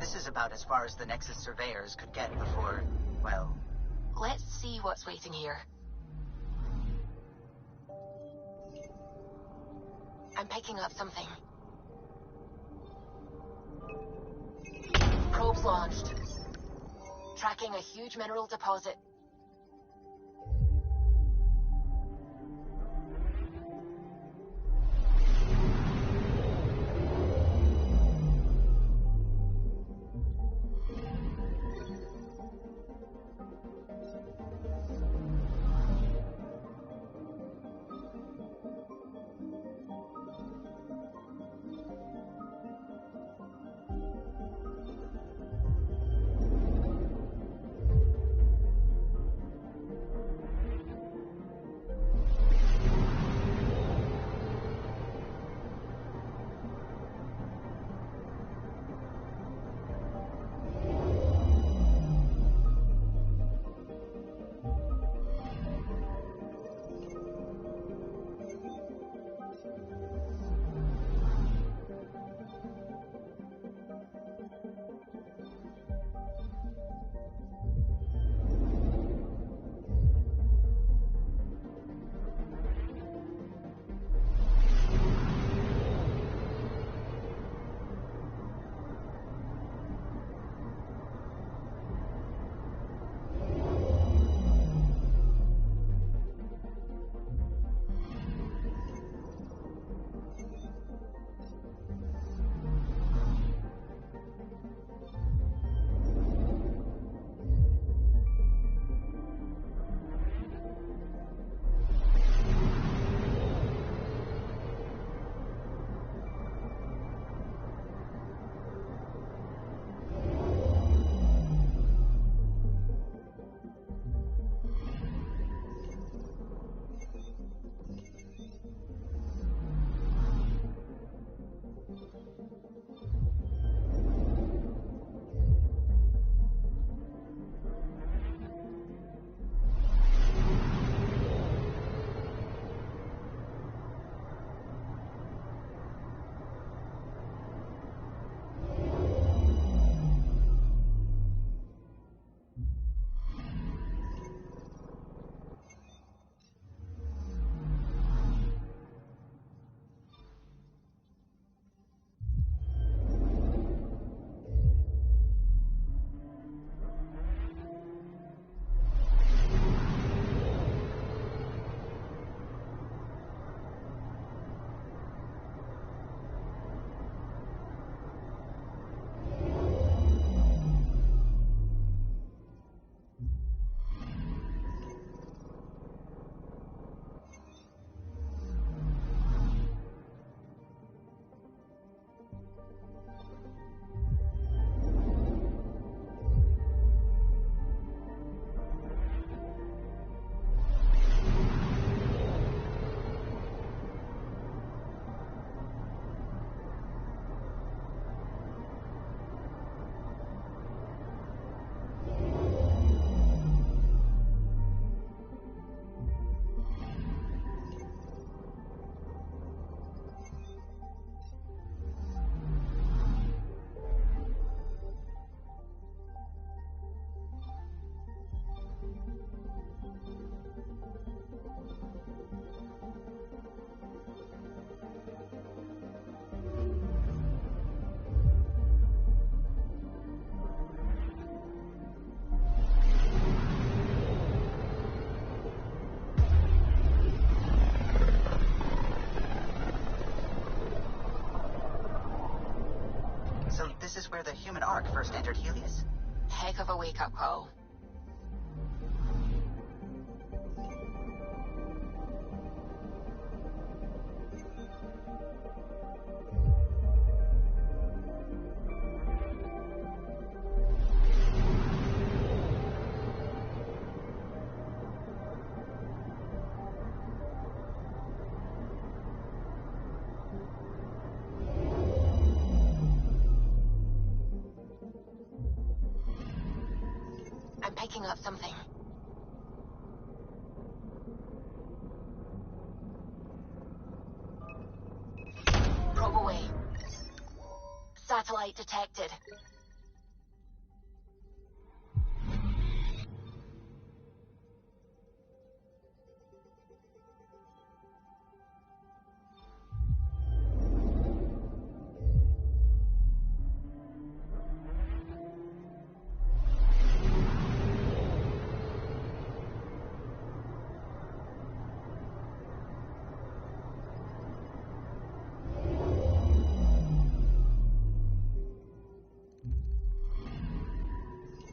This is about as far as the Nexus surveyors could get before, well... Let's see what's waiting here. I'm picking up something. Probes launched. Tracking a huge mineral deposit. this is where the human Ark first entered Helios? Heck of a wake-up call. I'm picking up something. Probe away. Satellite detected.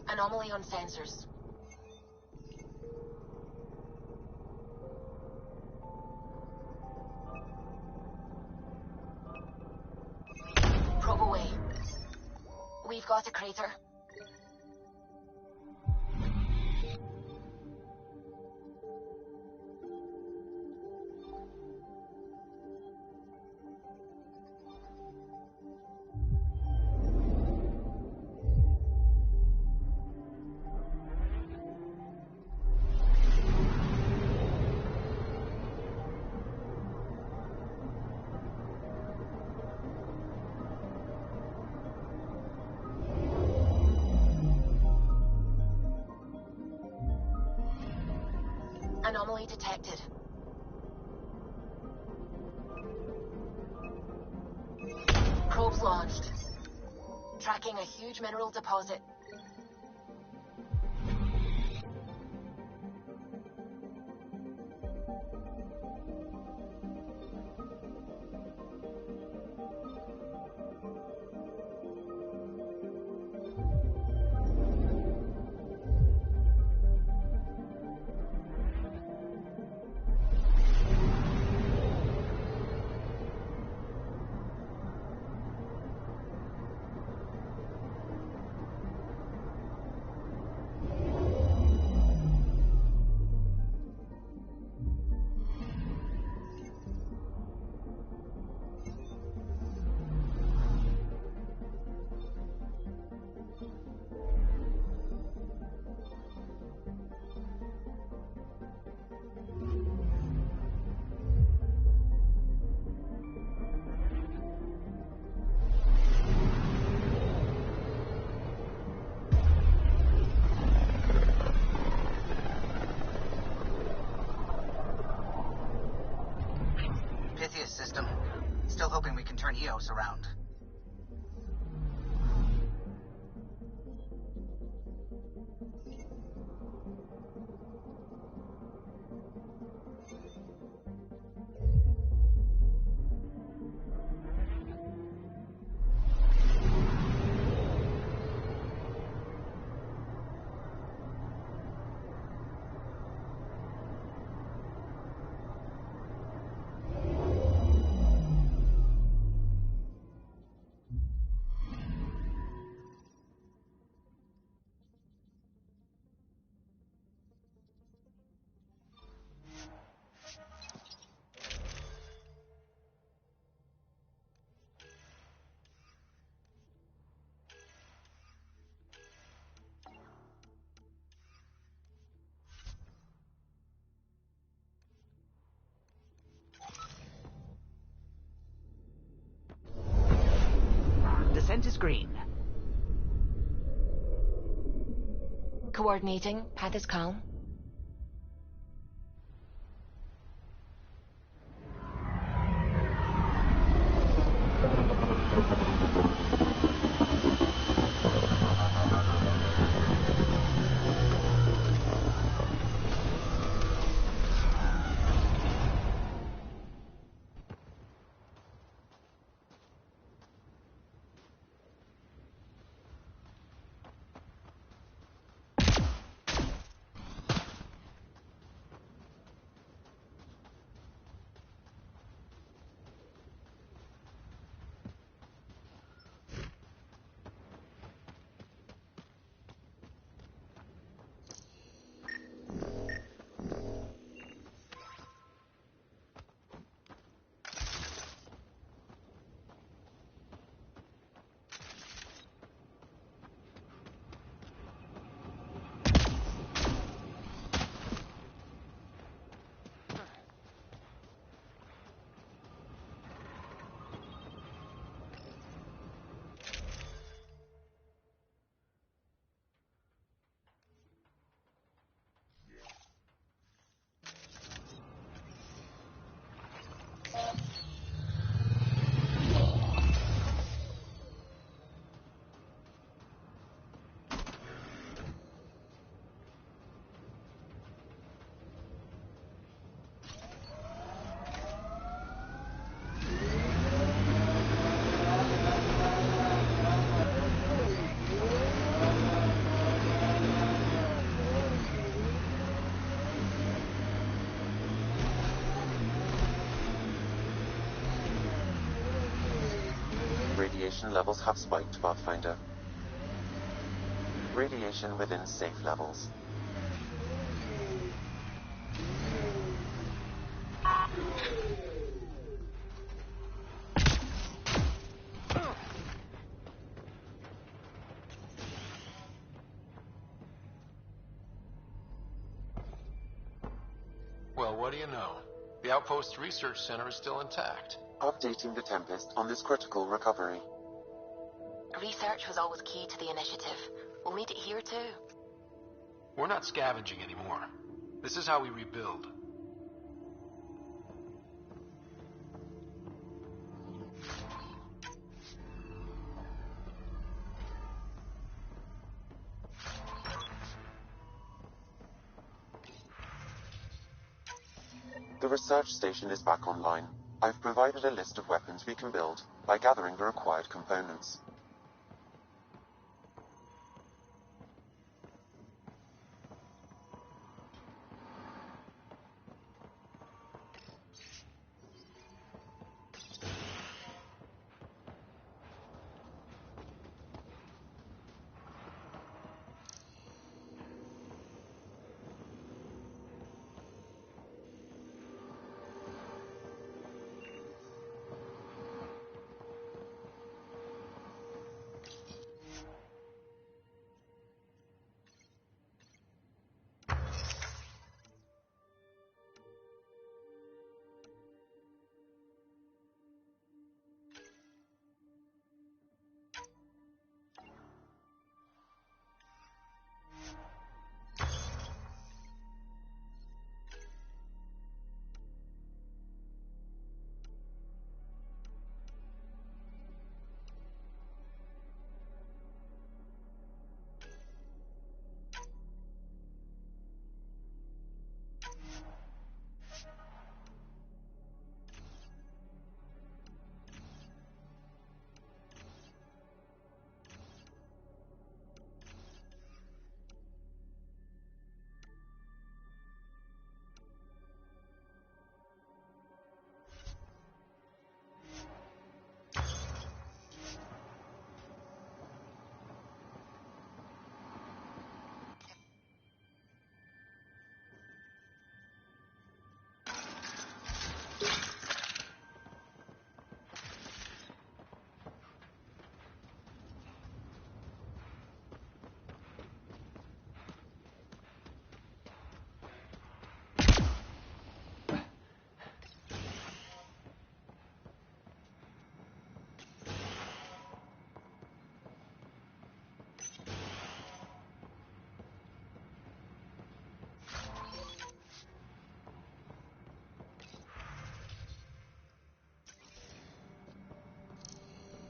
Anomaly on sensors. Probe away. We've got a crater. Anomaly detected. Probes launched. Tracking a huge mineral deposit. Pythias system. Still hoping we can turn Eos around. Descent is green. Coordinating. Path is calm. radiation levels have spiked, Pathfinder. Radiation within safe levels. Well, what do you know? The Outpost Research Center is still intact. Updating the Tempest on this critical recovery. Research was always key to the initiative. We'll need it here too. We're not scavenging anymore. This is how we rebuild. The research station is back online. I've provided a list of weapons we can build by gathering the required components.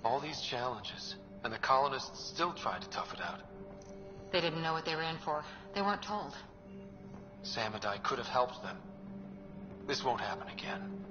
All these challenges, and the colonists still tried to tough it out. They didn't know what they were in for. They weren't told. Sam and I could have helped them. This won't happen again.